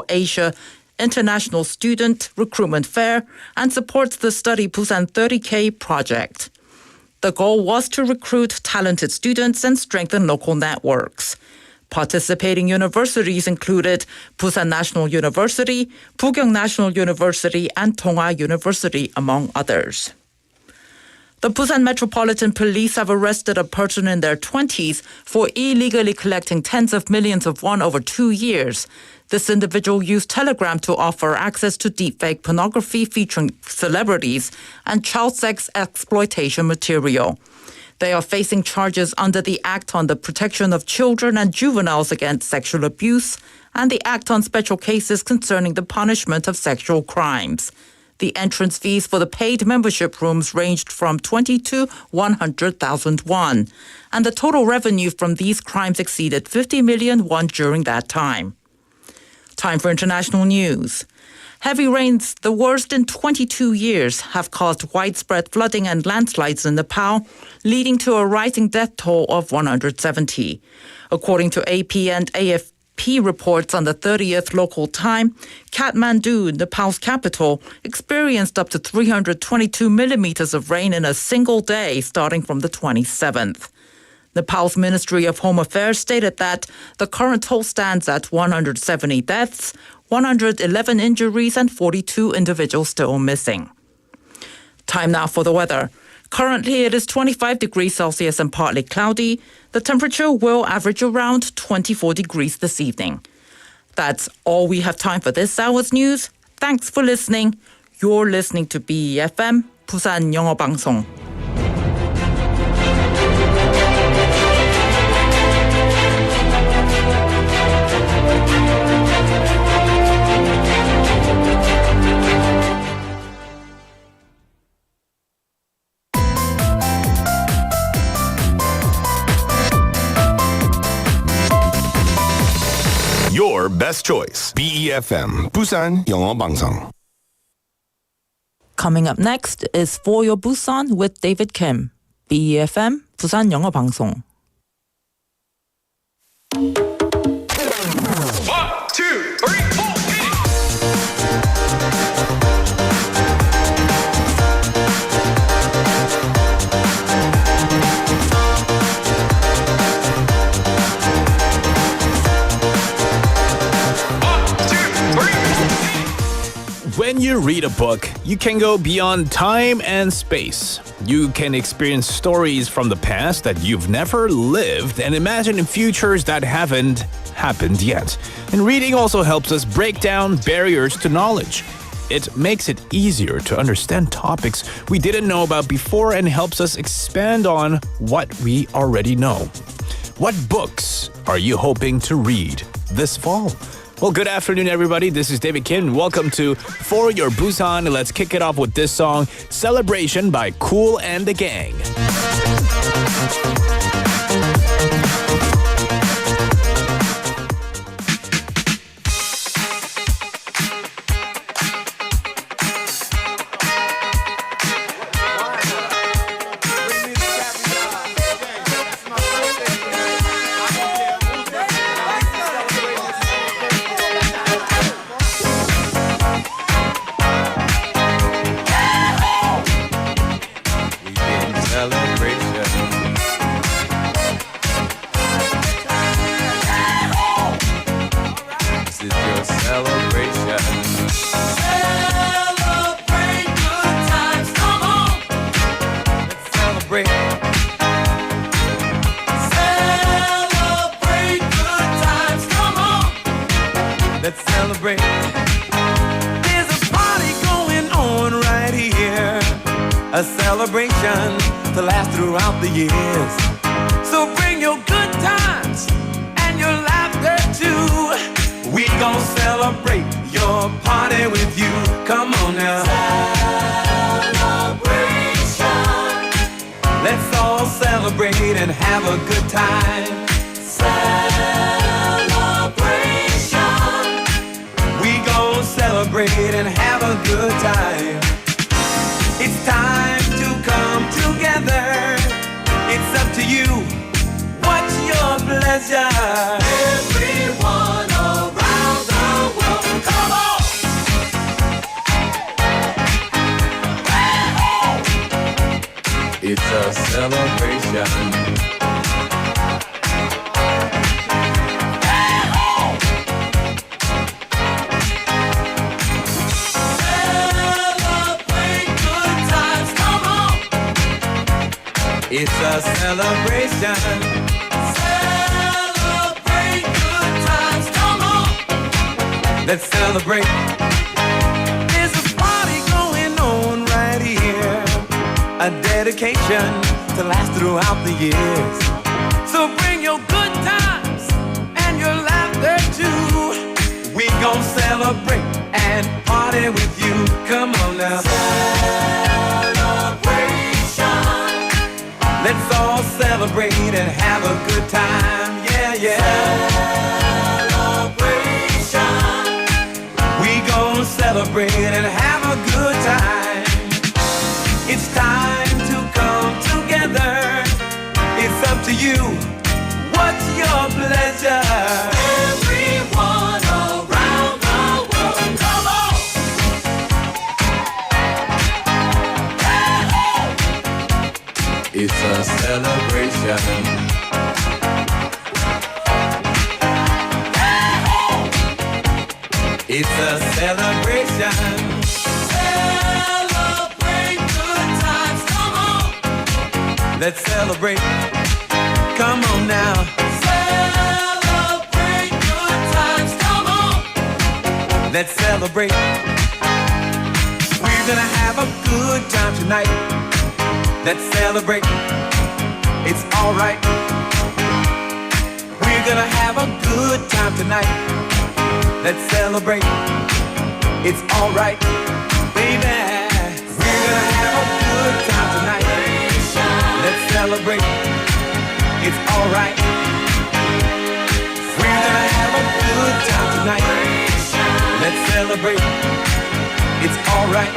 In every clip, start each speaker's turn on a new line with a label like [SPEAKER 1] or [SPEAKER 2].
[SPEAKER 1] Asia International Student Recruitment Fair and supports the Study Busan 30K project. The goal was to recruit talented students and strengthen local networks. Participating universities included Busan National University, Bukyong National University, and Tonghwa University, among others. The Busan Metropolitan Police have arrested a person in their 20s for illegally collecting tens of millions of won over 2 years. This individual used Telegram to offer access to deepfake pornography featuring celebrities and child sex exploitation material. They are facing charges under the Act on the Protection of Children and Juveniles Against Sexual Abuse and the Act on Special Cases Concerning the Punishment of Sexual Crimes. The entrance fees for the paid membership rooms ranged from 20 to 100,000 won, and the total revenue from these crimes exceeded 50 million won during that time. Time for international news. Heavy rains, the worst in 22 years, have caused widespread flooding and landslides in Nepal, leading to a rising death toll of 170. According to AP and AFP reports on the 30th local time, Kathmandu, Nepal's capital, experienced up to 322 millimeters of rain in a single day starting from the 27th. Nepal's Ministry of Home Affairs stated that the current toll stands at 170 deaths, 111 injuries, and 42 individuals still missing. Time now for the weather. Currently, it is 25 degrees Celsius and partly cloudy. The temperature will average around 24 degrees this evening. That's all we have time for this hour's news. Thanks for listening. You're listening to BEFM, 부산영어방송.
[SPEAKER 2] Your best choice. BEFM, 부산영어방송.
[SPEAKER 1] Coming up next is For Your Busan with David Kim. BEFM, 부산영어방송.
[SPEAKER 2] 1, 2, 3, 4.
[SPEAKER 3] When you read a book, you can go beyond time and space. You can experience stories from the past that you've never lived and imagine futures that haven't happened yet. And reading also helps us break down barriers to knowledge. It makes it easier to understand topics we didn't know about before and helps us expand on what we already know. What books are you hoping to read this fall? Well, good afternoon, everybody. This is David Kim. Welcome to For Your Busan. Let's kick it off with this song, Celebration by Kool and the Gang.
[SPEAKER 4] Let's celebrate. There's a party going on right here, a celebration to last throughout the years. So bring your good times and your laughter too. We gon' celebrate your party with you. Come on now. Celebration. Let's all celebrate and have a good time. Celebrate and have a good time. It's time to come together. It's up to you. What's your pleasure? Everyone around the world, a celebration. It's a celebration. Celebrate good times, come on. Let's celebrate. There's a party going on right here. A dedication to last throughout the years. So bring your good times and your laughter too. We gon' celebrate and party with you. Come on now. Let's all celebrate and have a good time, yeah, yeah. Celebration. We gon' celebrate and have a good time. It's time to come together. It's up to you. What's your pleasure? Everyone around the world, come on. It's a celebration. It's a celebration. Celebrate good times, come on. Let's celebrate. Come on now. Celebrate good times, come on. Let's celebrate. We're gonna have a good time tonight. Let's celebrate. It's alright. We're gonna have a good time tonight. Let's celebrate. It's alright, baby. We're gonna have a good time tonight. Let's celebrate. It's alright. We're gonna have a good time tonight. Let's celebrate. It's alright.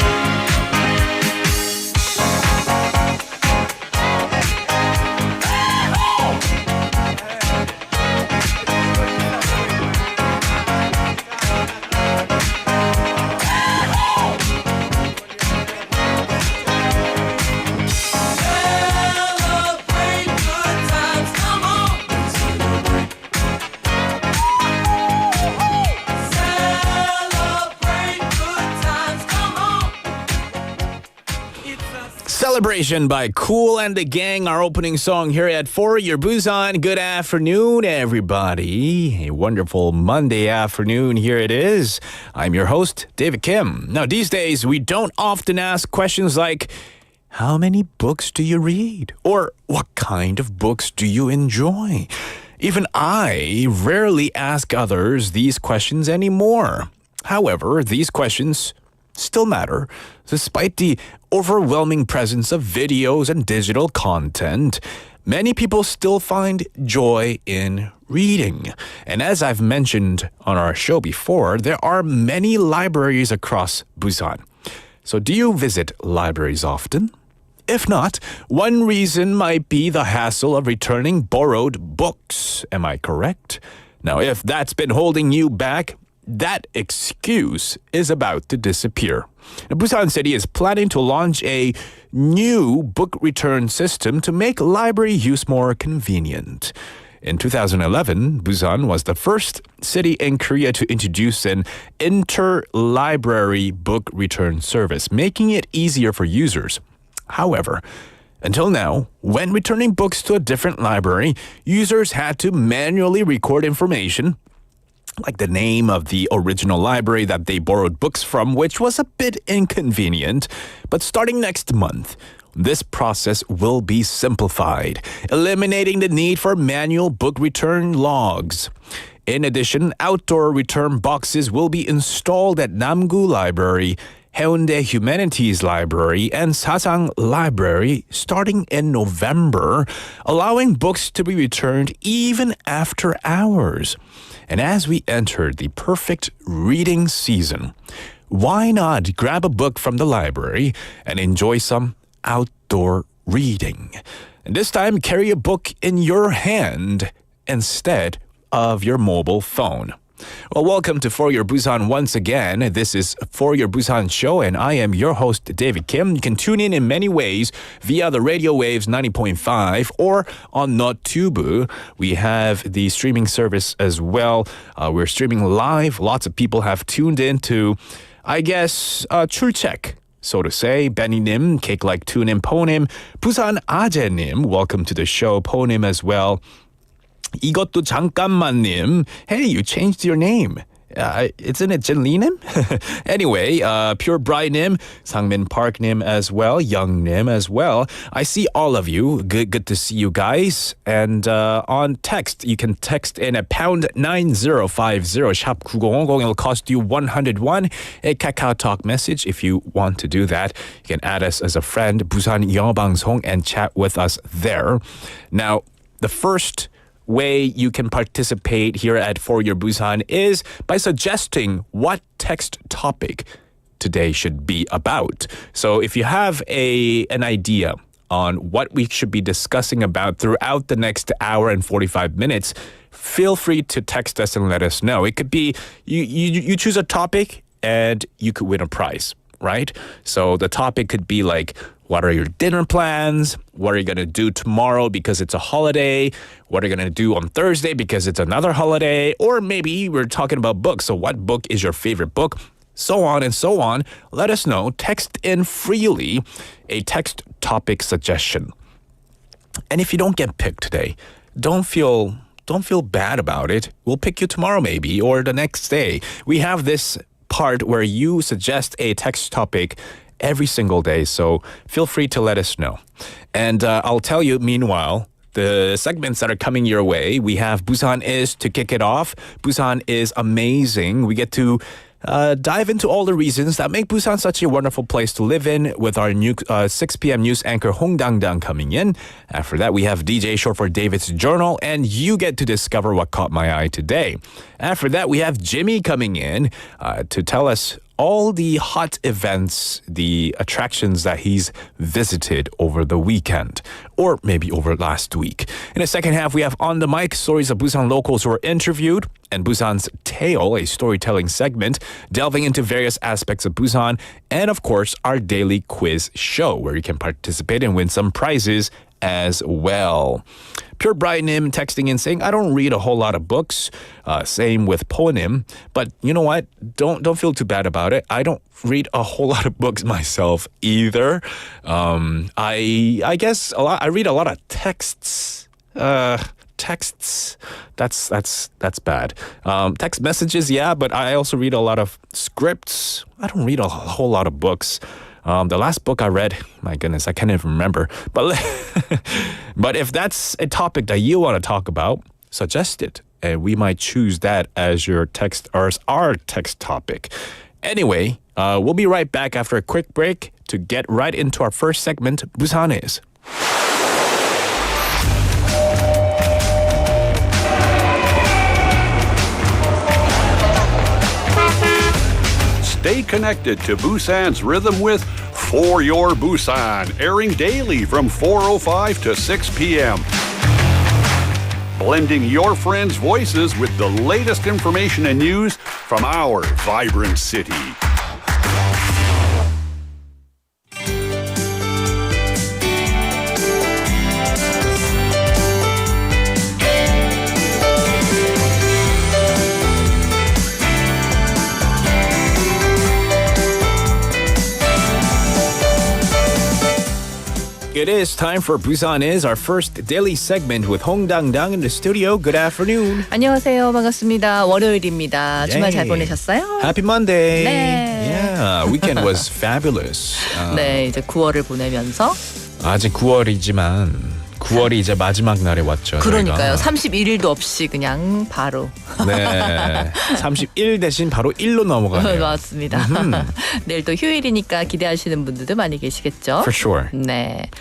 [SPEAKER 3] Celebration by Kool and the Gang, our opening song here at 4, your Busan. Good afternoon, everybody. A wonderful Monday afternoon here it is. I'm your host, David Kim. Now, these days, we don't often ask questions like, how many books do you read? Or what kind of books do you enjoy? Even I rarely ask others these questions anymore. However, these questions still matter, despite the overwhelming presence of videos and digital content. Many people still find joy in reading. And as I've mentioned on our show before, there are many libraries across Busan. So do you visit libraries often? If not, one reason might be the hassle of returning borrowed books. Am I correct? Now, if that's been holding you back, that excuse is about to disappear. Now, Busan City is planning to launch a new book return system to make library use more convenient. In 2011, Busan was the first city in Korea to introduce an inter-library book return service, making it easier for users. However, until now, when returning books to a different library, users had to manually record information like the name of the original library that they borrowed books from, which was a bit inconvenient. But starting next month, this process will be simplified, eliminating the need for manual book return logs. In addition, outdoor return boxes will be installed at Namgu Library, Haeundae Humanities Library, and Sasang Library starting in November, allowing books to be returned even after hours. And as we enter the perfect reading season, why not grab a book from the library and enjoy some outdoor reading? And this time, carry a book in your hand instead of your mobile phone. Well, welcome to For Your Busan once again. This is For Your Busan show, and I am your host, David Kim. You can tune in many ways via the radio waves 90.5 or on Notubu. We have the streaming service as well. We're streaming live. Lots of people have tuned in to, I guess, 출첵. So to say, Benny-nim, Cake Like Tune-nim, Po-nim, Busan Aje-nim, welcome to the show, Po-nim as well. 이것도 잠깐만님. Hey, you changed your name. Isn't it Jinli-nim? Anyway, Pure Bright-nim, Sangmin Park-nim as well, Young-nim as well. I see all of you. Good to see you guys. And on text, you can text in at pound 9050 샵 9010. It'll cost you 101. A Kakao Talk message if you want to do that. You can add us as a friend, 부산영어방송, and chat with us there. Now, the first way you can participate here at For Your Busan is by suggesting what text topic today should be about. So if you have an idea on what we should be discussing about throughout the next hour and 45 minutes, feel free to text us and let us know. It could be you choose a topic and you could win a prize, right? So the topic could be like, what are your dinner plans? What are you going to do tomorrow because it's a holiday? What are you going to do on Thursday because it's another holiday? Or maybe we're talking about books. So what book is your favorite book? So on and so on. Let us know. Text in freely a text topic suggestion. And if you don't get picked today, don't feel bad about it. We'll pick you tomorrow maybe or the next day. We have this part where you suggest a text topic every single day, so feel free to let us know. And I'll tell you, meanwhile, the segments that are coming your way. We have Busan Is to kick it off. Busan is amazing. We get to dive into all the reasons that make Busan such a wonderful place to live in with our new 6 p.m. news anchor Hong Dang-dang coming in. After that, we have DJ short for David's Journal, and you get to discover what caught my eye today. After that, we have Jimmy coming in to tell us all the hot events, the attractions that he's visited over the weekend, or maybe over last week. In the second half, we have On the Mic, stories of Busan locals who are interviewed, and Busan's Tale, a storytelling segment, delving into various aspects of Busan, and of course, our daily quiz show, where you can participate and win some prizes as well. Pure Bright-nim texting in saying, I don't read a whole lot of books. Same with Po-nim. But you know what? Don't feel too bad about it. I don't read a whole lot of books myself either. I guess I read a lot of texts. Texts. That's bad. Text messages, yeah, but I also read a lot of scripts. I don't read a whole lot of books. The last book I read, my goodness, I can't even remember. But if that's a topic that you want to talk about, suggest it. And we might choose that as your text or as our text topic. Anyway, we'll be right back after a quick break to get right into our first segment, Busan Is.
[SPEAKER 5] Stay connected to Busan's rhythm with For Your Busan, airing daily from 4:05 to 6 p.m. Blending your friends' voices with the latest information and news from our vibrant city.
[SPEAKER 3] It is time for Busan Is, our first daily segment with Hong Dang-dang in the studio. Good afternoon.
[SPEAKER 6] 안녕하세요. 반갑습니다. 월요일입니다. 주말 잘 보내셨어요?
[SPEAKER 3] Happy Monday.
[SPEAKER 6] 네.
[SPEAKER 3] Yeah, weekend was fabulous.
[SPEAKER 6] 네, 이제 9월을 보내면서
[SPEAKER 3] 아직 9월이지만 9월이 이제 마지막 날에 왔죠.
[SPEAKER 6] 그러니까요.
[SPEAKER 3] 저희가.
[SPEAKER 6] 31일도 없이 그냥 바로.
[SPEAKER 3] 네. 31 대신 바로 1로 넘어가네요.
[SPEAKER 6] 맞습니다. 내일 또 휴일이니까 기대하시는 분들도 많이 계시겠죠?
[SPEAKER 3] For sure.
[SPEAKER 6] 네.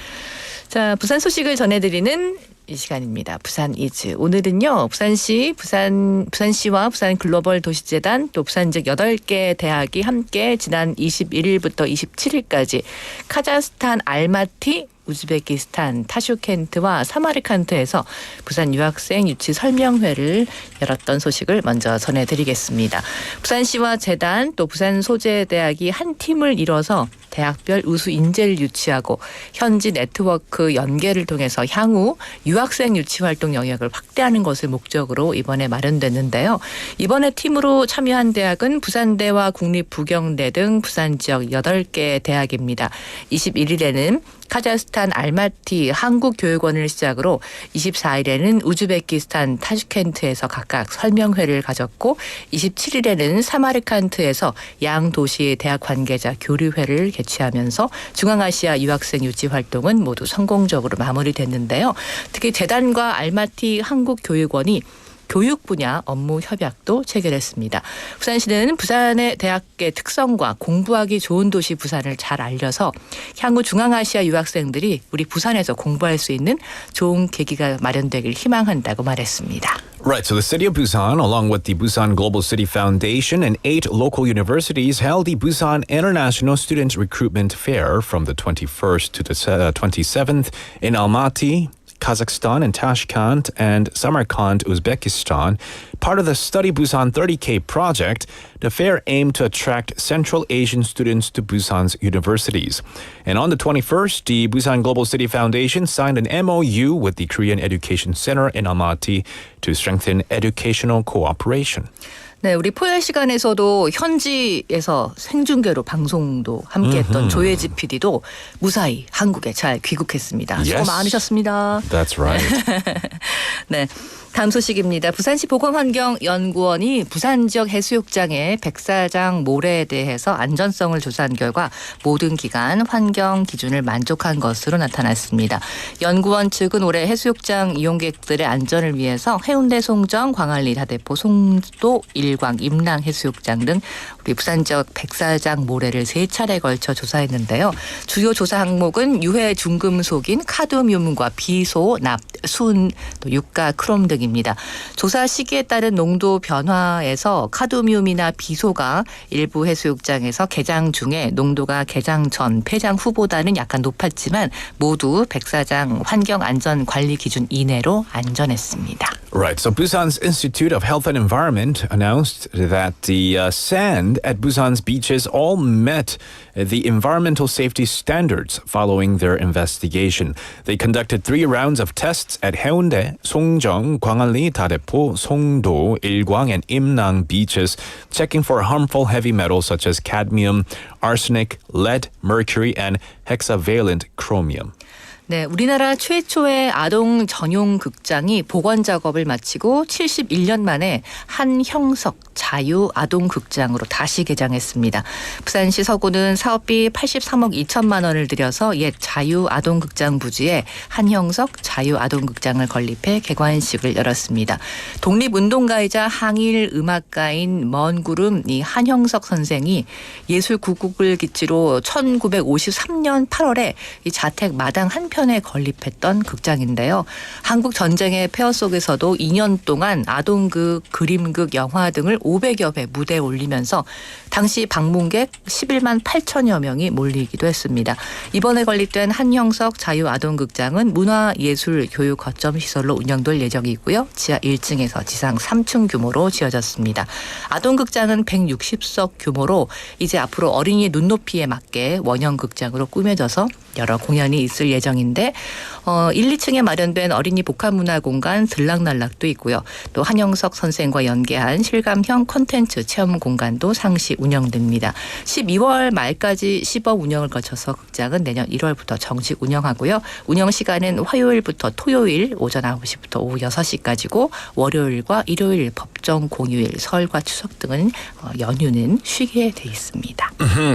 [SPEAKER 6] 자, 부산 소식을 전해드리는 이 시간입니다. 부산 이즈. 오늘은요. 부산시와 부산 글로벌 도시재단 또 부산 즉 8개 대학이 함께 지난 21일부터 27일까지 카자흐스탄 알마티 우즈베키스탄, 타슈켄트와 사마르칸트에서 부산 유학생 유치 설명회를 열었던 소식을 먼저 전해드리겠습니다. 부산시와 재단 또 부산소재대학이 한 팀을 이뤄서 대학별 우수 인재를 유치하고 현지 네트워크 연계를 통해서 향후 유학생 유치 활동 영역을 확대하는 것을 목적으로 이번에 마련됐는데요. 이번에 팀으로 참여한 대학은 부산대와 국립부경대 등 부산 지역 8개 대학입니다. 21일에는 카자흐스탄 알마티 한국교육원을 시작으로 24일에는 우즈베키스탄 타슈켄트에서 각각 설명회를 가졌고 27일에는 사마르칸트에서 양 도시 대학 관계자 교류회를 개최하면서 중앙아시아 유학생 유치 활동은 모두 성공적으로 마무리됐는데요. 특히 재단과 알마티 한국교육원이 교육 분야 업무 협약도 체결했습니다. 부산시는 부산의 대학의 특성과 공부하기 좋은 도시 부산을 잘 알려서 향후 중앙아시아 유학생들이 우리 부산에서 공부할 수 있는 좋은 계기가 마련되길 희망한다고 말했습니다.
[SPEAKER 3] Right, so the city of Busan, along with the Busan Global City Foundation and 8 local universities, held the Busan International Student Recruitment Fair from the 21st to the 27th in Almaty, Kazakhstan, and Tashkent and Samarkand, Uzbekistan. Part of the Study Busan 30K project, the fair aimed to attract Central Asian students to Busan's universities. And on the 21st, the Busan Global City Foundation signed an MOU with the Korean Education Center in Almaty to strengthen educational cooperation.
[SPEAKER 6] 네, 우리 포열 시간에서도 현지에서 생중계로 방송도 함께했던 조혜지 PD도 무사히 한국에 잘 귀국했습니다. 수고
[SPEAKER 3] Yes.
[SPEAKER 6] 많으셨습니다.
[SPEAKER 3] That's right.
[SPEAKER 6] 네. 다음 소식입니다. 부산시 보건환경연구원이 부산 지역 해수욕장의 백사장 모래에 대해서 안전성을 조사한 결과 모든 기간 환경 기준을 만족한 것으로 나타났습니다. 연구원 측은 올해 해수욕장 이용객들의 안전을 위해서 해운대 송정, 광안리, 다대포, 송도, 일광, 임랑 해수욕장 등 우리 부산 지역 백사장 모래를 3차례 걸쳐 조사했는데요. 주요 조사 항목은 유해 중금속인 카드뮴과 비소, 납, 순, 또 유가, 크롬 등 입니다. 조사 시기에 따른 농도 변화에서 카드뮴이나 비소가 일부 해수욕장에서 개장 중에 농도가 개장 전, 폐장 후보다는 약간 높았지만 모두 백사장 환경안전관리 기준 이내로 안전했습니다.
[SPEAKER 3] Right, so Busan's Institute of Health and Environment announced that the sand at Busan's beaches all met the environmental safety standards following their investigation. They conducted 3 rounds of tests at Haeundae, Songjeong, Gwangalli, Dadepo, Songdo, Ilgwang, and Imnang beaches, checking for harmful heavy metals such as cadmium, arsenic, lead, mercury, and hexavalent chromium.
[SPEAKER 6] 네, 우리나라 최초의 아동 전용 극장이 복원 작업을 마치고 71년 만에 한형석 자유 아동 극장으로 다시 개장했습니다. 부산시 서구는 사업비 83억 2천만 원을 들여서 옛 자유 아동 극장 부지에 한형석 자유 아동 극장을 건립해 개관식을 열었습니다. 독립운동가이자 항일 음악가인 먼구름 이 한형석 선생이 예술 구국을 기치로 1953년 8월에 이 자택 마당 한편에 건립했던 극장인데요. 한국 전쟁의 폐허 속에서도 2년 동안 아동극, 그림극, 영화 등을 500여 회 무대에 올리면서 당시 방문객 11만 8천여 명이 몰리기도 했습니다. 이번에 건립된 한형석 자유아동극장은 문화예술교육 거점 시설로 운영될 예정이고요. 지하 1층에서 지상 3층 규모로 지어졌습니다. 아동극장은 160석 규모로 이제 앞으로 어린이 눈높이에 맞게 원형극장으로 꾸며져서 여러 공연이 있을 예정인데 1, 2층에 마련된 어린이 복합문화공간 들락날락도 있고요. 또 한영석 선생과 연계한 실감형 콘텐츠 체험 공간도 상시 운영됩니다. 12월 말까지 시범 운영을 거쳐서 극장은 내년 1월부터 정식 운영하고요. 운영 시간은 화요일부터 토요일 오전 9시부터 오후 6시까지고 월요일과 일요일 법정 공휴일, 설과 추석 등은 연휴는 쉬게 돼 있습니다.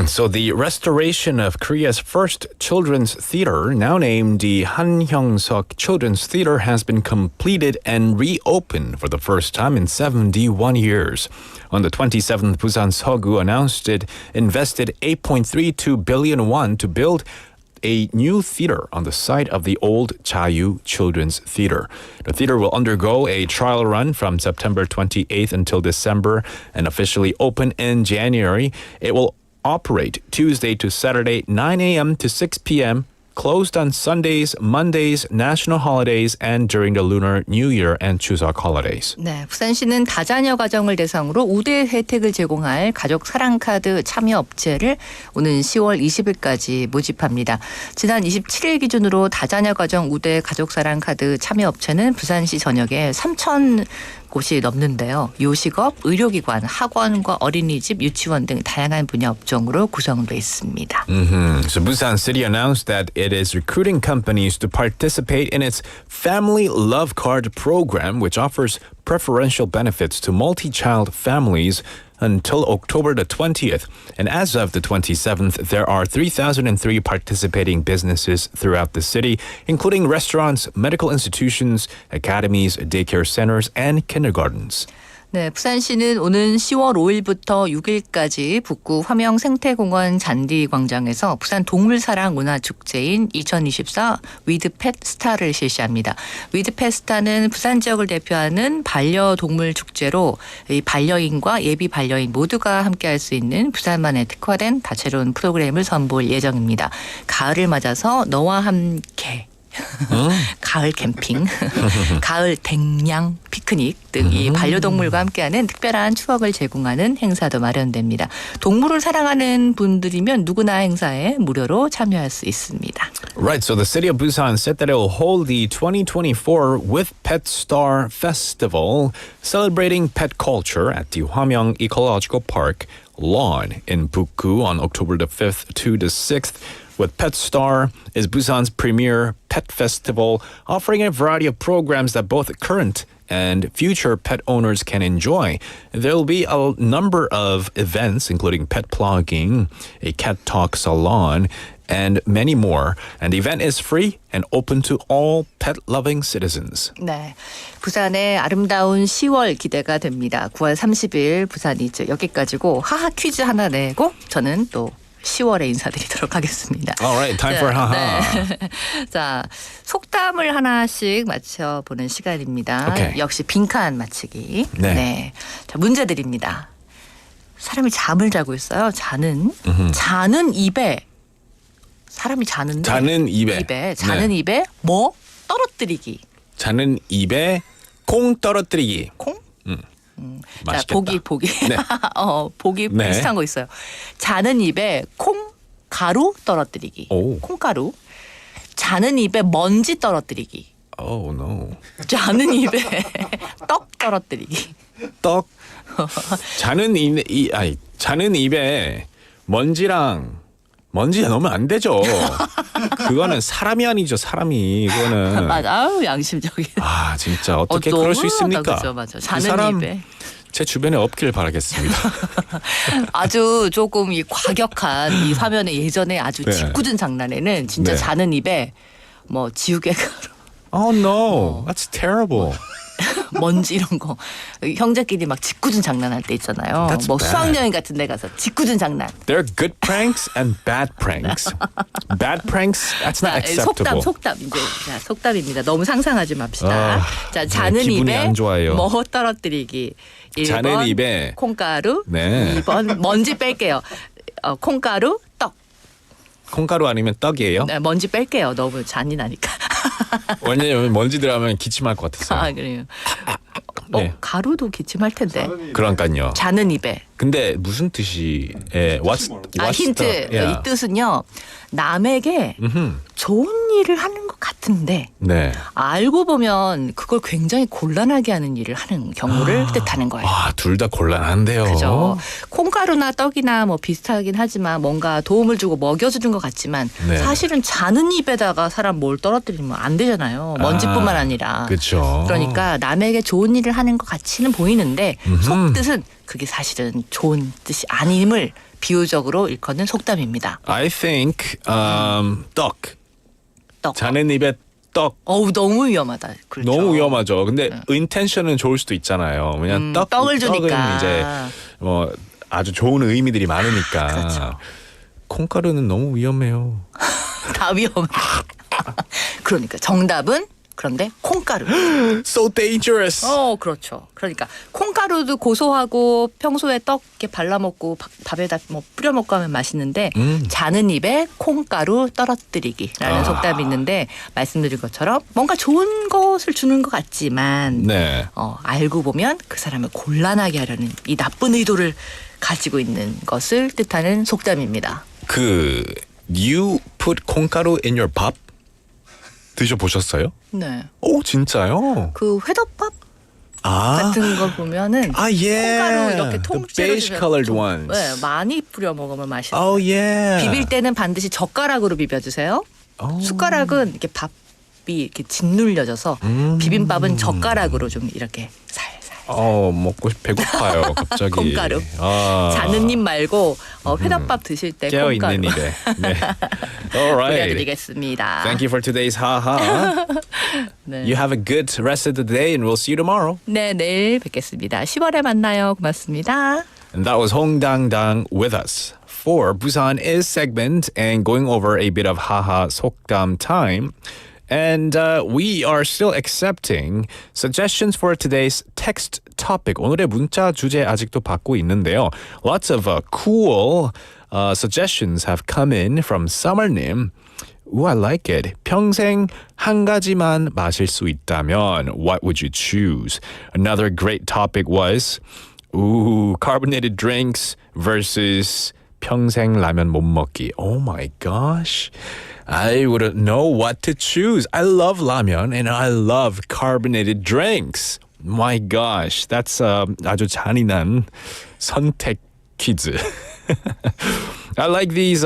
[SPEAKER 3] So the restoration of Korea's first children's theater, now named the Hanhyungsuk Children's Theater, has been completed and reopened for the first time in 71 years. On the 27th, Busan Seogu announced it invested 8.32 billion won to build a new theater on the site of the old Chayu Children's Theater. The theater will undergo a trial run from September 28th until December and officially open in January. It will operate Tuesday to Saturday, 9 a.m. to 6 p.m., closed on Sundays, Mondays, national holidays, and during the Lunar New Year and Chuseok holidays.
[SPEAKER 6] 네, 부산시는 다자녀 가정을 대상으로 우대 혜택을 제공할 가족 사랑카드 참여 업체를 오는 10월 20일까지 모집합니다. 지난 27일 기준으로 다자녀 가정 우대 가족 사랑카드 참여 업체는 부산시 전역에 3천 곳이 넘는데요. 요식업, 의료기관, 학원과 어린이집, 유치원 등 다양한 분야 업종으로 구성되어 있습니다.
[SPEAKER 3] So Busan City announced that it is recruiting companies to participate in its Family Love Card program, which offers preferential benefits to multi-child families until October the 20th. And as of the 27th, there are 3,003 participating businesses throughout the city, including restaurants, medical institutions, academies, daycare centers, and kindergartens.
[SPEAKER 6] 네, 부산시는 오는 10월 5일부터 6일까지 북구 화명 생태공원 잔디광장에서 부산 동물사랑 문화축제인 2024 위드펫 스타를 실시합니다. 위드펫 스타는 부산 지역을 대표하는 반려동물 축제로 이 반려인과 예비 반려인 모두가 함께할 수 있는 부산만의 특화된 다채로운 프로그램을 선보일 예정입니다. 가을을 맞아서 너와 함께 가을 캠핑, 가을 댕냥 피크닉 등 이 반려동물과 함께하는 특별한 추억을 제공하는 행사도 마련됩니다. 동물을 사랑하는 분들이면 누구나 행사에 무료로 참여할 수 있습니다.
[SPEAKER 3] Right, so the city of Busan said that it will hold the 2024 With Pet Star Festival, celebrating pet culture at the Hwamyeong Ecological Park lawn in Bukgu on October the 5th to the 6th. With Pet Star is Busan's premier pet festival, offering a variety of programs that both current and future pet owners can enjoy. There will be a number of events, including pet plugging, a cat talk salon, and many more. And the event is free and open to all pet-loving citizens.
[SPEAKER 6] 네, 부산의 아름다운 10월 기대가 됩니다. 9월 30일 부산 이즈 여기까지고 하하 퀴즈 하나 내고 저는 또 10월에 인사드리도록 하겠습니다.
[SPEAKER 3] Alright, time for haha.
[SPEAKER 6] 네. 자, 속담을 하나씩 맞춰보는 시간입니다.
[SPEAKER 3] Okay.
[SPEAKER 6] 역시 빈칸 맞히기.
[SPEAKER 3] 네.
[SPEAKER 6] 네. 자, 문제 드립니다. 사람이 잠을 자고 있어요. 자는 입에 사람이 자는데
[SPEAKER 3] 자는 입에
[SPEAKER 6] 자는
[SPEAKER 3] 네.
[SPEAKER 6] 입에 뭐 떨어뜨리기.
[SPEAKER 3] 자는 입에 콩 떨어뜨리기.
[SPEAKER 6] 콩? 자,
[SPEAKER 3] 맛있겠다.
[SPEAKER 6] 보기.
[SPEAKER 3] 네.
[SPEAKER 6] 보기
[SPEAKER 3] 네.
[SPEAKER 6] 비슷한 거 있어요. 자는 입에 콩 가루 떨어뜨리기.
[SPEAKER 3] 오.
[SPEAKER 6] 콩가루. 자는 입에 먼지 떨어뜨리기.
[SPEAKER 3] Oh no.
[SPEAKER 6] 자는 입에 떡 떨어뜨리기.
[SPEAKER 3] 떡. 자는 입에 먼지가 넣으면 안 되죠. 그거는 사람이 아니죠. 사람이 그거는.
[SPEAKER 6] 맞아. 아유, 양심적이네.
[SPEAKER 3] 아 진짜 어떻게 그럴 수 있습니까?
[SPEAKER 6] 그죠, 맞아.
[SPEAKER 3] 그
[SPEAKER 6] 자는
[SPEAKER 3] 사람
[SPEAKER 6] 입에.
[SPEAKER 3] 제 주변에 없길 바라겠습니다.
[SPEAKER 6] 아주 조금 이 과격한 이 화면에 예전에 아주
[SPEAKER 3] 네.
[SPEAKER 6] 짓궂은 장난에는 진짜
[SPEAKER 3] 네.
[SPEAKER 6] 자는 입에 뭐 지우개 가루.
[SPEAKER 3] Oh no, that's terrible.
[SPEAKER 6] 먼지 이런 거 형제끼리 막 짓궂은 장난할 때 있잖아요.
[SPEAKER 3] That's
[SPEAKER 6] 뭐
[SPEAKER 3] bad.
[SPEAKER 6] 수학여행 같은 데 가서 짓궂은 장난.
[SPEAKER 3] There are good pranks and bad pranks. Bad pranks, that's not acceptable.
[SPEAKER 6] 속담 이제 자, 속담입니다. 너무 상상하지 맙시다.
[SPEAKER 3] 아,
[SPEAKER 6] 자, 자는
[SPEAKER 3] 네, 기분이
[SPEAKER 6] 입에
[SPEAKER 3] 안 좋아요.
[SPEAKER 6] 뭐 떨어뜨리기. 1번
[SPEAKER 3] 자는 입에
[SPEAKER 6] 콩가루.
[SPEAKER 3] 네.
[SPEAKER 6] 2번 먼지 뺄게요. 콩가루 떡.
[SPEAKER 3] 콩가루 아니면 떡이에요?
[SPEAKER 6] 네, 먼지 뺄게요. 너무 잔인하니까.
[SPEAKER 3] 왜냐면 먼지 들어가면 기침할 것 같았어요.
[SPEAKER 6] 아 그래요.
[SPEAKER 3] 네.
[SPEAKER 6] 가루도 기침할 텐데.
[SPEAKER 3] 그러니까요.
[SPEAKER 6] 자는 입에.
[SPEAKER 3] 근데 무슨 뜻이? What's
[SPEAKER 6] 힌트.
[SPEAKER 3] the, yeah.
[SPEAKER 6] 이 뜻은요. 남에게 좋은 일을 하는 것 같은데
[SPEAKER 3] 네.
[SPEAKER 6] 알고 보면 그걸 굉장히 곤란하게 하는 일을 하는 경우를 뜻하는 거예요.
[SPEAKER 3] 아, 둘 다 곤란한데요.
[SPEAKER 6] 그죠. 콩가루나 떡이나 뭐 비슷하긴 하지만 뭔가 도움을 주고 먹여주는 것 같지만
[SPEAKER 3] 네.
[SPEAKER 6] 사실은 자는 입에다가 사람 뭘 떨어뜨리면 안 되잖아요. 먼지뿐만 아니라.
[SPEAKER 3] 그렇죠.
[SPEAKER 6] 그러니까 남에게 좋은 일을 하는 것 같이는 보이는데 속뜻은 그게 사실은 좋은 뜻이 아님을 비유적으로 일컫는 속담입니다.
[SPEAKER 3] I think 떡.
[SPEAKER 6] 떡.
[SPEAKER 3] 자는 입에 떡.
[SPEAKER 6] 어우 너무 위험하다. 그렇죠.
[SPEAKER 3] 너무 위험하죠. 근데 인텐션은 좋을 수도 있잖아요. 왜냐면
[SPEAKER 6] 떡을 주니까.
[SPEAKER 3] 떡은 이제 뭐 아주 좋은 의미들이 많으니까.
[SPEAKER 6] 그렇죠.
[SPEAKER 3] 콩가루는 너무 위험해요.
[SPEAKER 6] 다 위험해. 그러니까 정답은 그런데 콩가루.
[SPEAKER 3] So dangerous.
[SPEAKER 6] 그렇죠. 그러니까 콩가루 콩가루도 고소하고 평소에 떡 이렇게 발라 먹고 밥에다 뭐 뿌려 먹고 하면 맛있는데 자는 입에 콩가루 떨어뜨리기라는 속담이 있는데 말씀드린 것처럼 뭔가 좋은 것을 주는 것 같지만
[SPEAKER 3] 네.
[SPEAKER 6] 알고 보면 그 사람을 곤란하게 하려는 이 나쁜 의도를 가지고 있는 것을 뜻하는 속담입니다.
[SPEAKER 3] You put 콩가루 in your 밥? 드셔보셨어요?
[SPEAKER 6] 네.
[SPEAKER 3] 오, 진짜요?
[SPEAKER 6] 그 회덮밥 같은 거 보면은 콩가루 이렇게 통째로
[SPEAKER 3] beige colored ones.
[SPEAKER 6] 네, 많이 뿌려 먹으면 맛있어요.
[SPEAKER 3] Oh yeah.
[SPEAKER 6] 비빌 때는 반드시 젓가락으로 비벼주세요. 숟가락은 이렇게 밥이 이렇게 짓눌려져서 비빔밥은 젓가락으로 좀 이렇게 살살.
[SPEAKER 3] 먹고 배고파요 갑자기.
[SPEAKER 6] 콩가루. 자는 입 말고 회덮밥 드실 때
[SPEAKER 3] 깨어
[SPEAKER 6] 콩가루.
[SPEAKER 3] 있는 입에. 네. Alright.
[SPEAKER 6] 올려드리겠습니다.
[SPEAKER 3] Thank you for today's haha.
[SPEAKER 6] 네.
[SPEAKER 3] You have a good rest of the day and we'll see you tomorrow.
[SPEAKER 6] 네, 내일 뵙겠습니다. 10월에 만나요. 고맙습니다.
[SPEAKER 3] And that was Hong Dang Dang with us for Busan Is segment and going over a bit of haha 속담 time. And we are still accepting suggestions for today's text topic. 오늘의 문자 주제 아직도 받고 있는데요. Lots of cool suggestions have come in from Summer님. Ooh, I like it. 평생 한 가지만 마실 수 있다면 what would you choose? Another great topic was carbonated drinks versus 평생 라면 못 먹기. Oh my gosh. I wouldn't know what to choose. I love 라면 and I love carbonated drinks. My gosh, that's 아주 잔인한 선택 퀴즈. I like these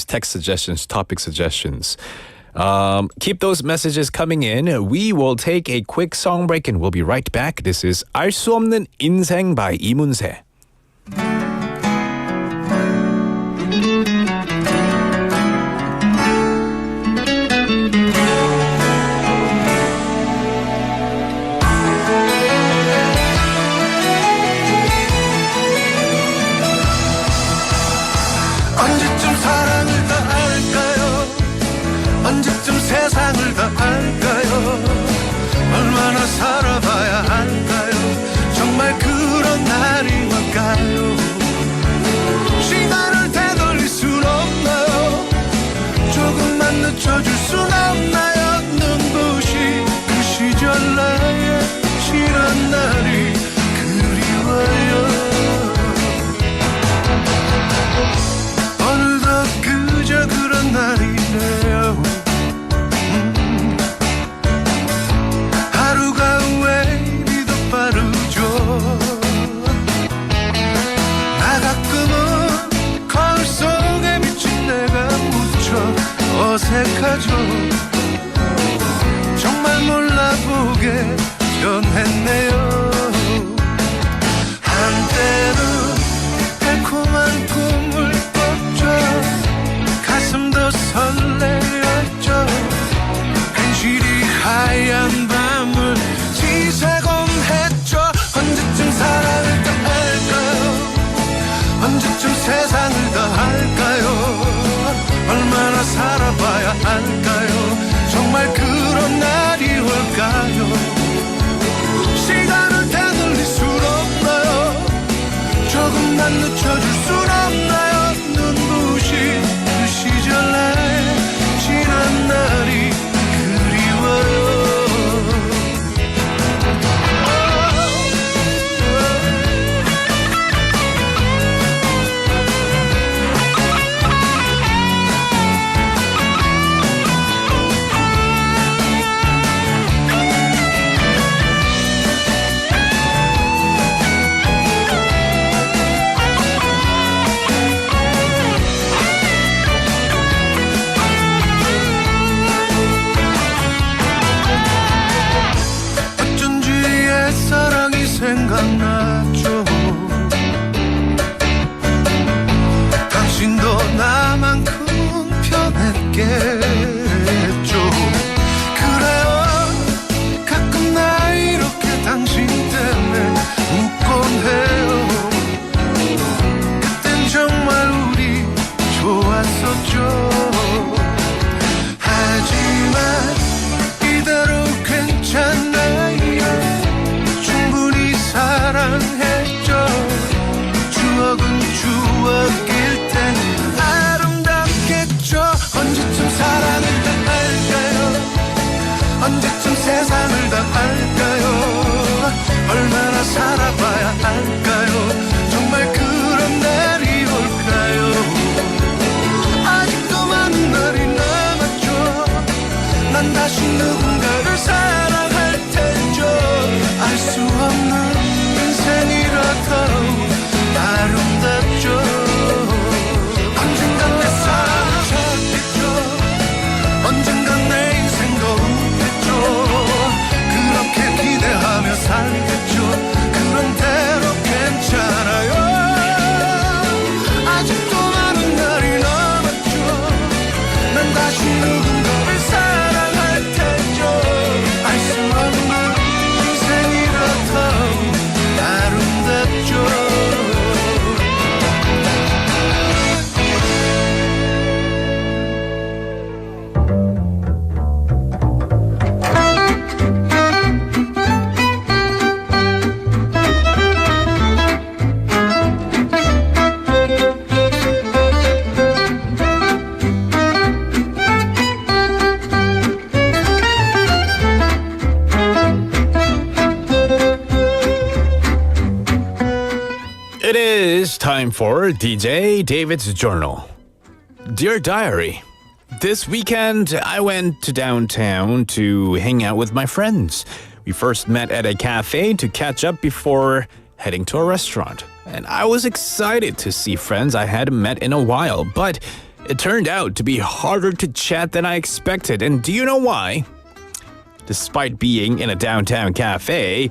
[SPEAKER 3] text suggestions, topic suggestions. Keep those messages coming in. We will take a quick song break and we'll be right back. This is 알 수 없는 인생 by 이문세.
[SPEAKER 4] 언제쯤 사랑을 다 알까요? 언제쯤 세상을 다 알까요? 얼마나 살아봐야 할까요? 정말 그런 날이 올까요? 시간을 되돌릴 순 없나요? 조금만 늦춰줄 순 없나요? 눈부신 그 시절 나의 지난 날이 그리워요. 그저 그런 날이네요. 하루가 왜 이리 더 빠르죠? 나 가끔은 거울 속에 비친 내가 무척 어색하죠. 정말 몰라보게 변했네요. 한때는 달콤한 꿈을 가슴도 설레었죠. 괜시리 하얀 밤을 지새곤 했죠. 언제쯤 사랑을 다 알까요? 언제쯤 세상을 다 알까요? 얼마나 살아봐야 할까요? 정말 그런 날이 올까요? 시간
[SPEAKER 3] time for DJ David's Journal. Dear Diary, this weekend I went to downtown to hang out with my friends. We first met at a cafe to catch up before heading to a restaurant. And I was excited to see friends I hadn't met in a while, but it turned out to be harder to chat than I expected. And do you know why? Despite being in a downtown cafe,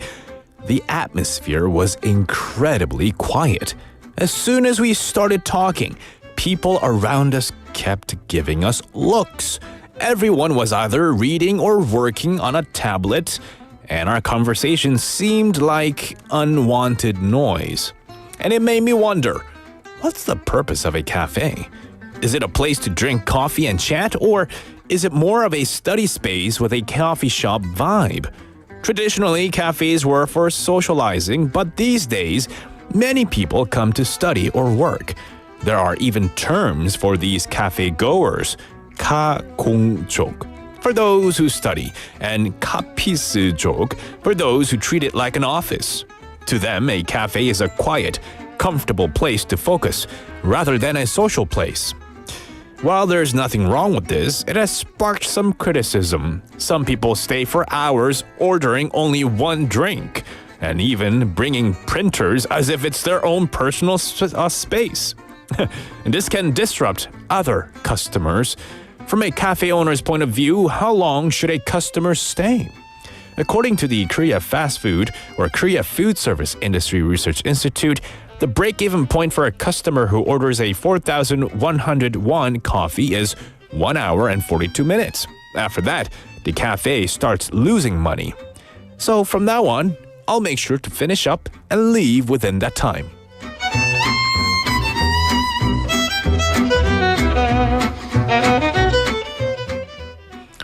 [SPEAKER 3] the atmosphere was incredibly quiet. As soon as we started talking, people around us kept giving us looks. Everyone was either reading or working on a tablet, and our conversation seemed like unwanted noise. And it made me wonder, what's the purpose of a cafe? Is it a place to drink coffee and chat, or is it more of a study space with a coffee shop vibe? Traditionally, cafes were for socializing, but these days, many people come to study or work. There are even terms for these cafe goers, 가공족 for those who study, and 카피스족 for those who treat it like an office. To them, a cafe is a quiet, comfortable place to focus, rather than a social place. While there's nothing wrong with this, it has sparked some criticism. Some people stay for hours ordering only one drink, and even bringing printers as if it's their own personal space. And this can disrupt other customers. From a cafe owner's point of view, how long should a customer stay? According to the Korea Fast Food or Korea Food Service Industry Research Institute, the break-even point for a customer who orders a 4,100 won coffee is 1 hour and 42 minutes. After that, the cafe starts losing money. So from now on, I'll make sure to finish up and leave within that time.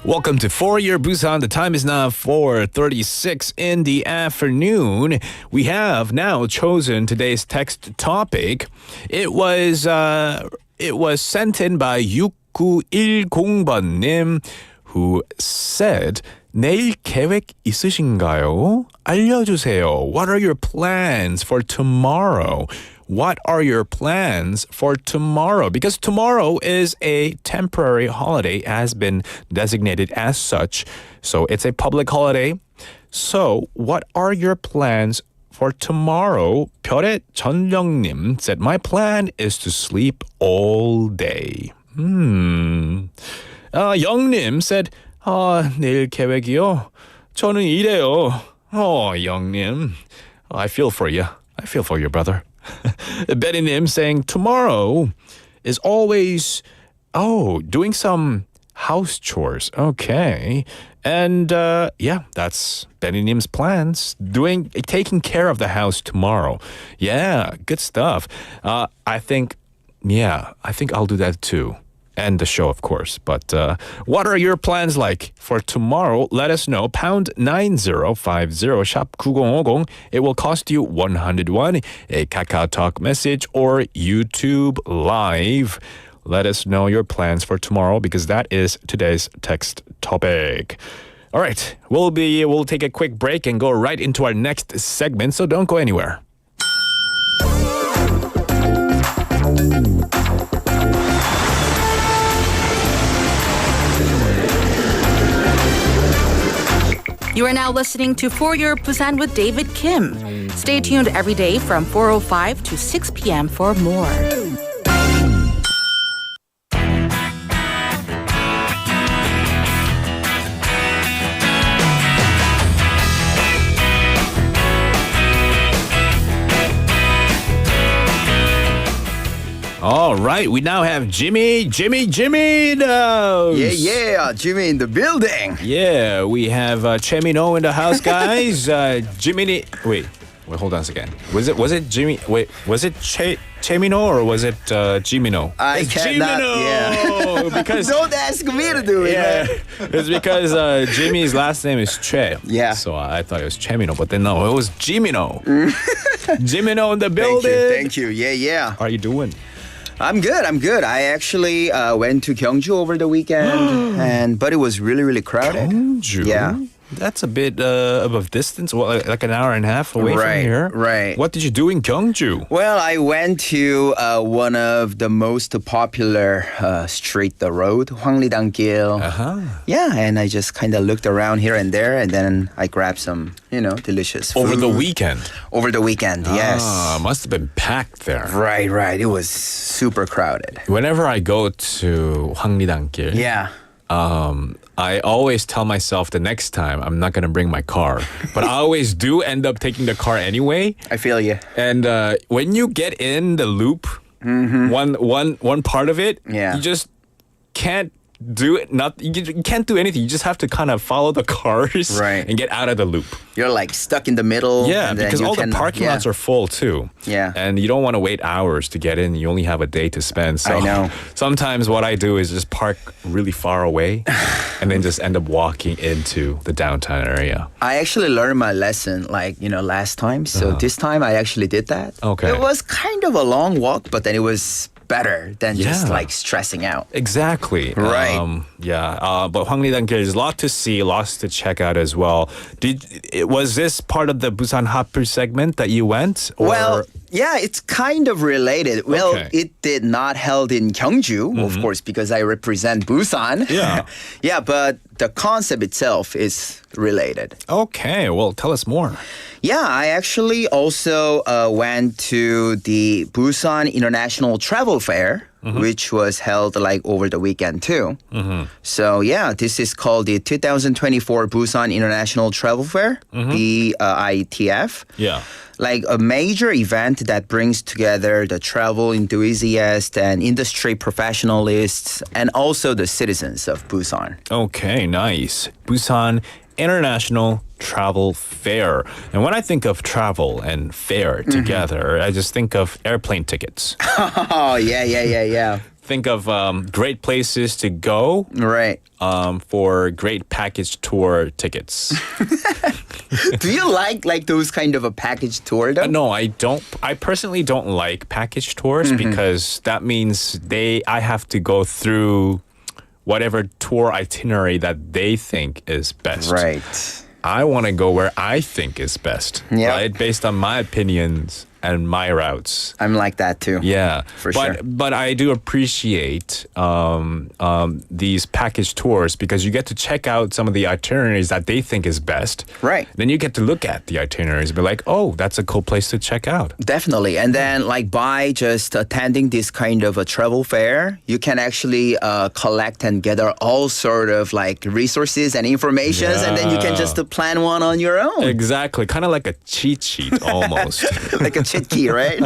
[SPEAKER 3] Welcome to 4-Year Busan. The time is now 4:36 in the afternoon. We have now chosen today's text topic. It was sent in by 6910번님 who said, 내일 계획 있으신가요? 알려주세요. What are your plans for tomorrow? What are your plans for tomorrow? Because tomorrow is a temporary holiday, has been designated as such. So it's a public holiday. So what are your plans for tomorrow? 별의 전령님 said, my plan is to sleep all day. 영님 said, 내일 계획이요? 저는 이래요. 영님, I feel for you. I feel for you, brother. Betty Nim saying tomorrow is always doing some house chores. Okay. And that's Betty Nim's plans. Taking care of the house tomorrow. Yeah, good stuff. I think I'll do that too. And the show, of course. But what are your plans like for tomorrow? Let us know. pound 9050 샵 9050. It will cost you 100 won, a Kakao Talk message or YouTube Live. Let us know your plans for tomorrow because that is today's text topic. All right, we'll take a quick break and go right into our next segment, so don't go anywhere.
[SPEAKER 7] You are now listening to For Your Busan with David Kim. Stay tuned every day from 4:05 to 6 p.m. for more.
[SPEAKER 3] All right, we now have Jimmy in the house.
[SPEAKER 8] Yeah, Jimmy in the building.
[SPEAKER 3] Yeah, we have Chemino in the house, guys. Jimmy, wait, hold on a second. Was it Jimmy? Wait, was it Chemino or was it Jimino?
[SPEAKER 8] I cannot.
[SPEAKER 3] Jimino, because
[SPEAKER 8] don't ask me to do it.
[SPEAKER 3] Yeah,
[SPEAKER 8] Man.
[SPEAKER 3] it's because Jimmy's last name is Che.
[SPEAKER 8] Yeah.
[SPEAKER 3] So I thought it was Chemino, but then no, it was Jimino. Jimino in the building.
[SPEAKER 8] Thank you. Yeah.
[SPEAKER 3] How are you doing?
[SPEAKER 8] I'm good. I actually went to Gyeongju over the weekend, but it was really, really crowded.
[SPEAKER 3] Gyeongju?
[SPEAKER 8] Yeah.
[SPEAKER 3] That's a bit of a distance, well, like an hour and a half away from here.
[SPEAKER 8] Right.
[SPEAKER 3] What did you do in Gyeongju?
[SPEAKER 8] Well, I went to one of the most popular street, the road, Hwanglidang-gil.
[SPEAKER 3] Uh-huh.
[SPEAKER 8] Yeah, and I just kind of looked around here and there, and then I grabbed some, delicious food.
[SPEAKER 3] Over the weekend?
[SPEAKER 8] Over the weekend, yes.
[SPEAKER 3] Must have been packed there.
[SPEAKER 8] Right. It was super crowded.
[SPEAKER 3] Whenever I go to Hwanglidang-gil,
[SPEAKER 8] Yeah.
[SPEAKER 3] I always tell myself the next time I'm not going to bring my car. But I always do end up taking the car anyway.
[SPEAKER 8] I feel you.
[SPEAKER 3] And when you get in the loop, one part of it,
[SPEAKER 8] Yeah.
[SPEAKER 3] you just can't do it. You can't do anything. You just have to kind of follow the cars
[SPEAKER 8] Right.
[SPEAKER 3] and get out of the loop.
[SPEAKER 8] You're like stuck in the middle.
[SPEAKER 3] Yeah,
[SPEAKER 8] and then
[SPEAKER 3] because
[SPEAKER 8] you
[SPEAKER 3] all the
[SPEAKER 8] can-
[SPEAKER 3] parking lots are full too.
[SPEAKER 8] Yeah.
[SPEAKER 3] And you don't want to wait hours to get in. You only have a day to spend. So
[SPEAKER 8] I know.
[SPEAKER 3] Sometimes what I do is just park really far away and then just end up walking into the downtown area.
[SPEAKER 8] I actually learned my lesson last time. So this time I actually did that.
[SPEAKER 3] Okay.
[SPEAKER 8] It was kind of a long walk, but then it was better than just
[SPEAKER 3] Yeah.
[SPEAKER 8] like stressing out.
[SPEAKER 3] Exactly.
[SPEAKER 8] Right.
[SPEAKER 3] But Hwanglidang-gil is a lot to see, lots to check out as well. Was this part of the Busanhat플 segment that you went? Or?
[SPEAKER 8] Well, yeah, it's kind of related. Well,
[SPEAKER 3] Okay.
[SPEAKER 8] it did not held in Gyeongju, of course, because I represent Busan.
[SPEAKER 3] Yeah.
[SPEAKER 8] Yeah, but the concept itself is related.
[SPEAKER 3] Okay, well, tell us more.
[SPEAKER 8] Yeah, I actually also went to the Busan International Travel Fair, which was held like over the weekend too. So yeah, this is called the 2024 Busan International Travel Fair, BITF.
[SPEAKER 3] Yeah.
[SPEAKER 8] Like a major event that brings together the travel enthusiasts and industry professionalists and also the citizens of Busan.
[SPEAKER 3] Okay, nice. Busan International Travel Fair. And when I think of travel and fair together, I just think of airplane tickets.
[SPEAKER 8] Oh, yeah.
[SPEAKER 3] Think of great places to go
[SPEAKER 8] Right.
[SPEAKER 3] for great package tour tickets.
[SPEAKER 8] Do you like those kind of a package tour though?
[SPEAKER 3] No, I don't. I personally don't like package tours because that means I have to go through whatever tour itinerary that they think is best.
[SPEAKER 8] Right.
[SPEAKER 3] I want to go where I think is best,
[SPEAKER 8] Yep.
[SPEAKER 3] right? Based on my opinions and my routes.
[SPEAKER 8] I'm like that too.
[SPEAKER 3] Yeah,
[SPEAKER 8] For sure.
[SPEAKER 3] But I do appreciate these package tours because you get to check out some of the itineraries that they think is best.
[SPEAKER 8] Right.
[SPEAKER 3] Then you get to look at the itineraries and be like, oh, that's a cool place to check out.
[SPEAKER 8] Definitely. And then like by just attending this kind of a travel fair, you can actually collect and gather all sort of like resources and informations and then you can just plan one on your own.
[SPEAKER 3] Exactly, kind of like a cheat sheet almost.
[SPEAKER 8] Like a cheat key, right?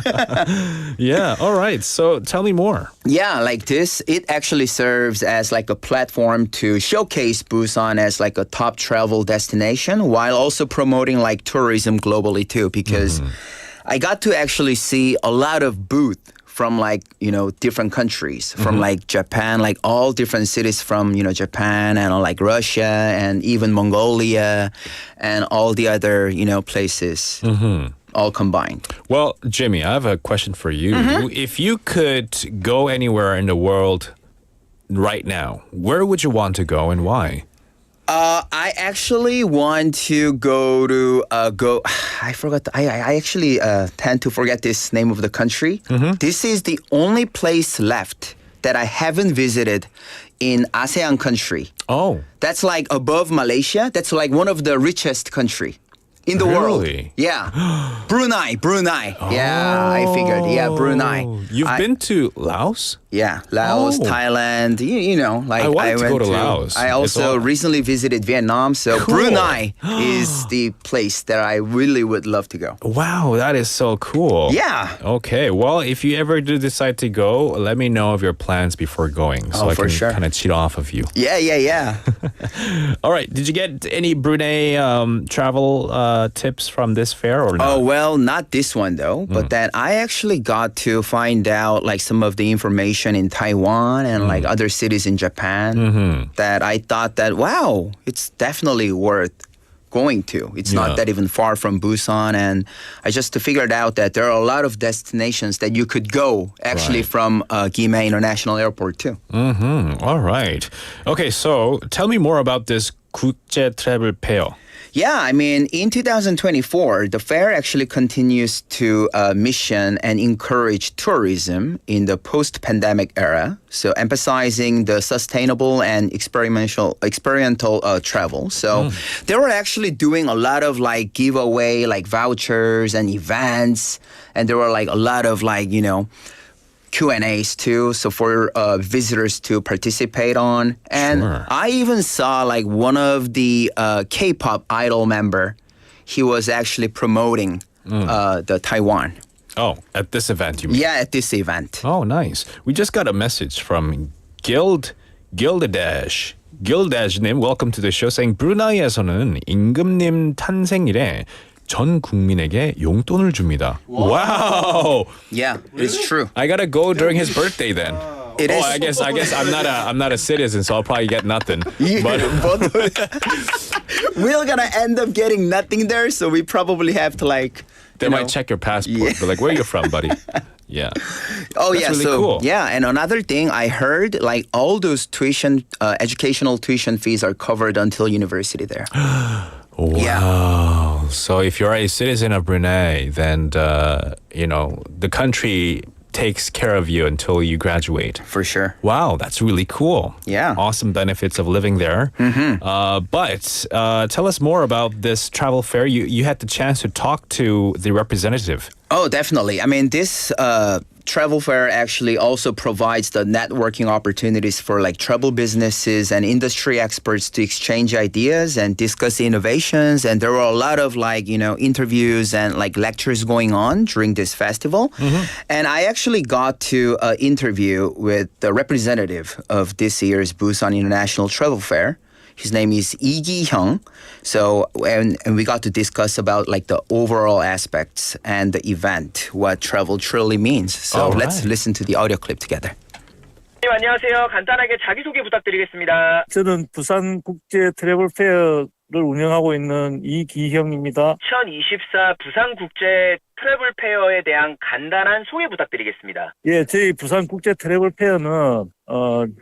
[SPEAKER 3] Yeah. All right. So tell me more.
[SPEAKER 8] Yeah, like this, it actually serves as like a platform to showcase Busan as like a top travel destination while also promoting like tourism globally too, because I got to actually see a lot of booths from like, different countries, from like Japan, like all different cities from, Japan and like Russia and even Mongolia and all the other, places. All combined.
[SPEAKER 3] Well, Jimmy, I have a question for you. If you could go anywhere in the world right now, where would you want to go and why?
[SPEAKER 8] I actually want to go to I forgot. I actually tend to forget this name of the country. This is the only place left that I haven't visited in ASEAN country.
[SPEAKER 3] Oh,
[SPEAKER 8] That's like above Malaysia. That's like one of the richest country in the world.
[SPEAKER 3] Really?
[SPEAKER 8] Yeah. Brunei. Yeah, I figured. Yeah, Brunei.
[SPEAKER 3] You've been to Laos?
[SPEAKER 8] Yeah, Laos,
[SPEAKER 3] Oh.
[SPEAKER 8] Thailand, like
[SPEAKER 3] I wanted to
[SPEAKER 8] went
[SPEAKER 3] go to Laos.
[SPEAKER 8] I
[SPEAKER 3] It's
[SPEAKER 8] also
[SPEAKER 3] all-
[SPEAKER 8] recently visited Vietnam, so
[SPEAKER 3] Cool.
[SPEAKER 8] Brunei is the place that I really would love to go.
[SPEAKER 3] Wow, that is so cool.
[SPEAKER 8] Yeah.
[SPEAKER 3] Okay, well, if you ever do decide to go, let me know of your plans before going so
[SPEAKER 8] Oh,
[SPEAKER 3] I
[SPEAKER 8] for
[SPEAKER 3] can
[SPEAKER 8] sure.
[SPEAKER 3] kind of cheat off of you.
[SPEAKER 8] Yeah.
[SPEAKER 3] All right, did you get any Brunei travel tips from this fair or not?
[SPEAKER 8] Oh, well, not this one though, but then I actually got to find out like some of the information in Taiwan and like other cities in Japan that I thought that, wow, it's definitely worth going to. It's
[SPEAKER 3] Yeah.
[SPEAKER 8] not that even far from Busan. And I just figured out that there are a lot of destinations that you could go actually
[SPEAKER 3] Right.
[SPEAKER 8] from Gimhae International Airport too.
[SPEAKER 3] All right. Okay, so tell me more about this 국제 트래블 페어.
[SPEAKER 8] Yeah, I mean, in 2024, the fair actually continues to mission and encourage tourism in the post-pandemic era. So emphasizing the sustainable and experimental travel. So they were actually doing a lot of like giveaway, like vouchers and events. And there were like a lot of like, Q&As too, so for visitors to participate on. And
[SPEAKER 3] Sure.
[SPEAKER 8] I even saw like one of the K-pop idol member. He was actually promoting the Taiwan.
[SPEAKER 3] Oh, at this event, you mean?
[SPEAKER 8] Yeah, at this event.
[SPEAKER 3] Oh, nice. We just got a message from Gildash. Gildash-님, welcome to the show, saying 브루나이에서는 임금님 탄생일에 전 국민에게 용돈을 줍니다. Wow.
[SPEAKER 8] Yeah, it's true.
[SPEAKER 3] I gotta go during his birthday then.
[SPEAKER 8] It is.
[SPEAKER 3] I guess I'm not a citizen, so I'll probably get nothing. But
[SPEAKER 8] We're gonna end up getting nothing there, so we probably have to like.
[SPEAKER 3] they might check your passport. But like, where are you from, buddy? Yeah.
[SPEAKER 8] Oh
[SPEAKER 3] That's
[SPEAKER 8] yeah,
[SPEAKER 3] really
[SPEAKER 8] so
[SPEAKER 3] cool.
[SPEAKER 8] yeah, and another thing I heard, like all those educational tuition fees are covered until university there.
[SPEAKER 3] Wow. So if you're a citizen of Brunei, then the country takes care of you until you graduate.
[SPEAKER 8] For sure.
[SPEAKER 3] Wow, that's really cool.
[SPEAKER 8] Yeah.
[SPEAKER 3] Awesome benefits of living there. But tell us more about this travel fair. You had the chance to talk to the representative.
[SPEAKER 8] Oh, definitely. I mean, this travel fair actually also provides the networking opportunities for like travel businesses and industry experts to exchange ideas and discuss innovations. And there were a lot of like, interviews and like lectures going on during this festival. And I actually got to interview with the representative of this year's Busan International Travel Fair. His name is Lee Gi-hyung. So, and we got to discuss about like the overall aspects and the event, what travel truly means. So
[SPEAKER 3] All
[SPEAKER 8] let's
[SPEAKER 3] right.
[SPEAKER 8] listen to the audio clip together.
[SPEAKER 9] 네, 안녕하세요. 간단하게 자기소개 부탁드리겠습니다.
[SPEAKER 10] 저는 부산 국제 트래블 페어를 운영하고 있는 이기형입니다.
[SPEAKER 9] 2024 부산국제 트래블 페어에 대한 간단한 소개 부탁드리겠습니다.
[SPEAKER 10] 예, 저희 부산 국제 트래블 페어는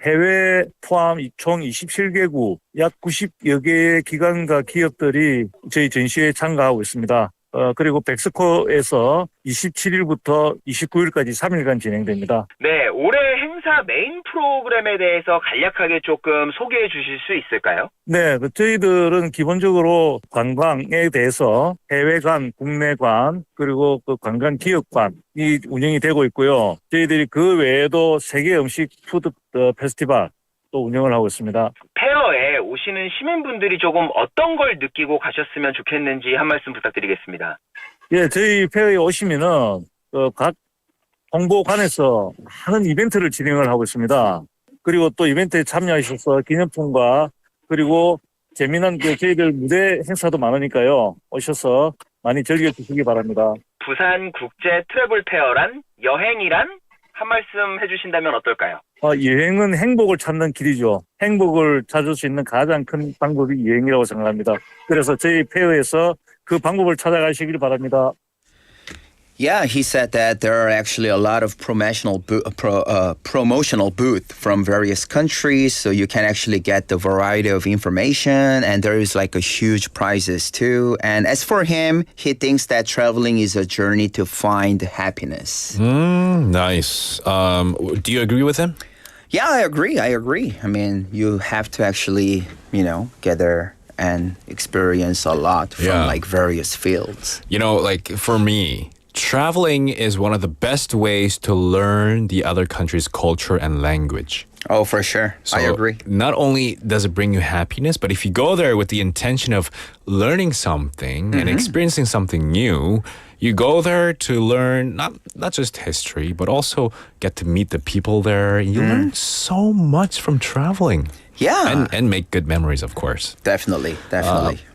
[SPEAKER 10] 해외 포함 총 27개국 약 90여 개의 기관과 기업들이 저희 전시회에 참가하고 있습니다. 그리고 백스코에서 27일부터 29일까지 3일간 진행됩니다.
[SPEAKER 9] 네, 올해 행사 메인 프로그램에 대해서 간략하게 조금 소개해 주실 수 있을까요?
[SPEAKER 10] 네, 저희들은 기본적으로 관광에 대해서 해외관, 국내관, 그리고 그 관광 기업관이 운영이 되고 있고요. 저희들이 그 외에도 세계 음식 푸드 페스티벌 또 운영을 하고 있습니다.
[SPEAKER 9] 페어에 오시는 시민분들이 조금 어떤 걸 느끼고 가셨으면 좋겠는지 한 말씀 부탁드리겠습니다.
[SPEAKER 10] 예, 저희 페어에 오시면은 각 홍보관에서 많은 이벤트를 진행을 하고 있습니다. 그리고 또 이벤트에 참여하셔서 기념품과 그리고 재미난 저희들 무대 행사도 많으니까요. 오셔서 많이 즐겨주시기 바랍니다.
[SPEAKER 9] 부산 국제 트래블 페어란 여행이란 한 말씀 해주신다면 어떨까요?
[SPEAKER 10] 여행은 행복을 찾는 길이죠. 행복을 찾을 수 있는 가장 큰 방법이 여행이라고 생각합니다. 그래서 저희 페어에서 그 방법을 찾아가시길 바랍니다.
[SPEAKER 8] Yeah, he said that there are actually a lot of promotional booth from various countries, so you can actually get the variety of information, and there is like a huge prizes too. And as for him, he thinks that traveling is a journey to find happiness.
[SPEAKER 3] Nice. Do you agree with him?
[SPEAKER 8] Yeah, I agree. I mean, you have to actually, get there and experience a lot from like various fields.
[SPEAKER 3] Like for me, traveling is one of the best ways to learn the other country's culture and language.
[SPEAKER 8] Oh, for sure.
[SPEAKER 3] So
[SPEAKER 8] I agree.
[SPEAKER 3] Not only does it bring you happiness, but if you go there with the intention of learning something and experiencing something new, you go there to learn not just history, but also get to meet the people there. You learn so much from traveling.
[SPEAKER 8] Yeah.
[SPEAKER 3] And make good memories, of course.
[SPEAKER 8] Definitely.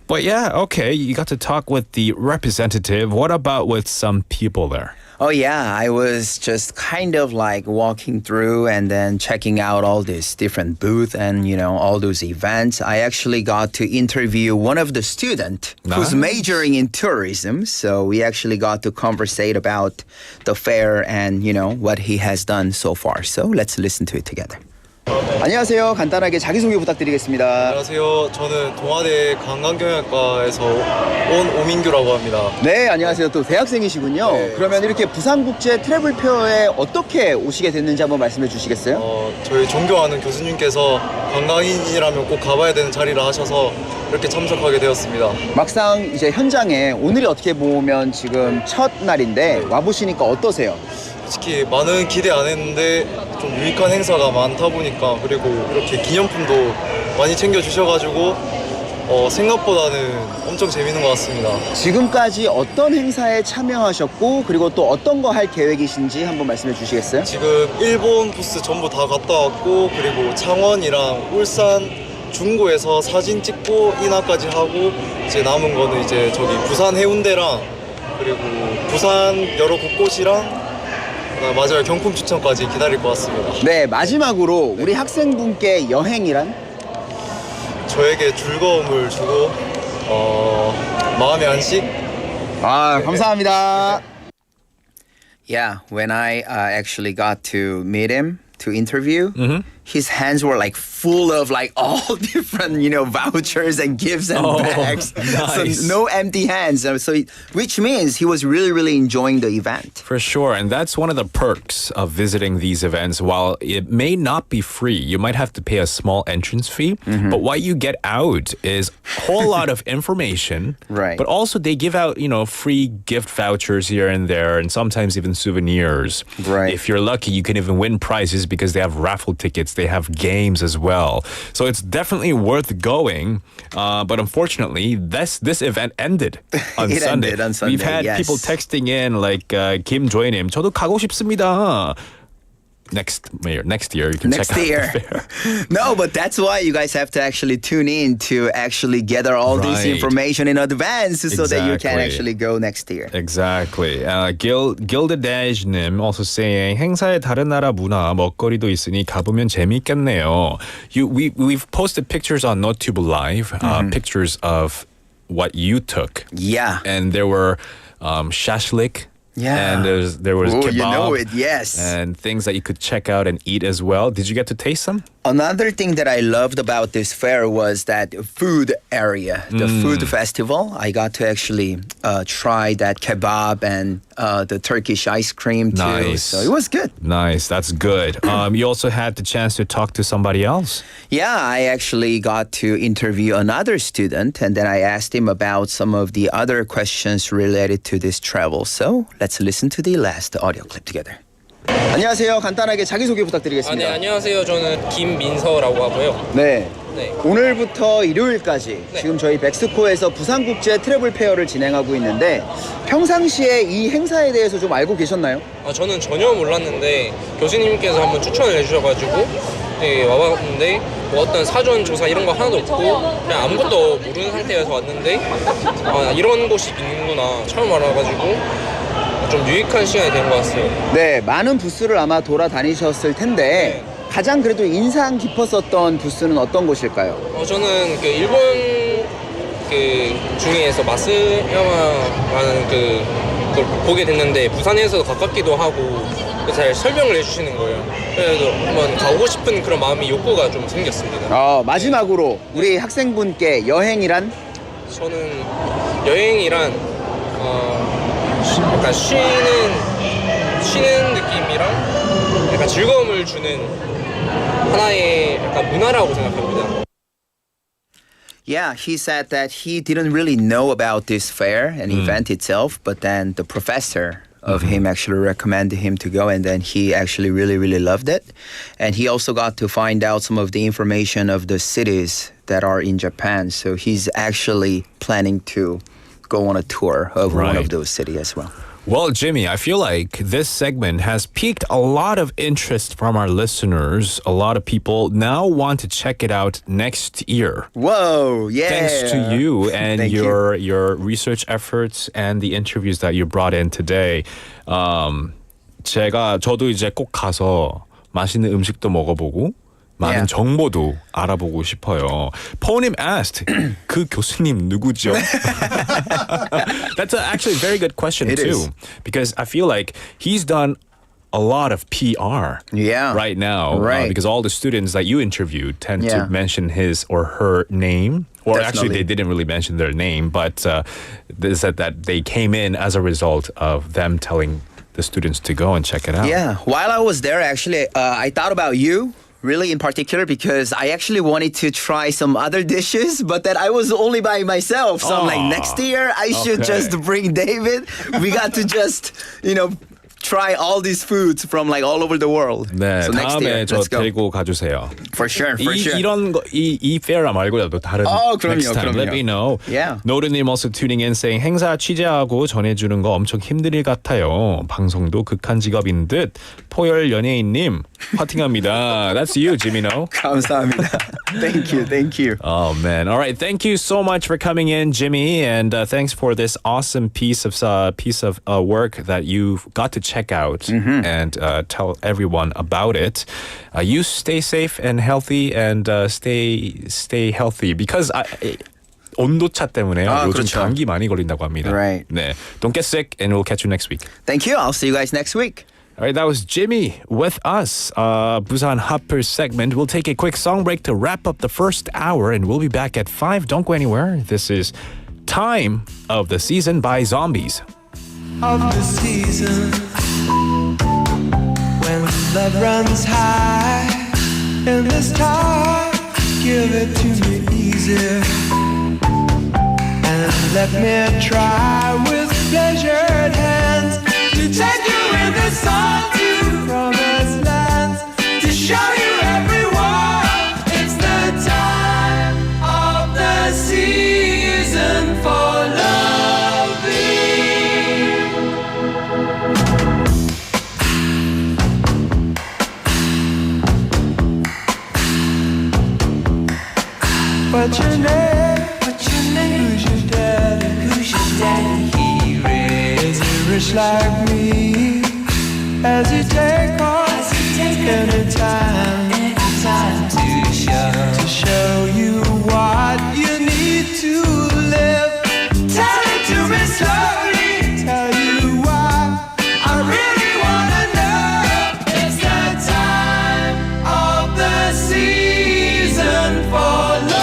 [SPEAKER 3] But yeah, okay, you got to talk with the representative. What about with some people there?
[SPEAKER 8] Oh, yeah. I was just kind of like walking through and then checking out all these different booths and, all those events. I actually got to interview one of the students who's majoring in tourism. So we actually got to conversate about the fair and, what he has done so far. So let's listen to it together. 안녕하세요. 간단하게 자기소개 부탁드리겠습니다.
[SPEAKER 11] 안녕하세요. 저는 동아대 관광경영학과에서 온 오민규라고 합니다.
[SPEAKER 8] 네, 안녕하세요. 또 대학생이시군요.
[SPEAKER 11] 네.
[SPEAKER 8] 그러면 이렇게 부산국제 트래블 페어에 어떻게 오시게 됐는지 한번 말씀해 주시겠어요?
[SPEAKER 11] 저희 존경하는 교수님께서 관광인이라면 꼭 가봐야 되는 자리라 하셔서 이렇게 참석하게 되었습니다.
[SPEAKER 8] 막상 이제 현장에 오늘이 어떻게 보면 지금 첫 날인데 와보시니까 어떠세요?
[SPEAKER 11] 솔직히 많은 기대 안 했는데 좀 유익한 행사가 많다 보니까 그리고 이렇게 기념품도 많이 챙겨주셔가지고 생각보다는 엄청 재밌는 것 같습니다.
[SPEAKER 8] 지금까지 어떤 행사에 참여하셨고 그리고 또 어떤 거 할 계획이신지 한번 말씀해 주시겠어요?
[SPEAKER 11] 지금 일본 부스 전부 다 갔다 왔고 그리고 창원이랑 울산 중구에서 사진 찍고 인화까지 하고 이제 남은 거는 이제 저기 부산 해운대랑 그리고 부산 여러 곳곳이랑 마지막 경품 추천까지 기다릴 것 같습니다.
[SPEAKER 8] 네, 마지막으로 우리 학생분께 여행이란?
[SPEAKER 11] 저에게 즐거움을 주고 마음의 안식.
[SPEAKER 8] 아, 감사합니다. Yeah, when I actually got to meet him to interview, his hands were like full of like all different, vouchers and gifts and bags.
[SPEAKER 3] Nice.
[SPEAKER 8] So no empty hands. Which means he was really, really enjoying the event.
[SPEAKER 3] For sure, and that's one of the perks of visiting these events. While it may not be free, you might have to pay a small entrance fee, but what you get out is a whole lot of information.
[SPEAKER 8] Right.
[SPEAKER 3] But also they give out, free gift vouchers here and there, and sometimes even souvenirs.
[SPEAKER 8] Right.
[SPEAKER 3] If you're lucky, you can even win prizes because they have raffle tickets, they have games as well. So it's definitely worth going. But unfortunately, this event ended on
[SPEAKER 8] It
[SPEAKER 3] Sunday.
[SPEAKER 8] ended on Sunday,
[SPEAKER 3] We've had
[SPEAKER 8] yes.
[SPEAKER 3] people texting in like Kim Joinim, 저도 가고 싶습니다. Next year you can
[SPEAKER 8] Next
[SPEAKER 3] check
[SPEAKER 8] year.
[SPEAKER 3] out the fair.
[SPEAKER 8] No, but that's why you guys have to actually tune in to actually gather all this
[SPEAKER 3] Right.
[SPEAKER 8] information in advance so that you can
[SPEAKER 3] Exactly.
[SPEAKER 8] actually go next year.
[SPEAKER 3] Exactly. Gildedash님 also saying 행사에 다른 나라 문화 먹거리도 있으니 가보면 재밌겠네요. We've posted pictures on NoTube Live, pictures of what you took,
[SPEAKER 8] Yeah.
[SPEAKER 3] and there were shashlik.
[SPEAKER 8] Yeah.
[SPEAKER 3] And there was
[SPEAKER 8] Oh,
[SPEAKER 3] kebab.
[SPEAKER 8] you know it, yes.
[SPEAKER 3] And things that you could check out and eat as well. Did you get to taste some?
[SPEAKER 8] Another thing that I loved about this fair was that food area, the food festival. I got to actually try that kebab and the Turkish ice cream too.
[SPEAKER 3] Nice.
[SPEAKER 8] So it was good.
[SPEAKER 3] Nice, that's good. You also had the chance to talk to somebody else.
[SPEAKER 8] Yeah, I actually got to interview another student and then I asked him about some of the other questions related to this travel. So let's listen to the last audio clip together. 안녕하세요. 간단하게 자기소개 부탁드리겠습니다.
[SPEAKER 12] 네, 안녕하세요. 저는 김민서라고 하고요.
[SPEAKER 8] 네.
[SPEAKER 12] 네.
[SPEAKER 8] 오늘부터 일요일까지
[SPEAKER 12] 네.
[SPEAKER 8] 지금 저희 백스코에서 부산국제 트래블 페어를 진행하고 있는데 평상시에 이 행사에 대해서 좀 알고 계셨나요?
[SPEAKER 12] 저는 전혀 몰랐는데 교수님께서 한번 추천을 해주셔가지고 네, 와봤는데 뭐 어떤 사전 조사 이런 거 하나도 없고 그냥 아무것도 모르는 상태에서 왔는데 이런 곳이 있는구나 처음 알아가지고 좀 유익한 시간이 된 것 같아요.
[SPEAKER 8] 네, 많은 부스를 아마 돌아다니셨을 텐데 가장 그래도 인상 깊었었던 부스는 어떤 곳일까요?
[SPEAKER 12] 저는 그 일본 그 중에서 마스야마라는 그걸 보게 됐는데 부산에서 가깝기도 하고 잘 설명을 해주시는 거예요. 그래서 한번 가고 싶은 그런 마음이 욕구가 좀 생겼습니다.
[SPEAKER 8] 마지막으로 우리 학생분께 여행이란?
[SPEAKER 12] 저는 여행이란 약간 쉬는 느낌이랑 약간 즐거움을 주는 하나의 약간 문화라고 생각합니다.
[SPEAKER 8] Yeah, he said that he didn't really know about this fair and event itself, but then the professor of him actually recommended him to go, and then he actually really, really loved it. And he also got to find out some of the information of the cities that are in Japan. So he's actually planning to go on a tour of one of those cities as well.
[SPEAKER 3] Well, Jimmy, I feel like this segment has piqued a lot of interest from our listeners. A lot of people now want to check it out next year.
[SPEAKER 8] Whoa, yeah.
[SPEAKER 3] Thanks to you and
[SPEAKER 8] Thank
[SPEAKER 3] your research efforts and the interviews that you brought in today. 저도 이제 꼭 가서 맛있는 음식도 먹어보고 많은 정보도 알아보고 싶어요. 포님 asked, 그 교수님 누구죠? That's actually a very good question
[SPEAKER 8] It
[SPEAKER 3] too.
[SPEAKER 8] is.
[SPEAKER 3] Because I feel like he's done a lot of PR right now.
[SPEAKER 8] Right.
[SPEAKER 3] Because all the students that you interviewed tend to mention his or her name. Or actually, they didn't really mention their name, but they said that they came in as a result of them telling the students to go and check it out.
[SPEAKER 8] Yeah. While I was there, actually, I thought about you. Really in particular because I actually wanted to try some other dishes, but that I was only by myself. So I'm like, next year I should just bring David. We got to just, try all these foods from like all over the world.
[SPEAKER 3] 네,
[SPEAKER 8] so next year,
[SPEAKER 3] 다음에 저
[SPEAKER 8] let's go.
[SPEAKER 3] 데리고 가주세요.
[SPEAKER 8] For sure.
[SPEAKER 3] 이런 거, 이 페어 말고라도 다른 next time let me know.
[SPEAKER 8] Yeah.
[SPEAKER 3] 노르님 also tuning in saying 행사 취재하고 전해주는 거 엄청 힘들 일 같아요. 방송도 극한 직업인 듯. 포열 연예인님 화팅합니다. That's you, Jimmy. No.
[SPEAKER 8] 감사합니다. Thank you.
[SPEAKER 3] Oh man! All right, thank you so much for coming in, Jimmy, and thanks for this awesome piece of work that you got to check out and tell everyone about it. You stay safe and healthy, and stay healthy because 온도차 때문에요. 요즘
[SPEAKER 8] 그렇죠.
[SPEAKER 3] 감기 많이 걸린다고 합니다.
[SPEAKER 8] Right.
[SPEAKER 3] 네, don't get sick, and we'll catch you next week.
[SPEAKER 8] Thank you. I'll see you guys next week.
[SPEAKER 3] All right, that was Jimmy with us. Busanhat플 segment. We'll take a quick song break to wrap up the first hour, and we'll be back at 5. Don't go anywhere. This is Time of the Season by Zombies.
[SPEAKER 4] Of the season when love runs high in this time, give it to me easy and let me try with pleasured hands to take you in the sun to promised lands, to show you everyone it's the time of the season for loving. What's your name? Who's your daddy? He is rich like me. As you take off anytime to show you what you need to live. Tell it to me slowly. Tell you why I really wanna know. It's the time of the season for loving.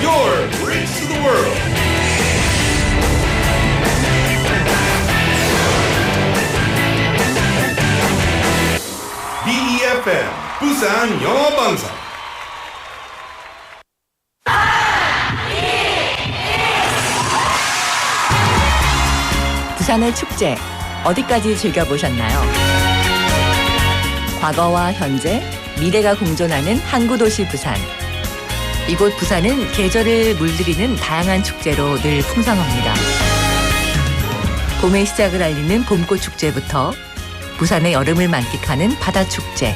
[SPEAKER 2] Your Race to the World. BEFM 부산 영어방송.
[SPEAKER 6] 부산의 축제 어디까지 즐겨보셨나요? 과거와 현재, 미래가 공존하는 항구도시 부산. 이곳 부산은 계절을 물들이는 다양한 축제로 늘 풍성합니다. 봄의 시작을 알리는 봄꽃 축제부터 부산의 여름을 만끽하는 바다축제,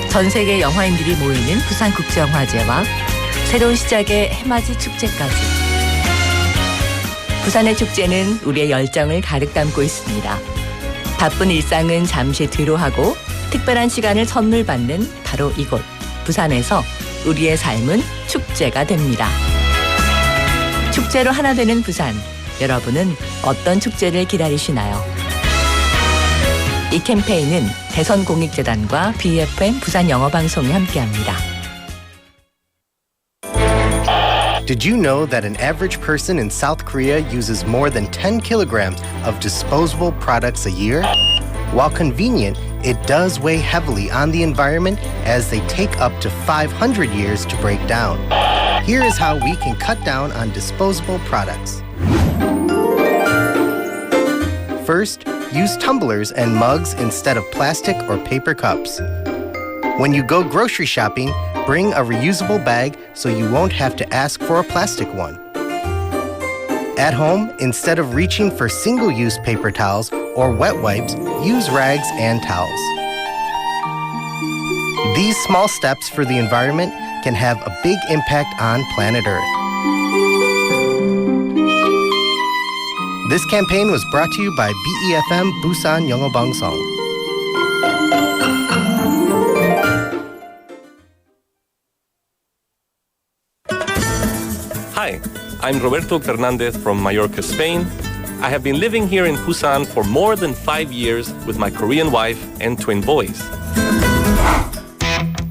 [SPEAKER 6] 전 세계 영화인들이 모이는 부산국제영화제와 새로운 시작의 해맞이 축제까지. 부산의 축제는 우리의 열정을 가득 담고 있습니다. 바쁜 일상은 잠시 뒤로하고 특별한 시간을 선물 받는 바로 이곳 부산에서 우리의 삶은 축제가 됩니다. 축제로 하나 되는 부산, 여러분은 어떤 축제를 기다리시나요? 이 캠페인은 대선공익재단과 BFM 부산영어방송이 함께합니다.
[SPEAKER 13] Did you know that an average person in South Korea uses more than 10 kilograms of disposable products a year? While convenient, it does weigh heavily on the environment as they take up to 500 years to break down. Here is how we can cut down on disposable products. First, use tumblers and mugs instead of plastic or paper cups. When you go grocery shopping, bring a reusable bag so you won't have to ask for a plastic one. At home, instead of reaching for single-use paper towels or wet wipes, use rags and towels. These small steps for the environment can have a big impact on planet Earth. This campaign was brought to you by BEFM Busan 영어방송.
[SPEAKER 14] Hi, I'm Roberto Fernandez from Mallorca, Spain. I have been living here in Busan for more than 5 years with my Korean wife and twin boys.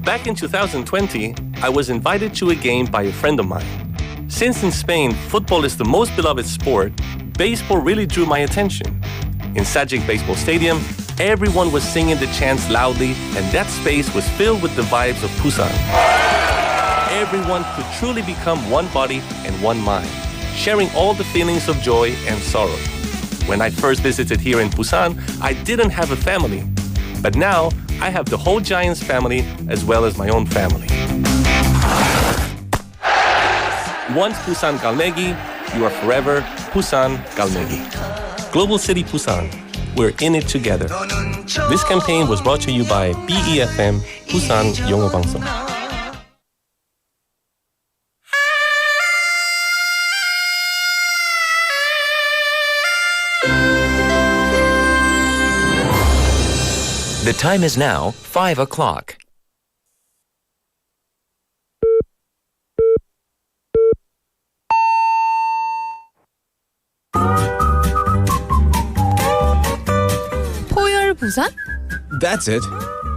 [SPEAKER 14] Back in 2020, I was invited to a game by a friend of mine. Since in Spain, football is the most beloved sport, baseball really drew my attention. In Sajic Baseball Stadium, everyone was singing the chants loudly, and that space was filled with the vibes of Busan. Everyone could truly become one body and one mind, sharing all the feelings of joy and sorrow. When I first visited here in Busan, I didn't have a family. But now, I have the whole Giants family as well as my own family. Once Busan Galmegi, you are forever Busan Galmegi. Global City Busan, we're in it together. This campaign was brought to you by BEFM Busan 영어방송.
[SPEAKER 15] The time is now 5 o'clock.
[SPEAKER 16] 포열 부산?
[SPEAKER 3] That's it.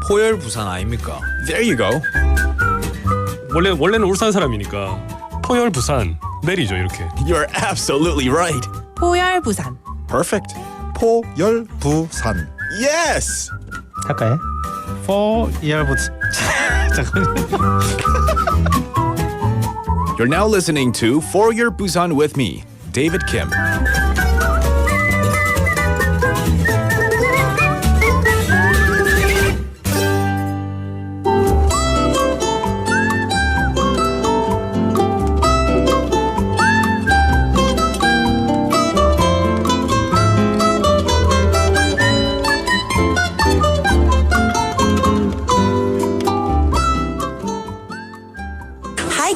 [SPEAKER 3] 포열 부산 아닙니까? There you go.
[SPEAKER 17] 원래는 울산 사람이니까 포열 부산 내리죠 이렇게.
[SPEAKER 3] You're absolutely right.
[SPEAKER 16] 포열 부산.
[SPEAKER 3] Perfect.
[SPEAKER 18] 포열 부산.
[SPEAKER 3] Yes.
[SPEAKER 17] 할까요? 포열 부산.
[SPEAKER 3] You're now listening to For Your Busan with me, David Kim.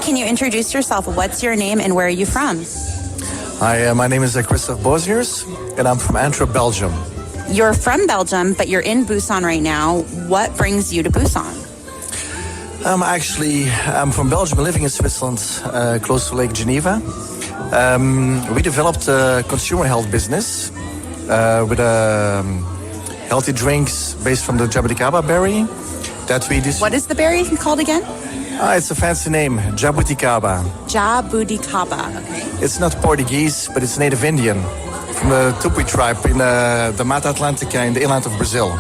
[SPEAKER 19] Can you introduce yourself? What's your name and where are you from?
[SPEAKER 20] Hi, my name is Christophe Boziers, and I'm from Antwerp, Belgium.
[SPEAKER 19] You're from Belgium, but you're in Busan right now. What brings you to Busan?
[SPEAKER 20] I'm from Belgium, living in Switzerland, close to Lake Geneva. We developed a consumer health business with healthy drinks based from the jabuticaba berry that we distribute.
[SPEAKER 19] What is the berry called again?
[SPEAKER 20] It's a fancy name, jabuticaba.
[SPEAKER 19] Jabuticaba, okay.
[SPEAKER 20] It's not Portuguese, but it's native Indian from the Tupi tribe in the Mata Atlantica in the inland of Brazil.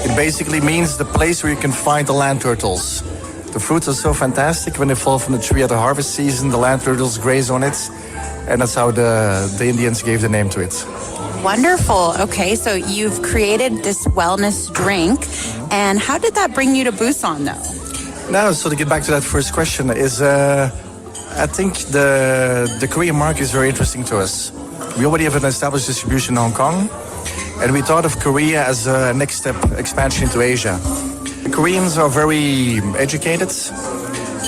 [SPEAKER 20] It basically means the place where you can find the land turtles. The fruits are so fantastic. When they fall from the tree at the harvest season, the land turtles graze on it, and that's how the Indians gave the name to it.
[SPEAKER 19] Wonderful. Okay, so you've created this wellness drink, and how did that bring you to Busan, though?
[SPEAKER 20] Now, so to get back to that first question, is I think the Korean market is very interesting to us. We already have an established distribution in Hong Kong, and we thought of Korea as a next step expansion into Asia. The Koreans are very educated,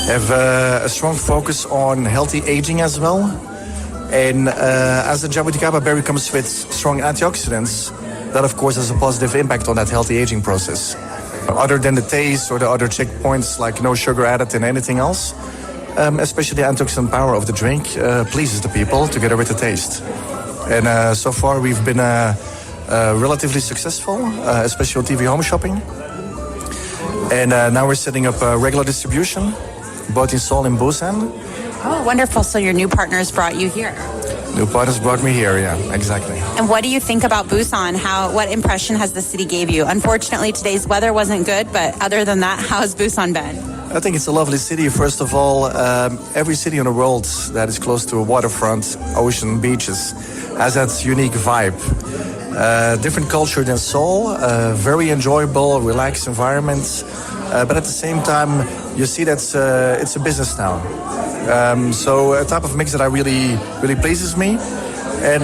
[SPEAKER 20] have a strong focus on healthy aging as well, and as the jabuticaba berry comes with strong antioxidants, that of course has a positive impact on that healthy aging process. Other than the taste or the other checkpoints like no sugar added and anything else, especially the antioxidant power of the drink pleases the people together with the taste. And so far we've been relatively successful, especially on TV home shopping. And now we're setting up a regular distribution, both in Seoul and Busan.
[SPEAKER 19] Oh, wonderful. So your new partners brought you here.
[SPEAKER 20] New partners brought me here, yeah, exactly.
[SPEAKER 19] And what do you think about Busan? What impression has the city gave you? Unfortunately, today's weather wasn't good, but other than that, how has Busan been?
[SPEAKER 20] I think it's a lovely city. First of all, every city in the world that is close to a waterfront, ocean, beaches, has that unique vibe. Different culture than Seoul, very enjoyable, relaxed environment. But at the same time, you see that it's a business town. So a type of mix that really pleases me. And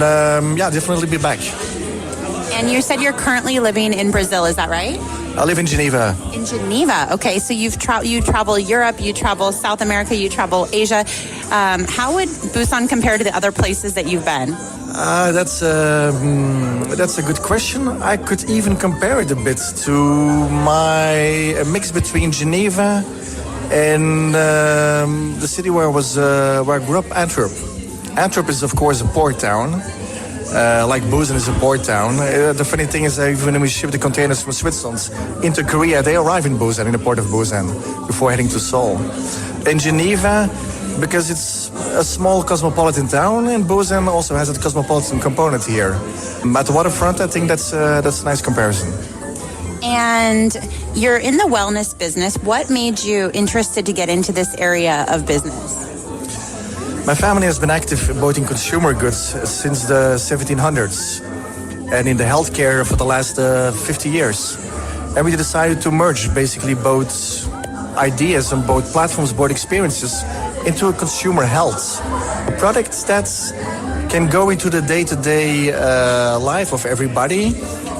[SPEAKER 20] definitely be back.
[SPEAKER 19] And you said you're currently living in Brazil, is that right?
[SPEAKER 20] I live in Geneva.
[SPEAKER 19] In Geneva, okay. So you travel Europe, you travel South America, you travel Asia. How would Busan compare to the other places that you've been?
[SPEAKER 20] That's a good question. I could even compare it a bit to a mix between Geneva and the city where I grew up, Antwerp. Antwerp is of course a port town, like Busan is a port town. The funny thing is that when we ship the containers from Switzerland into Korea, they arrive in Busan, in the port of Busan, before heading to Seoul. In Geneva, because it's a small cosmopolitan town, and Busan also has a cosmopolitan component here. At the waterfront, I think that's a nice comparison.
[SPEAKER 19] And you're in the wellness business. What made you interested to get into this area of business?
[SPEAKER 20] My family has been active both in consumer goods since the 1700s and in the healthcare for the last 50 years. And we decided to merge basically both ideas on both platforms, both experiences into a consumer health. A product that can go into the day-to-day life of everybody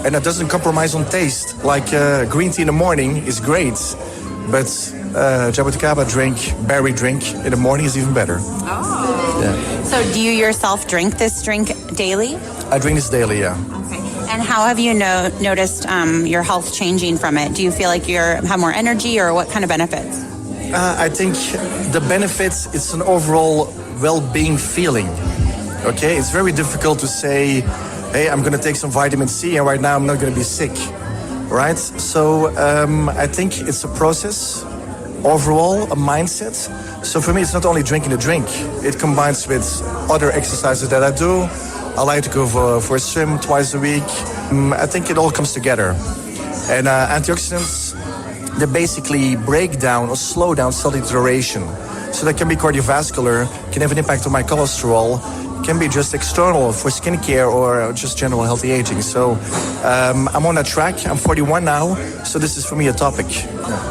[SPEAKER 20] and that doesn't compromise on taste. Like green tea in the morning is great, but Jabuticaba berry drink in the morning is even better.
[SPEAKER 19] Oh.
[SPEAKER 20] Yeah.
[SPEAKER 19] So do you yourself drink this drink daily?
[SPEAKER 20] I drink this daily, yeah.
[SPEAKER 19] Okay. And how have you noticed your health changing from it? Do you feel like you have more energy, or what kind of benefits?
[SPEAKER 20] I think the benefits, it's an overall well-being feeling. Okay, it's very difficult to say, hey, I'm going to take some vitamin C and right now I'm not going to be sick, right? So I think it's a process, overall, a mindset. So for me, it's not only drinking the drink. It combines with other exercises that I do. I like to go for a swim twice a week. I think it all comes together. And antioxidants, they basically break down or slow down cell deterioration. So that can be cardiovascular, can have an impact on my cholesterol, can be just external for skincare or just general healthy aging. So I'm on that track. I'm 41 now, so this is for me a topic.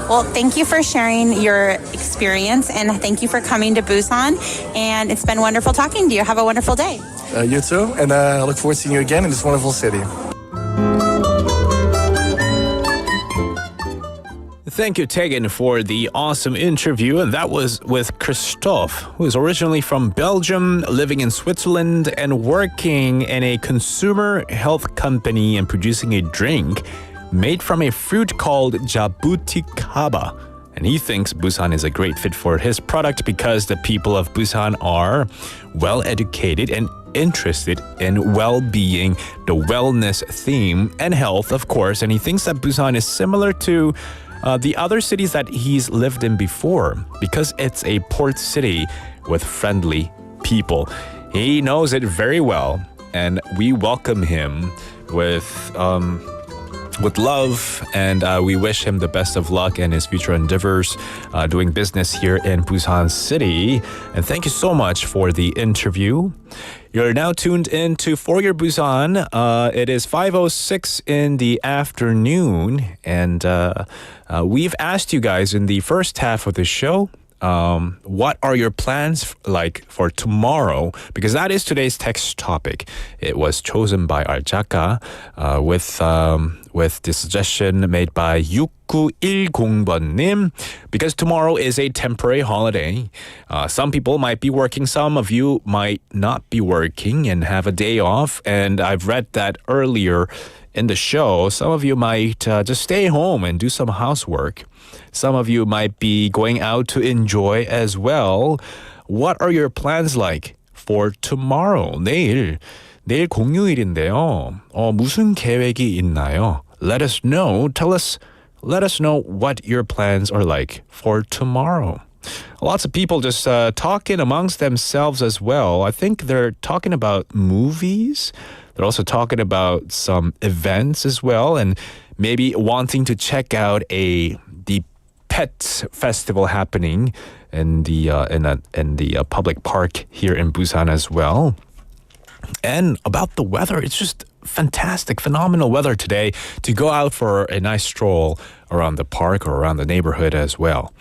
[SPEAKER 19] Well, thank you for sharing your experience, and thank you for coming to Busan. And it's been wonderful talking to you. Have a wonderful day.
[SPEAKER 20] You too, and I look forward to seeing you again in this wonderful city.
[SPEAKER 3] Thank you, Tegan, for the awesome interview. And that was with Christophe, who is originally from Belgium, living in Switzerland, and working in a consumer health company and producing a drink made from a fruit called Jabuticaba. And he thinks Busan is a great fit for his product because the people of Busan are well-educated and interested in well-being, the wellness theme, and health, of course. And he thinks that Busan is similar to the other cities that he's lived in before because it's a port city with friendly people. He knows it very well, and we welcome him with love, and we wish him the best of luck in his future endeavors doing business here in Busan City. And thank you so much for the interview. You're now tuned in to For Your Busan. It is 5:06 in the afternoon, and we've asked you guys in the first half of the show, what are your plans like for tomorrow? Because that is today's text topic. It was chosen by our 작가 with the suggestion made by 6910번님. Because tomorrow is a temporary holiday. Some people might be working. Some of you might not be working and have a day off. And I've read that earlier in the show. Some of you might just stay home and do some housework. Some of you might be going out to enjoy as well. What are your plans like for tomorrow? 내일 공휴일인데요. 무슨 계획이 있나요? Let us know. Let us know what your plans are like for tomorrow. Lots of people just talking amongst themselves as well. I think they're talking about movies. They're also talking about some events as well, and maybe wanting to check out the pet festival happening in the public park here in Busan as well. And about the weather, it's just fantastic, phenomenal weather today to go out for a nice stroll around the park or around the neighborhood as well.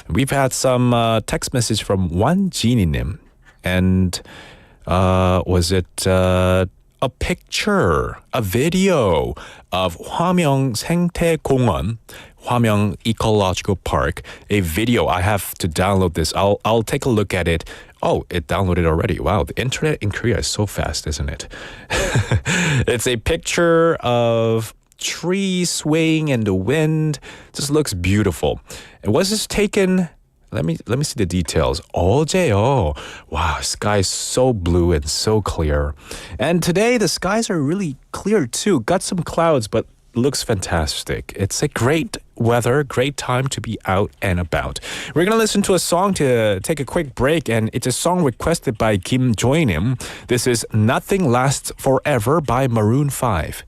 [SPEAKER 3] We've had some text message from Wanjini-nim, and was it a picture, a video of 화명 생태공원, 화명 Ecological Park, a video. I have to download this. I'll take a look at it Oh, it downloaded already. Wow, the internet in Korea is so fast, isn't it? It's a picture of trees swaying in the wind. Just looks beautiful. And was this taken? Let me see the details. 어제요. Wow, sky is so blue and so clear. And today the skies are really clear too. Got some clouds, but looks fantastic. It's a great weather, great time to be out and about. We're going to listen to a song to take a quick break, and it's a song requested by Kim Joinim. This is Nothing Lasts Forever by Maroon 5.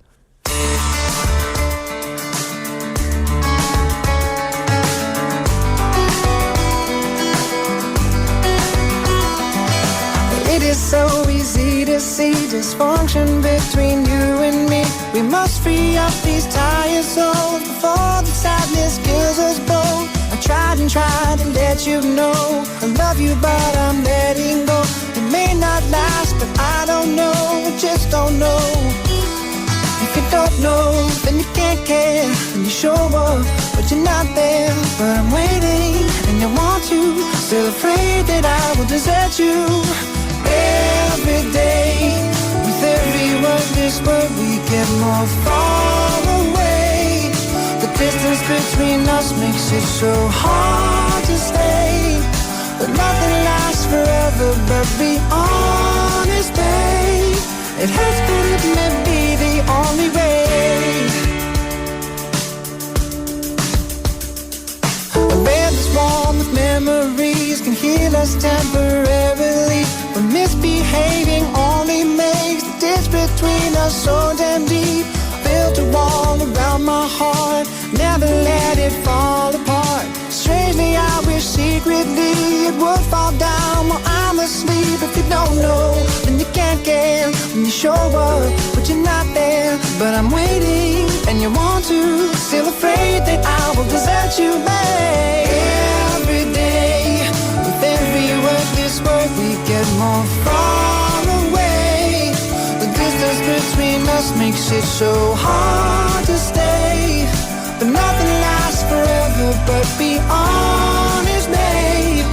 [SPEAKER 21] It is so easy to see dysfunction between you and me. We must free up these tired souls before the sadness kills us both. I tried and tried to let you know I love you, but I'm letting go. It may not last, but I don't know. I just don't know. If you don't know, then you can't care. And you show up, but you're not there. But I'm waiting, and you want to. Still afraid that I will desert you. Every day, with every word, this word, we get more far away. The distance between us makes it so hard to stay. But nothing lasts forever, but be honest, babe. It hurts, but it may be the only way. A bed that's warm with memories can heal us temporarily. But misbehaving only makes the ditch between us so damn deep. Built a wall around my heart, never let it fall apart. Strangely, I wish secretly it would fall down while I'm asleep. If you don't know, then you can't care. When you show up, but you're not there. But I'm waiting, and you want to. Still afraid that I will desert you, babe. Every day, with every word, this word, we get more far away. The distance between us makes it so hard to stay. But nothing lasts forever, but be honest, babe.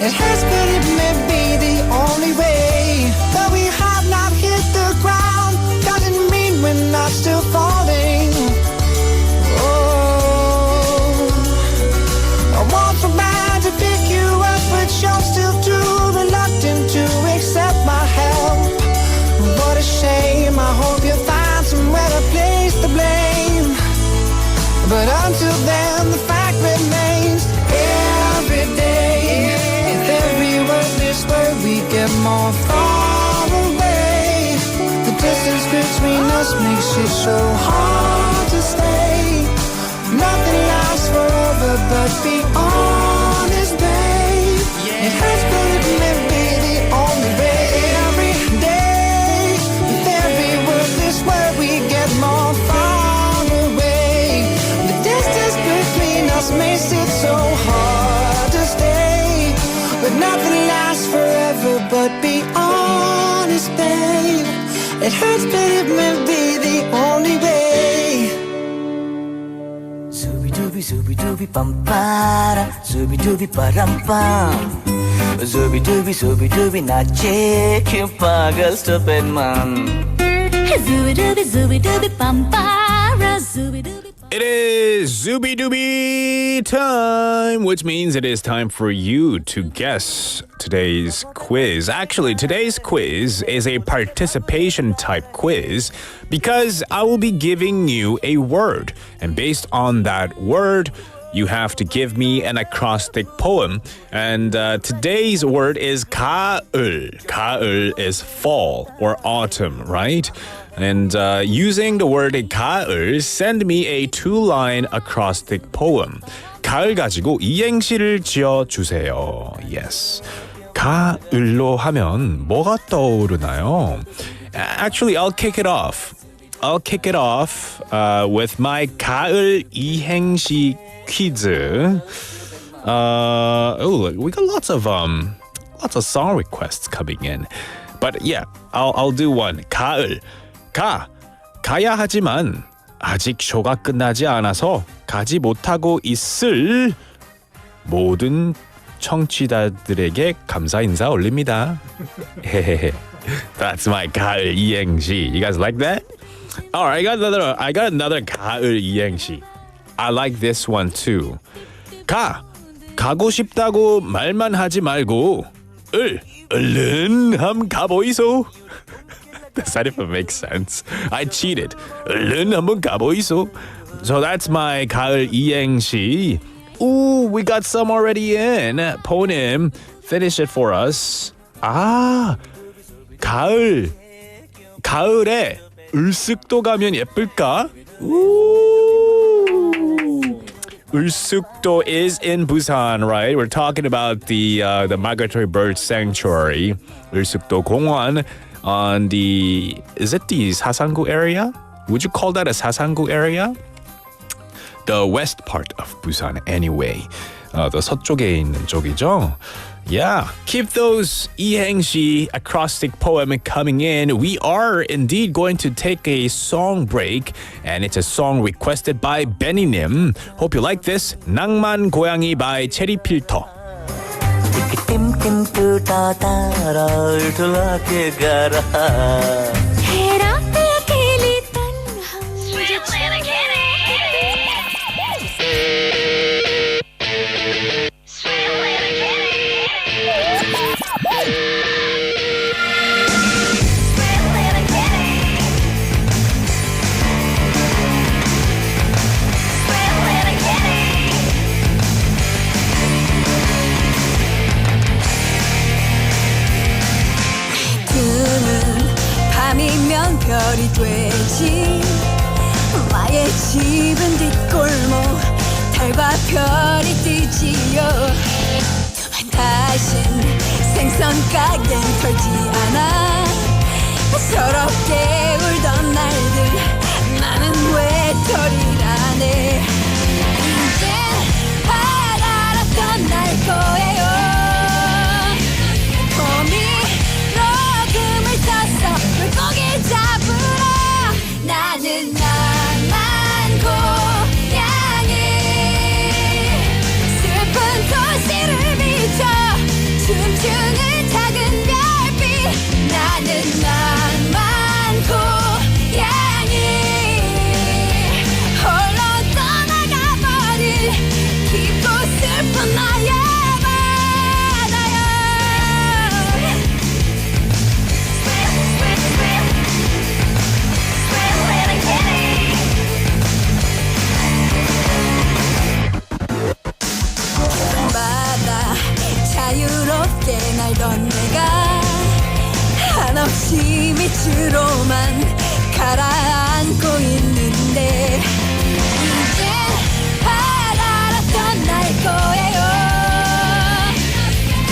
[SPEAKER 21] It hurts, but it may be the only way. Though we have not hit the ground, doesn't mean we're not still falling. Oh, I want so bad to pick you up, but you're still too reluctant to accept my help. What a shame, I hope you find somewhere to place the blame. But until then, the fact remains. Every day, with every word, this word, we get more far away. The distance between us makes it so hard to stay. Nothing lasts forever, but be honest, babe. It hurts, but it may be the only way. Every day, with every word, this word, we get more far away. The distance between us makes it so hard to stay. But nothing lasts forever, but be honest, babe. It hurts, but it may be the only way.
[SPEAKER 22] Zooby dooby dooby bum para, zooby dooby param pam. Zooby dooby nache, you pagal stupid man.
[SPEAKER 23] Zooby dooby bum para, zooby dooby.
[SPEAKER 3] It is Zooby Dooby time, which means it is time for you to guess today's quiz. Actually, today's quiz is a participation type quiz because I will be giving you a word. And based on that word, you have to give me an acrostic poem. And today's word is 가을. 가을 is fall or autumn, right? And using the word 가을, send me a 2-line acrostic poem. 가을 가지고 이행시를 지어주세요. Yes. 가을로 하면 뭐가 떠오르나요? Actually, I'll kick it off. With my 가을 이행시 quiz. We got lots of song requests coming in. But yeah, I'll do one. 가을. 가야 하지만 아직 쇼가 끝나지 않아서 가지 못하고 있을 모든 청취자들에게 감사 인사 올립니다. That's my 가을 이행시. You guys like that? Alright, I got another 가을 이행시. I like this one too. 가고 싶다고 말만 하지 말고 얼른 함 가보이소. Does that even make sense? I cheated. 얼른 한번 가보이소. So that's my 가을 이행시. Ooh, we got some already in. 포님, finish it for us. 가을에 울숙도 가면 예쁠까? 울숙도 is in Busan, right? We're talking about the migratory bird sanctuary, 울숙도 공원 on is it the 사상구 area? Would you call that a 사상구 area? The west part of Busan, anyway. 더 서쪽에 있는 쪽이죠. Yeah, keep those 이행시 acrostic poem coming in. We are indeed going to take a song break, and it's a song requested by Benny-님. Hope you like this. 낭만 고양이 by 체리 필터.
[SPEAKER 22] Tim टूटा तारा उठला के गारा
[SPEAKER 23] 밤이면 별이 되지 나의 집은 뒷골목 달과 별이 뜨지요 다신 생선 가게는 털지 않아 서럽게 울던 날들 나는 외톨이라네 이젠 바다로 떠날 거예요 물고기 잡으러 나는 낭만 고양이 슬픈 도시를 비춰 춤추는 작은 별빛 나는 낭만 고양이 홀로 떠나가버린 깊고 슬픈 나의 자유롭게 날던 내가 한없이 밑으로만 가라앉고 있는데 이제 바다로 떠날 거예요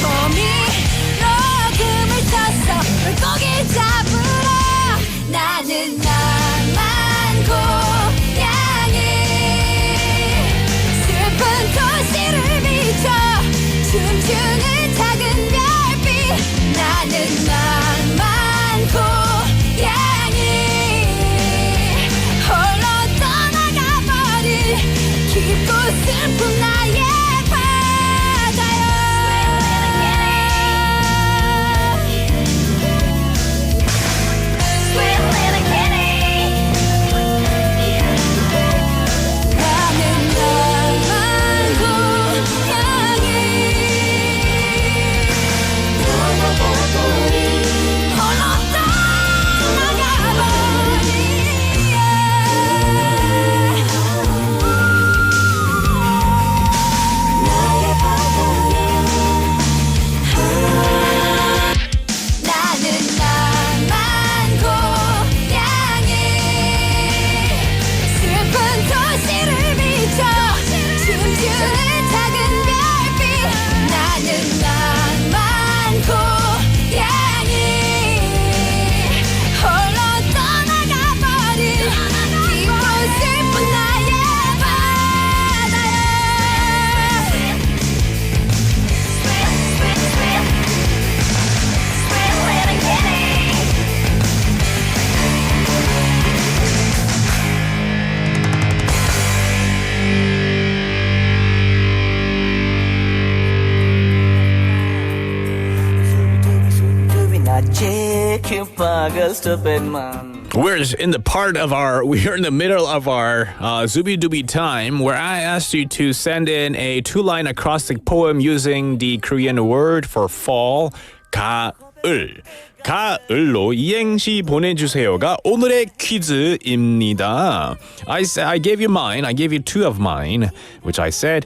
[SPEAKER 23] 거미로 금을 타서 물고기 잡으러 나는 낭만 고양이 슬픈 도시를 비춰 춤추는 작은 별빛 나는 낭만 고양이 홀로 떠나가버린 깊고 슬픈 나의 바다요 Sweet little kitty 나는 낭만 고양이
[SPEAKER 22] 큐파가 스톱했만.
[SPEAKER 3] We're in the middle of our Zubi-Dubi time where I asked you to send in a 2-line acrostic poem using the Korean word for fall, 가을. 가을'로 이행시 보내주세요가 오늘의 퀴즈입니다. I gave you mine. I gave you 2 of mine, which I said.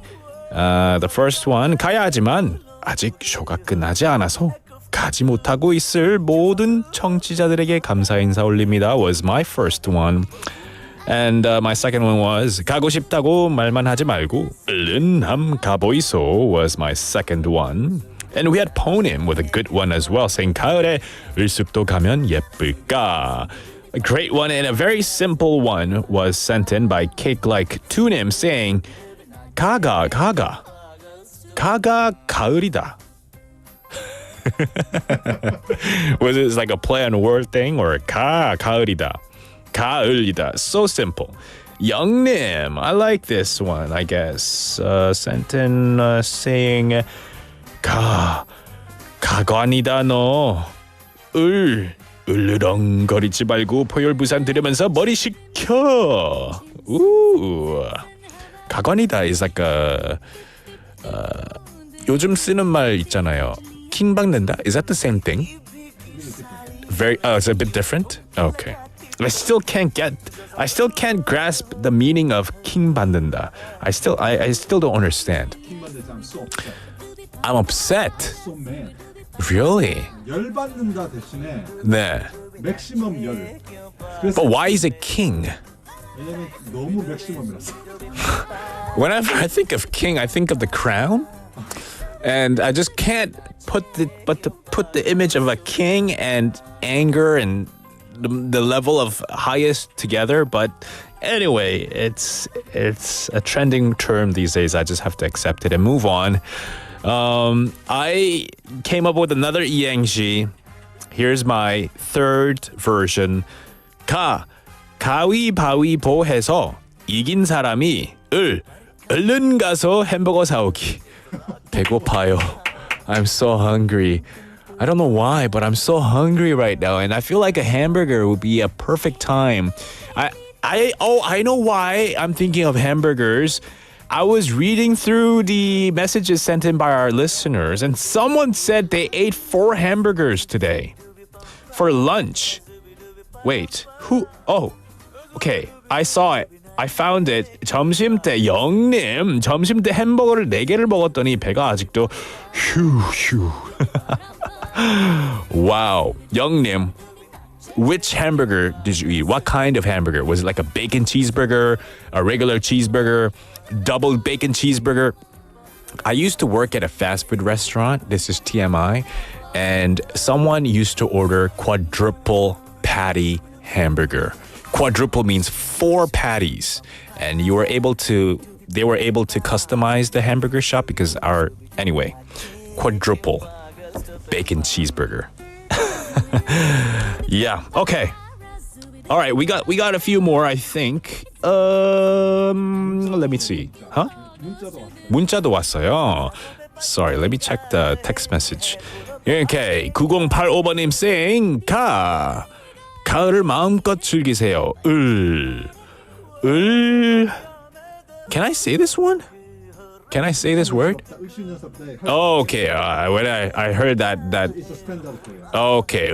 [SPEAKER 3] The first one, 가야 하지만 아직 쇼가 끝나지 않아서 가지 못하고 있을 모든 청취자들에게 감사 인사 올립니다 was my first one. And my second one was 가고 싶다고 말만 하지 말고 얼른 함 가보이소 was my second one. And we had ponem with a good one as well, saying 가을에 을숙도 가면 예쁠까. A great one and a very simple one was sent in by Cake Like Tunim saying 가가 가을이다. Was it like a play on word thing or 가을이다. 가을이다. So simple. 영님, I like this one, I guess. Sent in saying 가관이다 너. 을르렁거리지 말고 포열 부산 들으면서 머리 식혀. Ooh. 가관이다 is like a 요즘 쓰는 말 있잖아요. 킹 박는다? Is that the same thing? It's a bit different? Okay. I still can't grasp the meaning of king 받는다. I still don't understand. I'm upset. Really?
[SPEAKER 18] 열 받는다 대신에
[SPEAKER 3] 네.
[SPEAKER 18] 맥시멈 열.
[SPEAKER 3] But why is it king?
[SPEAKER 18] 왜냐면 너무 맥시멈이라서.
[SPEAKER 3] Whenever I think of king, I think of the crown. And I just can't put the image of a king and anger and the level of highest together. But anyway, it's a trending term these days. I just have to accept it and move on. I came up with another 이행시. Here's my third version. 가위바위보 해서 이긴 사람이 얼른 가서 햄버거 사오기. 배고파요. I'm so hungry. I don't know why, but I'm so hungry right now, and I feel like a hamburger would be a perfect time. I know why I'm thinking of hamburgers. I was reading through the messages sent in by our listeners, and someone said they ate 4 hamburgers today for lunch. Wait, who? Oh, okay. I saw it. I found it. 점심때 영님 점심때 햄버거를 4개를 먹었더니 배가 아직도 휴. Wow. 영님, which hamburger did you eat? What kind of hamburger? Was it like a bacon cheeseburger, a regular cheeseburger, double bacon cheeseburger? I used to work at a fast food restaurant. This is TMI. And someone used to order quadruple patty hamburger. Quadruple means 4 patties, and they were able to customize the hamburger shop because anyway, quadruple bacon cheeseburger. Yeah. Okay. All right. We got a few more, I think. Let me see. Huh? 문자도 왔어요. Sorry. Let me check the text message. Okay. 9085번님 saying 가을을 마음껏 즐기세요. Can I say this one? Can I say this word? Oh, okay. When I heard that. Okay.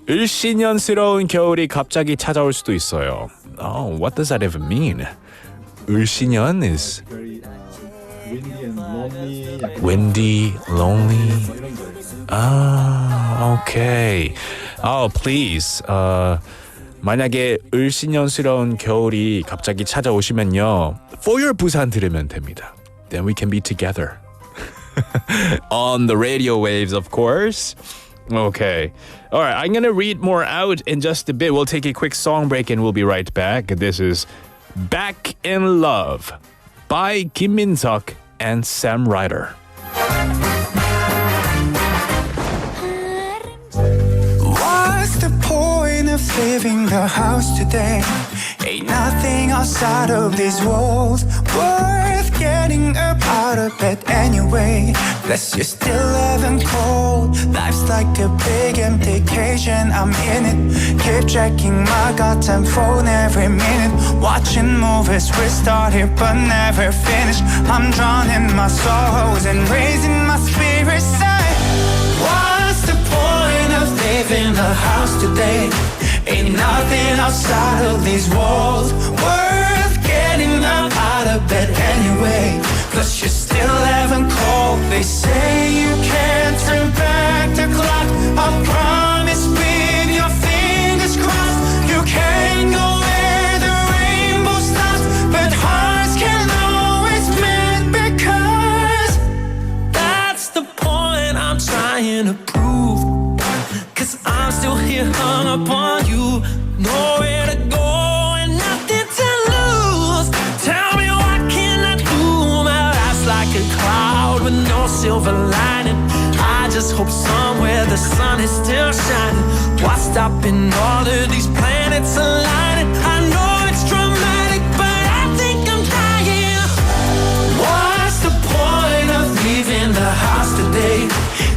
[SPEAKER 3] 을씨년스러운 겨울이 갑자기 찾아올 수도 있어요. Oh, what does that even mean? 을씨년 is windy, lonely. Okay. Oh, please. 만약에 을씨년스러운 겨울이 갑자기 찾아오시면요, For Your Busan 들으면 됩니다. Then we can be together. On the radio waves, of course. Okay. All right, I'm going to read more out in just a bit. We'll take a quick song break and we'll be right back. This is Back in Love by Kim Min-seok and Sam Ryder.
[SPEAKER 21] What's the point of leaving the house today? Ain't nothing outside of these walls worth getting up out of bed anyway. Plus you still haven't called. Life's like a big empty cage and I'm in it. Keep checking my goddamn phone every minute. Watching movies we started but never finished. I'm drowning my sorrows and raising my spirits high. What's the point of leaving the house today? Ain't nothing outside of these walls worth getting up out of bed anyway. Plus you still haven't called. They say you can't turn back the clock. I promise with your fingers crossed. You can't go where the rainbow stops, but hearts can always mend because that's the point I'm trying to prove. Cause I'm still here hung up on you. Nowhere to go and nothing to lose. Tell me what can I do? My life's like a cloud with no silver lining. I just hope somewhere the sun is still shining. What's stopping all of these planets aligning? I know it's dramatic, but I think I'm dying. What's the point of leaving the house today?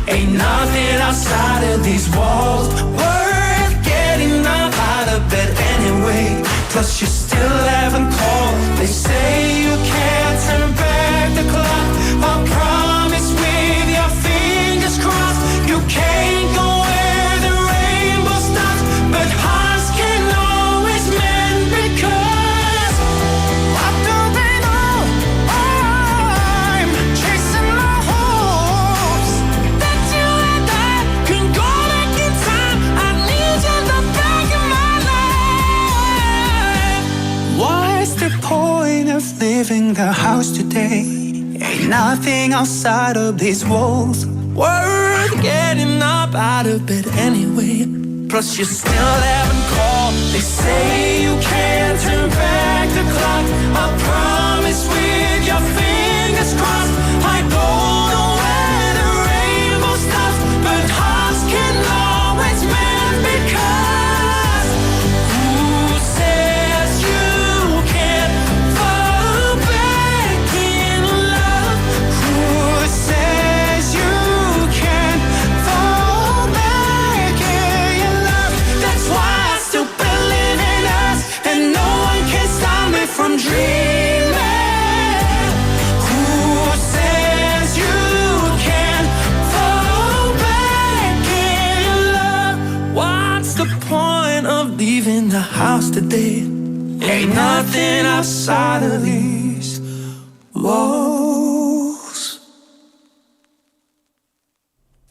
[SPEAKER 21] Ain't nothing outside of these walls worth getting up out of bed anyway. Plus you still haven't called. They say you can't turn back the clock. I promise with your fingers crossed. You can't go where the rainbow stops, but hearts can always mend because what do they know? I'm chasing my hopes. Can go back in time. I need you the back of my life. What's the point of leaving the house today? Ain't nothing outside of these walls worth getting up out of bed anyway. Plus you still haven't called. They say you can't turn back the clock. I promise with your fingers crossed. I don't know where the rainbow stops, but hearts can always mend because who says you can't fall back in love? Who says you can't fall back in love? That's why I still believe in us, and no one can stop me from dreaming. Who says you can't fall back in love? What's the point of leaving the house today? Ain't nothing outside of these walls.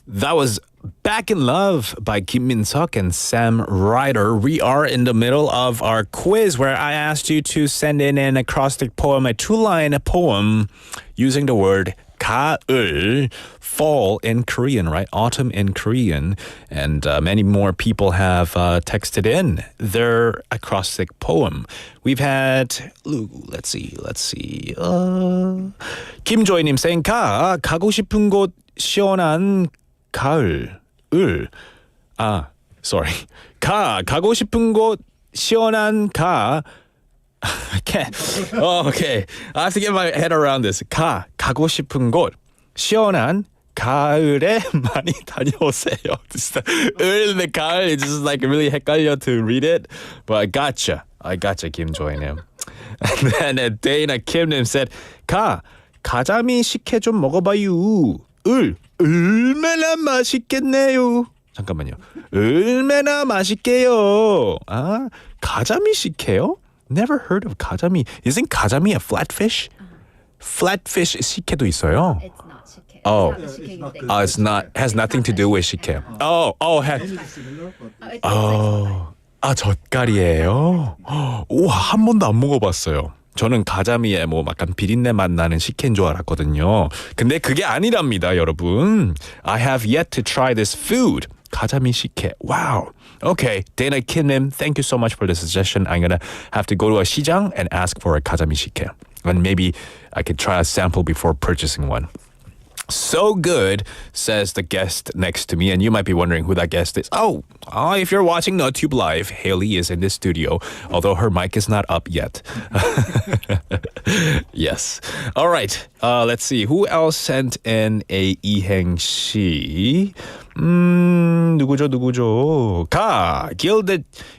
[SPEAKER 3] That was Back in Love by Kim Min-seok and Sam Ryder. We are in the middle of our quiz where I asked you to send in an acrostic poem, a two-line poem using the word 가을, fall in Korean, right? Autumn in Korean. And many more people have texted in their acrostic poem. We've had, let's see. 김조이님 saying, 가고 싶은 곳 시원한 가을, 가고 싶은 곳 시원한 I can't. Oh, okay. I have to get my head around this. 가고 싶은 곳 시원한 가을에 많이 다녀오세요. the 가을 is just like really 헷갈려 to read it, but I gotcha, 김조이님. And then Dana Kim님 said, 가자미 식혜 좀 먹어봐요. 얼마나 맛있겠네요. 잠깐만요. 얼마나 맛있게요. 가자미 식혜요? Never heard of 가자미. Isn't 가자미 a flatfish? Flatfish 식혜도 있어요.
[SPEAKER 23] It's not 식혜.
[SPEAKER 3] It's not. Has nothing to do with 식혜. 젓갈이에요. 우와, 한 번도 안 먹어봤어요. 저는 가자미에 뭐 약간 비린내 맛 나는 식혜인 줄 알았거든요. 근데 그게 아니랍니다, 여러분. I have yet to try this food. 가자미 식혜. Wow. Okay, Dana Kim, thank you so much for the suggestion. I'm gonna have to go to a 시장 and ask for a 가자미 식혜. And maybe I could try a sample before purchasing one. So good, says the guest next to me. And you might be wondering who that guest is. If you're watching NoTube Live, Haley is in the studio, although her mic is not up yet. Yes. All right. Let's see. Who else sent in a 이행시? 누구죠?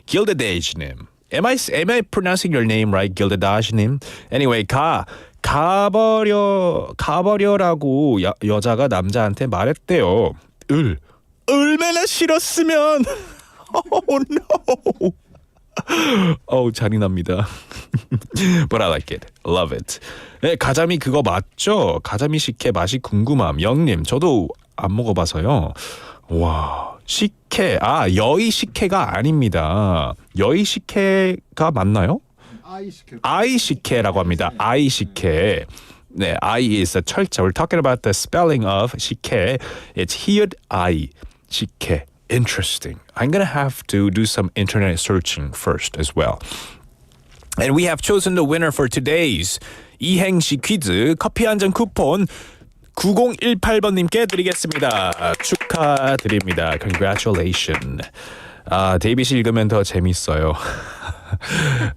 [SPEAKER 3] Gildedash님. Am I pronouncing your name right? Gildedash님? Anyway, 가버려라고 여자가 남자한테 말했대요. 얼마나 싫었으면. Oh no. 잔인합니다. But I like it. Love it. 네, 가자미 그거 맞죠? 가자미 식혜 맛이 궁금함. 영님, 저도 안 먹어봐서요. 와, 식혜. 여의 식혜가 아닙니다. 여의 식혜가 맞나요? 아이 식혜라고 합니다. 아이 식혜. 네, I is a 철자. We're talking about the spelling of 식혜. It's 히읗 I. 식혜. Interesting. I'm going to have to do some internet searching first as well. And we have chosen the winner for today's 이행시 퀴즈 커피 한 잔 쿠폰 9018번님께 드리겠습니다. 축하드립니다. Congratulations. 데이빗이 읽으면 더 재밌어요.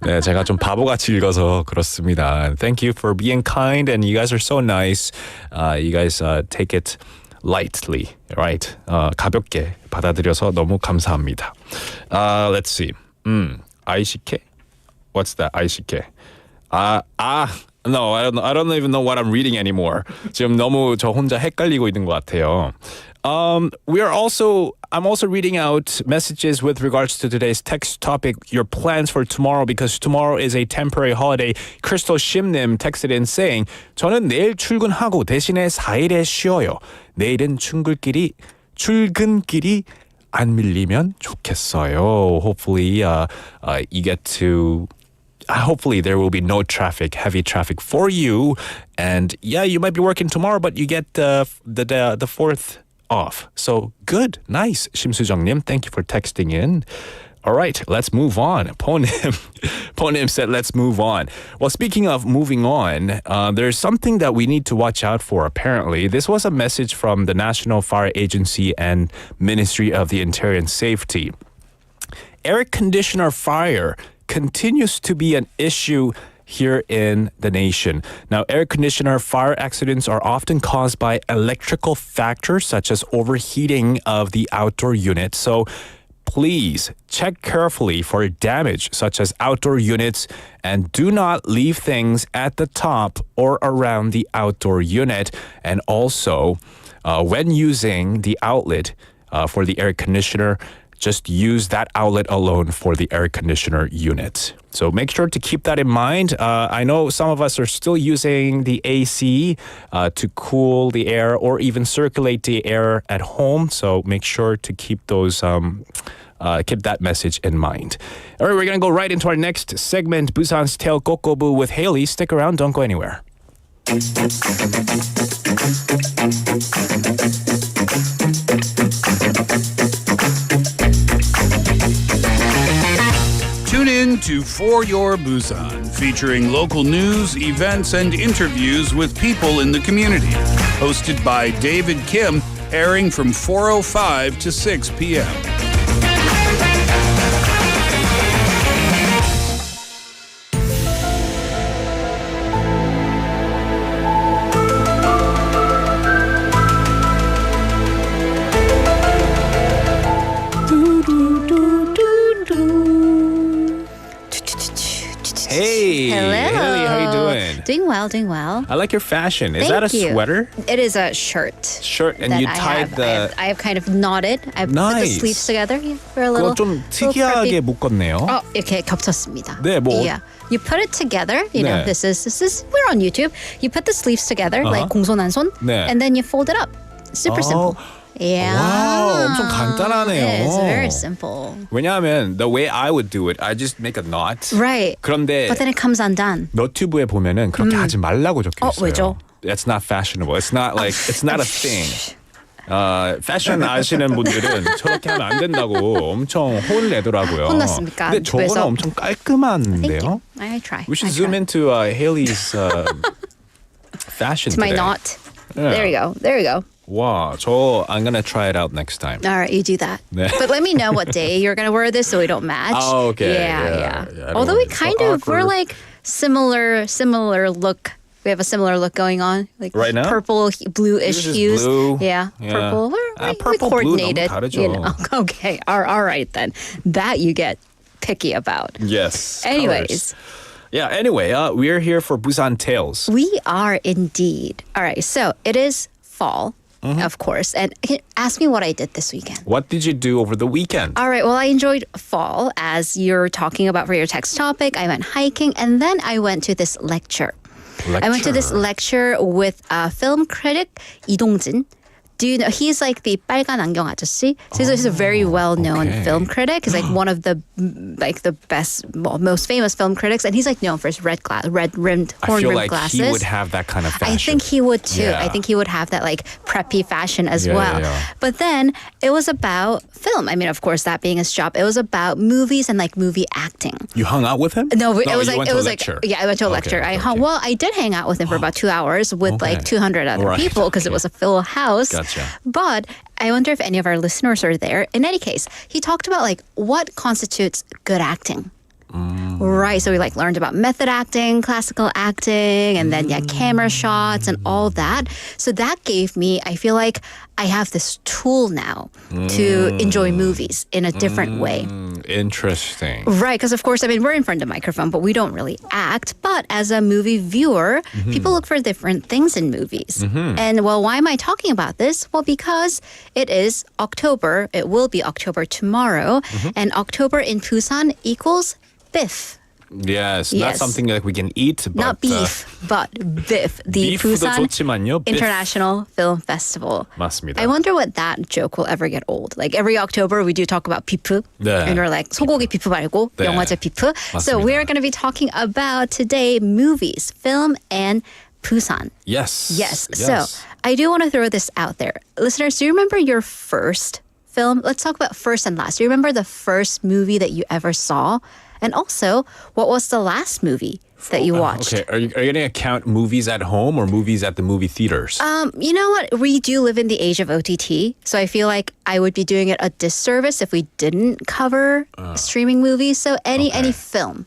[SPEAKER 3] 네, 제가 좀 바보같이 읽어서 그렇습니다. Thank you for being kind and you guys are so nice. You guys take it lightly, right? 가볍게 받아들여서 너무 감사합니다. Let's see. 아이시케? What's that? 아이시케? No, I don't even know what I'm reading anymore. 지금 너무 저 혼자 헷갈리고 있는 것 같아요. I'm also reading out messages with regards to today's text topic, your plans for tomorrow, because tomorrow is a temporary holiday. Crystal Shimnim texted in saying, 저는 내일 출근하고 대신에 4일에 쉬어요. 내일은 출근길이 안 밀리면 좋겠어요. Hopefully, you get to... Hopefully there will be no heavy traffic for you. And yeah, you might be working tomorrow, but you get the 4th off. So good, nice. 심수정님, thank you for texting in. All right, let's move on. Ponim said, let's move on. Well, speaking of moving on, there's something that we need to watch out for, apparently. This was a message from the National Fire Agency and Ministry of the Interior and Safety. Air conditioner fire continues to be an issue here in the nation. Now, air conditioner fire accidents are often caused by electrical factors such as overheating of the outdoor unit. So please check carefully for damage such as outdoor units and do not leave things at the top or around the outdoor unit. And also, when using the outlet for the air conditioner, just use that outlet alone for the air conditioner unit. So make sure to keep that in mind. I know some of us are still using the AC to cool the air or even circulate the air at home. So make sure to keep keep that message in mind. All right, we're going to go right into our next segment, Busan's Tale 꼬.꼬.부 with Haley. Stick around, don't go anywhere.
[SPEAKER 1] Tune in to For Your Busan, featuring local news, events, and interviews with people in the community. Hosted by David Kim, airing from 4:05 to 6 p.m.
[SPEAKER 3] Hey,
[SPEAKER 16] Hello.
[SPEAKER 3] Haley, how you doing?
[SPEAKER 16] Doing well.
[SPEAKER 3] I like your fashion. Is
[SPEAKER 16] Thank
[SPEAKER 3] that a
[SPEAKER 16] you.
[SPEAKER 3] sweater?
[SPEAKER 16] It is a shirt.
[SPEAKER 3] Shirt, and
[SPEAKER 16] that
[SPEAKER 3] you
[SPEAKER 16] I
[SPEAKER 3] tied
[SPEAKER 16] have. I have kind of knotted. I've put the
[SPEAKER 3] Nice.
[SPEAKER 16] sleeves together for a little.
[SPEAKER 3] 그거 좀
[SPEAKER 16] little
[SPEAKER 3] 특이하게
[SPEAKER 16] preppy.
[SPEAKER 3] 묶었네요.
[SPEAKER 16] 이렇게 겹쳤습니다.
[SPEAKER 3] 네, 뭐.
[SPEAKER 16] Yeah. You put it together. You know,
[SPEAKER 3] 네.
[SPEAKER 16] this is. We're on YouTube. You put the sleeves together like 공손한손,
[SPEAKER 3] 네.
[SPEAKER 16] and then you fold it up. Super simple. Yeah.
[SPEAKER 3] 와우, 엄청 간단하네요.
[SPEAKER 16] It's very simple.
[SPEAKER 3] 왜냐하면 the way I would do it, I just make a knot.
[SPEAKER 16] Right.
[SPEAKER 3] 그런데
[SPEAKER 16] But then it comes undone.
[SPEAKER 3] 너튜브에 보면은 그렇게 하지 말라고 적혀 있어요.
[SPEAKER 16] 왜죠?
[SPEAKER 3] That's not fashionable. It's not like it's not a thing. 패션 아시는 분들은 저렇게 하면 안 된다고 엄청 혼을 내더라고요.
[SPEAKER 16] 혼났습니까?
[SPEAKER 3] 근데 저거는
[SPEAKER 16] 그래서?
[SPEAKER 3] 엄청 깔끔한데요.
[SPEAKER 16] I try.
[SPEAKER 3] We should zoom into Haley's fashion
[SPEAKER 16] It's my
[SPEAKER 3] today.
[SPEAKER 16] knot.
[SPEAKER 3] Yeah.
[SPEAKER 16] There you go. There you go.
[SPEAKER 3] 와, I'm gonna try it out next time.
[SPEAKER 16] All right, you do that.
[SPEAKER 3] 네.
[SPEAKER 16] But let me know what day you're gonna wear this so we don't match.
[SPEAKER 3] Oh, okay.
[SPEAKER 16] Yeah.
[SPEAKER 3] I don't
[SPEAKER 16] Although
[SPEAKER 3] want
[SPEAKER 16] we
[SPEAKER 3] it so
[SPEAKER 16] kind of, we're
[SPEAKER 3] awkward.
[SPEAKER 16] like similar look. We have a similar look going on. Like
[SPEAKER 3] Right now?
[SPEAKER 16] purple, bluish
[SPEAKER 3] Yours is
[SPEAKER 16] hues.
[SPEAKER 3] blue.
[SPEAKER 16] Yeah,
[SPEAKER 3] Yeah.
[SPEAKER 16] purple. We
[SPEAKER 3] purple, blue
[SPEAKER 16] coordinated.
[SPEAKER 3] 너무 다르죠.
[SPEAKER 16] You know. Okay. All right then. That you get picky about.
[SPEAKER 3] Yes.
[SPEAKER 16] Anyways.
[SPEAKER 3] colors. Yeah, anyway, we're here for Busan Tales.
[SPEAKER 16] We are indeed. All right. So it is fall, of course. And ask me what I did this weekend.
[SPEAKER 3] What did you do over the weekend?
[SPEAKER 16] All right. Well, I enjoyed fall as you're talking about for your text topic. I went hiking and then I went to this lecture. I went to this lecture with a film critic, Lee Dong-jin. Do you know he's like the 빨간 안경 아저씨? So he's a very well-known film critic. He's like one of the best, most famous film critics, and he's like known for his red-rimmed,
[SPEAKER 3] I feel
[SPEAKER 16] horn-rimmed
[SPEAKER 3] like
[SPEAKER 16] glasses.
[SPEAKER 3] he would have that kind of fashion.
[SPEAKER 16] I think he would too.
[SPEAKER 3] Yeah.
[SPEAKER 16] I think he would have that like preppy fashion as
[SPEAKER 3] Yeah,
[SPEAKER 16] well.
[SPEAKER 3] yeah.
[SPEAKER 16] But then it was about film. I mean, of course, that being his job, it was about movies and like movie acting.
[SPEAKER 3] You hung out with him?
[SPEAKER 16] No, it was
[SPEAKER 3] you
[SPEAKER 16] like
[SPEAKER 3] went
[SPEAKER 16] it
[SPEAKER 3] to
[SPEAKER 16] was
[SPEAKER 3] a
[SPEAKER 16] like
[SPEAKER 3] lecture.
[SPEAKER 16] yeah, I went to a lecture. I did hang out with him for about 2 hours with like 200 other
[SPEAKER 3] Right,
[SPEAKER 16] people because it was a full house.
[SPEAKER 3] Gotcha.
[SPEAKER 16] But I wonder if any of our listeners are there. In any case, he talked about like what constitutes good acting. Right, so we like learned about method acting, classical acting, and then camera shots and all that. So that gave me, I feel like I have this tool now to enjoy movies in a different way.
[SPEAKER 3] Interesting.
[SPEAKER 16] Right, because of course, I mean, we're in front of the microphone, but we don't really act. But as a movie viewer, people look for different things in movies. And well, why am I talking about this? Well, because it is October. It will be October tomorrow. And October in Busan equals biff.
[SPEAKER 3] Yes, not
[SPEAKER 16] Yes.
[SPEAKER 3] something that we can eat, but
[SPEAKER 16] Not beef, but biff. The
[SPEAKER 3] beef도
[SPEAKER 16] Busan
[SPEAKER 3] 좋지만요, 비프.
[SPEAKER 16] International Film Festival.
[SPEAKER 3] 맞습니다.
[SPEAKER 16] I wonder what that joke will ever get old. Like every October we do talk about 비프.
[SPEAKER 3] 네.
[SPEAKER 16] And we're like 소고기 비프 말고
[SPEAKER 3] 네.
[SPEAKER 16] 영화제 비프. So
[SPEAKER 3] 맞습니다.
[SPEAKER 16] we're going to be talking about today movies, film, and Busan.
[SPEAKER 3] Yes.
[SPEAKER 16] Yes. So I do want to throw this out there. Listeners, do you remember your first film? Let's talk about first and last. Do you remember the first movie that you ever saw? And also, what was the last movie that you watched?
[SPEAKER 3] Okay, are you going to count movies at home or movies at the movie theaters?
[SPEAKER 16] You know what? We do live in the age of OTT, so I feel like I would be doing it a disservice if we didn't cover streaming movies. So any film.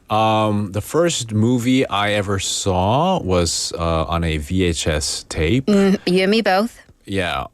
[SPEAKER 3] The first movie I ever saw was on a VHS tape.
[SPEAKER 16] You and me both.
[SPEAKER 3] Yeah.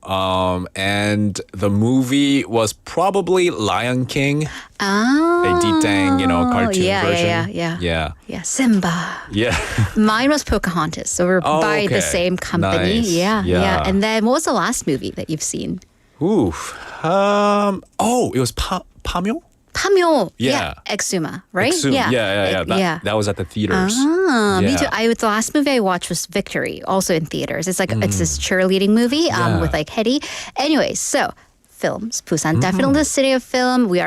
[SPEAKER 3] And the movie was probably Lion King.
[SPEAKER 16] Oh.
[SPEAKER 3] A Ditang, cartoon version.
[SPEAKER 16] Yeah. Simba.
[SPEAKER 3] Yeah.
[SPEAKER 16] Mine was Pocahontas, so we're by the same company.
[SPEAKER 3] Nice.
[SPEAKER 16] Yeah. And then what was the last movie that you've seen?
[SPEAKER 3] Oof. It was Pamyo?
[SPEAKER 16] Pamyo.
[SPEAKER 3] Yeah.
[SPEAKER 16] Exuma, right?
[SPEAKER 3] Exum. Yeah. That was at the theaters.
[SPEAKER 16] Me
[SPEAKER 3] Yeah.
[SPEAKER 16] too. The last movie I watched was Victory, also in theaters. It's like it's this cheerleading movie with like Hedy. Anyways, so films, Busan, definitely the city of film. We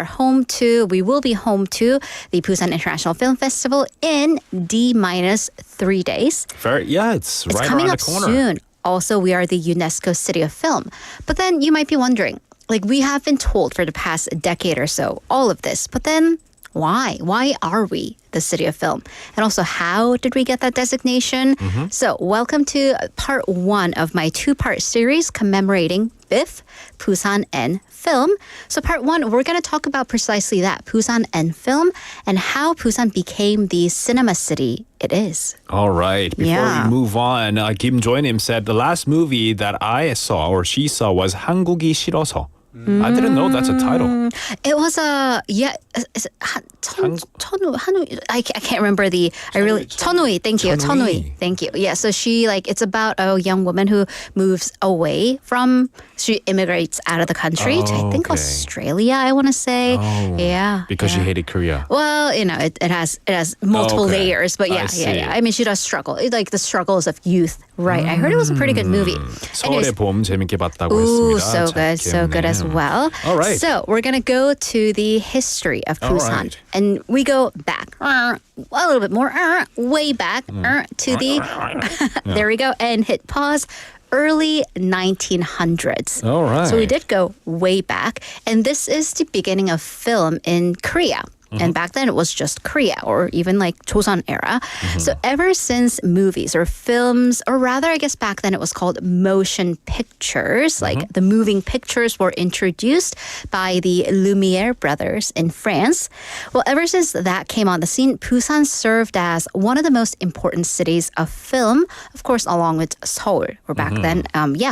[SPEAKER 16] will be home to the Busan International Film Festival in D-3 days.
[SPEAKER 3] It's right
[SPEAKER 16] coming
[SPEAKER 3] around
[SPEAKER 16] up
[SPEAKER 3] the corner.
[SPEAKER 16] soon. Also, we are the UNESCO City of Film. But then you might be wondering, like we have been told for the past decade or so, all of this. But then why? Why are we the city of film? And also, how did we get that designation? So welcome to part 1 of my 2-part series commemorating BIF, Busan, and film. So part 1, we're going to talk about precisely that, Busan and film, and how Busan became the cinema city it is.
[SPEAKER 3] All right. Before we move on, Kim Joinim said the last movie that I saw or she saw was 한국이 싫어서. I didn't know that's a title.
[SPEAKER 16] It was Hanui. I can't remember Chonui. Thank you. Chonui. Thank you. Yeah. So it's about a young woman who moves away she immigrates out of the country to I think Australia. I want to say. Yeah.
[SPEAKER 3] Because she hated Korea.
[SPEAKER 16] Well, it has multiple layers, but yeah. I mean, she does struggle. Like the struggles of youth. Right. I heard it was a pretty good movie.
[SPEAKER 3] 서울의 봄 재밌게 봤다고
[SPEAKER 16] Ooh,
[SPEAKER 3] 했습니다.
[SPEAKER 16] so good as well.
[SPEAKER 3] All right.
[SPEAKER 16] So we're going to go to the history of Busan.
[SPEAKER 3] right.
[SPEAKER 16] And we go back a little bit more, way back to the, there we go, and hit pause, early 1900s.
[SPEAKER 3] All right.
[SPEAKER 16] So we did go way back. And this is the beginning of film in Korea. And back then it was just Korea or even like Joseon era. So ever since movies or films, or rather I guess back then it was called motion pictures, like the moving pictures were introduced by the Lumiere brothers in France. Well, ever since that came on the scene, Busan served as one of the most important cities of film, of course, along with Seoul, or back then,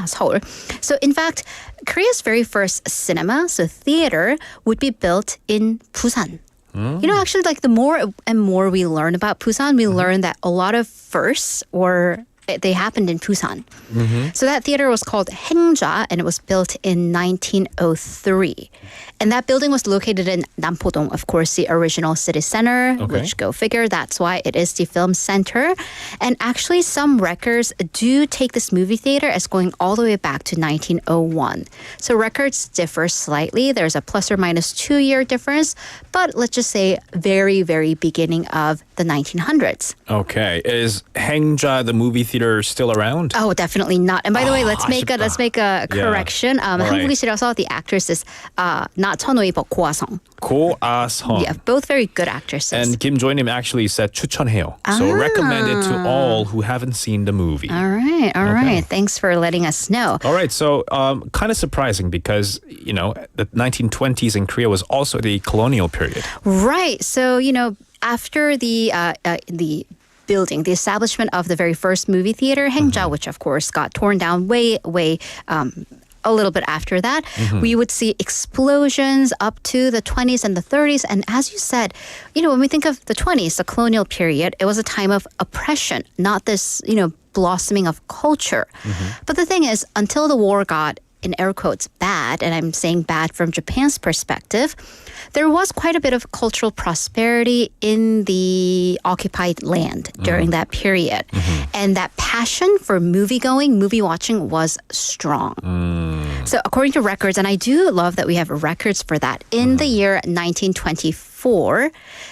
[SPEAKER 16] Seoul. So in fact, Korea's very first cinema, so theater, would be built in Busan. You know, actually, like the more and more we learn about Busan, we learn that a lot of firsts they happened in Busan. So that theater was called Haengja, and it was built in 1903. And that building was located in Nampodong, of course, the original city center, which go figure, that's why it is the film center. And actually, some records do take this movie theater as going all the way back to 1901. So records differ slightly. There's a plus or minus 2-year difference, but let's just say very, very beginning of the 1900s.
[SPEAKER 3] Okay. Is Haengja, the movie theater, still around?
[SPEAKER 16] Oh, definitely not. And by the way, let's make a correction. 한국이 싫어서 the actress is not 천호이 but 고아성.
[SPEAKER 3] 고아성.
[SPEAKER 16] Yeah, both very good actresses.
[SPEAKER 3] And Kim Joinim actually said 추천해요. So recommend it to all who haven't seen the movie.
[SPEAKER 16] All right. Thanks for letting us know.
[SPEAKER 3] All right, so kind of surprising because, you know, the 1920s in Korea was also the colonial period. Right.
[SPEAKER 16] So, you know, after the building, the establishment of the very first movie theater, Haengja, which of course got torn down way a little bit after that, we would see explosions up to the 20s and the 30s. And as you said, you know, when we think of the 20s, the colonial period, it was a time of oppression, not this, you know, blossoming of culture. But the thing is, until the war got, in air quotes, bad, and I'm saying bad from Japan's perspective, there was quite a bit of cultural prosperity in the occupied land during that period. And that passion for movie watching was strong. So according to records, and I do love that we have records for that, in the year 1924,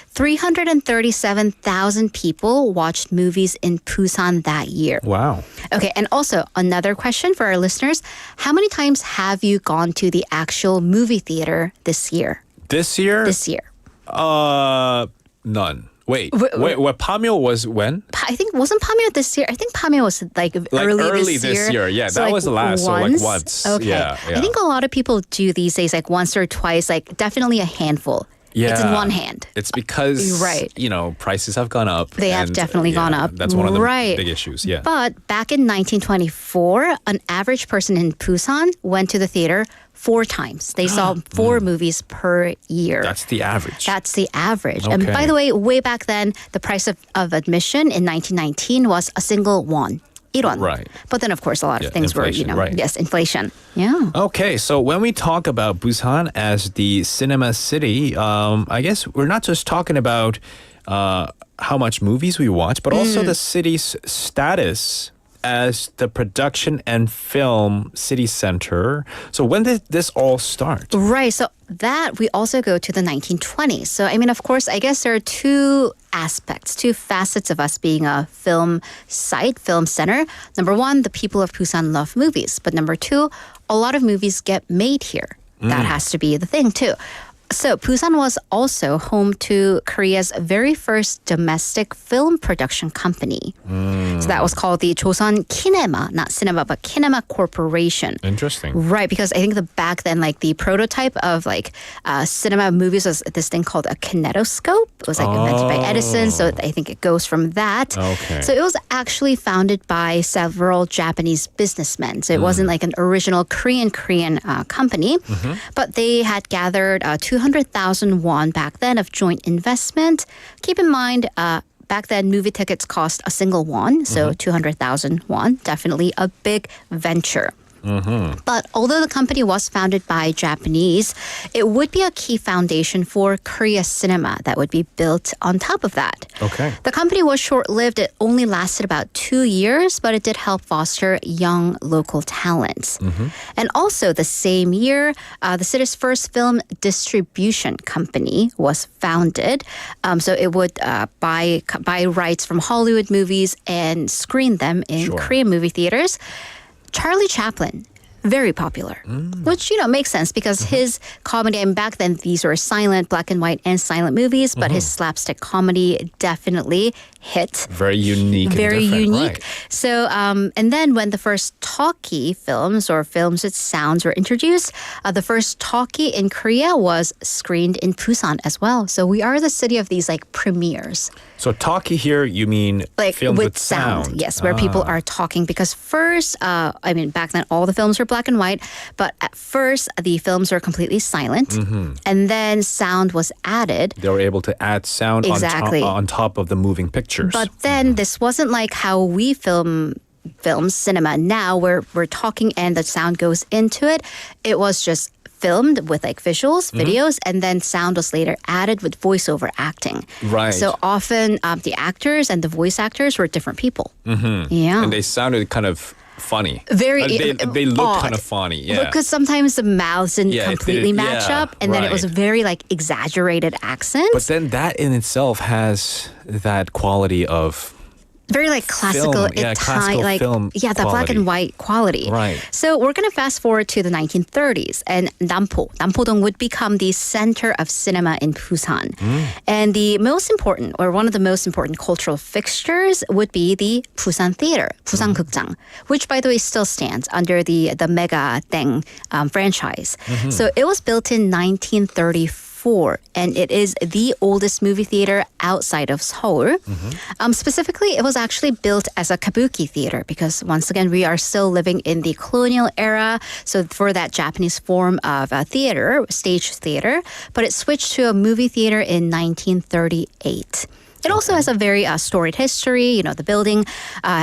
[SPEAKER 16] 337,000 people watched movies in Busan that year.
[SPEAKER 3] Wow.
[SPEAKER 16] Okay, and also another question for our listeners. How many times have you gone to the actual movie theater this year?
[SPEAKER 3] This year?
[SPEAKER 16] This year.
[SPEAKER 3] None. Wait, Pamyo was when?
[SPEAKER 16] I think, wasn't Pamyo this year? I think Pamyo was like early this year.
[SPEAKER 3] Yeah,
[SPEAKER 16] so
[SPEAKER 3] that was the last.
[SPEAKER 16] Once?
[SPEAKER 3] So like once.
[SPEAKER 16] Okay.
[SPEAKER 3] Yeah.
[SPEAKER 16] I think a lot of people do these days like once or twice, like definitely a handful.
[SPEAKER 3] Yeah.
[SPEAKER 16] It's in one hand.
[SPEAKER 3] It's because, you know, prices have gone up.
[SPEAKER 16] They have definitely gone up.
[SPEAKER 3] That's one of the big issues, yeah.
[SPEAKER 16] But back in 1924, an average person in Busan went to the theater 4 times. They saw 4 movies per year.
[SPEAKER 3] That's the average.
[SPEAKER 16] That's the average.
[SPEAKER 3] Okay.
[SPEAKER 16] And by the way, way back then, the price of admission in 1919 was a single won. 1won.
[SPEAKER 3] Right.
[SPEAKER 16] But then, of course, a lot of things were, you know, inflation. Yeah.
[SPEAKER 3] Okay, so when we talk about Busan as the cinema city, I guess we're not just talking about how much movies we watch, but also the city's status as the production and film city center. So when did this all start?
[SPEAKER 16] Right. So that we also go to the 1920s. So, I mean, of course, I guess there are 2 aspects, 2 facets of us being a film site, film center. Number 1, the people of Busan love movies. But number 2, a lot of movies get made here. That has to be the thing, too. So Busan was also home to Korea's very first domestic film production company. So that was called the Joseon Kinema, not cinema, but Kinema Corporation.
[SPEAKER 3] Interesting.
[SPEAKER 16] Right, because I think back then, like the prototype of like cinema movies was this thing called a kinetoscope. It was like invented by Edison, so I think it goes from that.
[SPEAKER 3] Okay.
[SPEAKER 16] So it was actually founded by several Japanese businessmen. So it wasn't like an original Korean company, but they had gathered 200,000 won back then of joint investment. Keep in mind, back then, movie tickets cost a single won, so 200,000 won. Definitely a big venture. But although the company was founded by Japanese, it would be a key foundation for Korea cinema that would be built on top of that.
[SPEAKER 3] Okay.
[SPEAKER 16] The company was short-lived. It only lasted about 2 years, but it did help foster young local talents. And also the same year, the city's first film distribution company was founded. So it would buy rights from Hollywood movies and screen them in Korean movie theaters. Charlie Chaplin, Very popular, which, makes sense because his comedy, and back then these were silent, black and white and silent movies, but his slapstick comedy definitely hit.
[SPEAKER 3] Very unique.
[SPEAKER 16] Very
[SPEAKER 3] and different,
[SPEAKER 16] unique.
[SPEAKER 3] Right.
[SPEAKER 16] So, and then when the first talkie films or films with sounds were introduced, the first talkie in Korea was screened in Busan as well. So we are the city of these like premieres.
[SPEAKER 3] So talkie here, you mean
[SPEAKER 16] Like
[SPEAKER 3] films
[SPEAKER 16] with sound. Yes, where people are talking. Because first, back then all the films were black and white, but at first the films were completely silent, and then sound was added.
[SPEAKER 3] They were able to add sound
[SPEAKER 16] Exactly.
[SPEAKER 3] on top of the moving pictures.
[SPEAKER 16] But then this wasn't like how we film cinema now, where we're talking and the sound goes into it. It was just filmed with like visuals, videos, and then sound was later added with voiceover acting.
[SPEAKER 3] Right.
[SPEAKER 16] So often the actors and the voice actors were different people. Yeah.
[SPEAKER 3] And they sounded kind of funny.
[SPEAKER 16] Very
[SPEAKER 3] they looked
[SPEAKER 16] odd.
[SPEAKER 3] kind of funny. Yeah.
[SPEAKER 16] Because sometimes the mouths didn't
[SPEAKER 3] Yeah, it
[SPEAKER 16] completely
[SPEAKER 3] didn't-
[SPEAKER 16] match
[SPEAKER 3] yeah,
[SPEAKER 16] up, and then it was a
[SPEAKER 3] right.
[SPEAKER 16] very like exaggerated accent.
[SPEAKER 3] But then that in itself has that quality of
[SPEAKER 16] Very like classical,
[SPEAKER 3] Film, yeah, classical
[SPEAKER 16] like
[SPEAKER 3] film
[SPEAKER 16] the black and
[SPEAKER 3] quality.
[SPEAKER 16] white quality.
[SPEAKER 3] Right.
[SPEAKER 16] So we're gonna fast forward to the 1930s, and Nampo-dong would become the center of cinema in Busan. And the most important, or one of the most important cultural fixtures would be the Busan Theater, Busan 극장, which by the way still stands under the Mega Thing franchise. So it was built in 1934. And it is the oldest movie theater outside of Seoul. Specifically, it was actually built as a kabuki theater because, once again, we are still living in the colonial era. So for that Japanese form of theater, stage theater, but it switched to a movie theater in 1938. It also has a very storied history. The building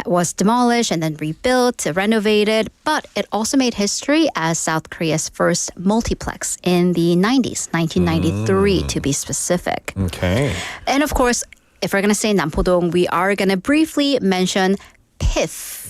[SPEAKER 16] was demolished and then rebuilt, renovated, but it also made history as South Korea's first multiplex in the 90s, 1993 to be specific.
[SPEAKER 3] Okay.
[SPEAKER 16] And of course, if we're going to say Nampo-dong, we are going to briefly mention PIF,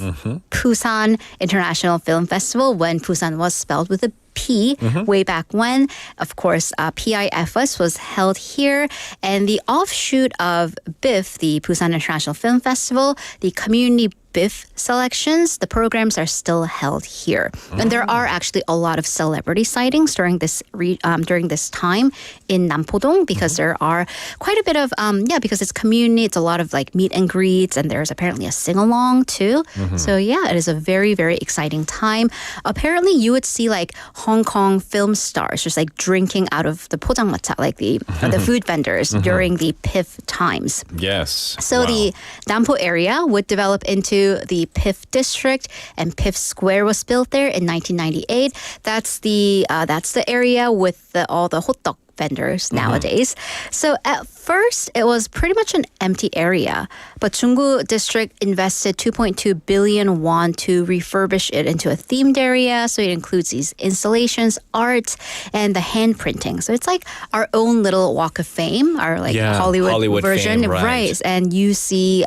[SPEAKER 16] Busan International Film Festival, when Busan was spelled with a P way back when. Of course, PIFS was held here. And the offshoot of BIF, the Busan International Film Festival, the community BIF selections, the programs are still held here. And there are actually a lot of celebrity sightings during this time in Nampo-dong because there are quite a bit of, because it's community, it's a lot of like meet and greets, and there's apparently a sing-along too. So yeah, it is a very, very exciting time. Apparently you would see like Hong Kong film stars just like drinking out of the 포장마차, like the food vendors during the PIF times.
[SPEAKER 3] Yes.
[SPEAKER 16] So
[SPEAKER 3] Wow.
[SPEAKER 16] the Nampo area would develop into the PIF district, and PIF Square was built there in 1998. That's the area with all the hot dog vendors nowadays. So at first, it was pretty much an empty area, but Junggu district invested 2.2 billion won to refurbish it into a themed area. So it includes these installations, art, and the hand printing. So it's like our own little walk of fame, our like Hollywood version.
[SPEAKER 3] fame, right.
[SPEAKER 16] And you see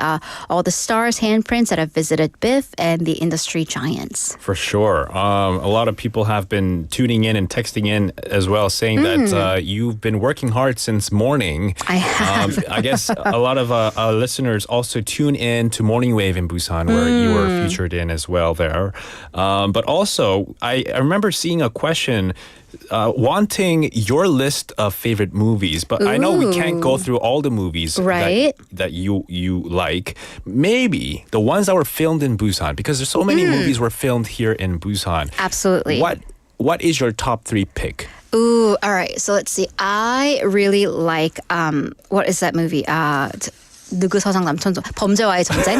[SPEAKER 16] all the stars' handprints that have visited BIF and the industry giants.
[SPEAKER 3] For sure. A lot of people have been tuning in and texting in as well, saying that you've been working hard since morning.
[SPEAKER 16] I have.
[SPEAKER 3] I guess a lot of listeners also tune in to Morning Wave in Busan, where you were featured in as well there. But also, I remember seeing a question wanting your list of favorite movies, but I know we can't go through all the movies
[SPEAKER 16] Right.
[SPEAKER 3] that you like. Maybe the ones that were filmed in Busan, because there's so many movies were filmed here in Busan.
[SPEAKER 16] Absolutely.
[SPEAKER 3] What is your top 3 pick?
[SPEAKER 16] Ooh, all right. So let's see. I really like what is that movie? 누구 서장 남천조 범죄와의 전쟁.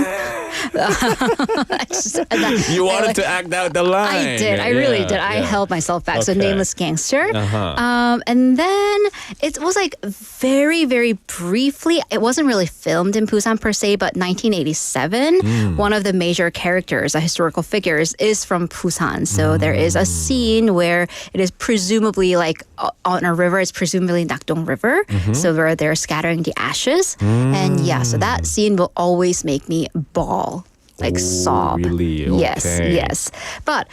[SPEAKER 3] You wanted to act out the line.
[SPEAKER 16] I did. I really did. I held myself back. So
[SPEAKER 3] Okay.
[SPEAKER 16] Nameless Gangster. And then it was like very, very briefly, it wasn't really filmed in Busan per se, but 1987, one of the major characters, historical figures, is from Busan. So there is a scene where it is presumably like on a river, it's presumably Nakdong River. So where they're scattering the ashes. And yeah, so that scene will always make me bawl. Like sob.
[SPEAKER 3] Really?
[SPEAKER 16] Yes,
[SPEAKER 3] Okay.
[SPEAKER 16] yes. But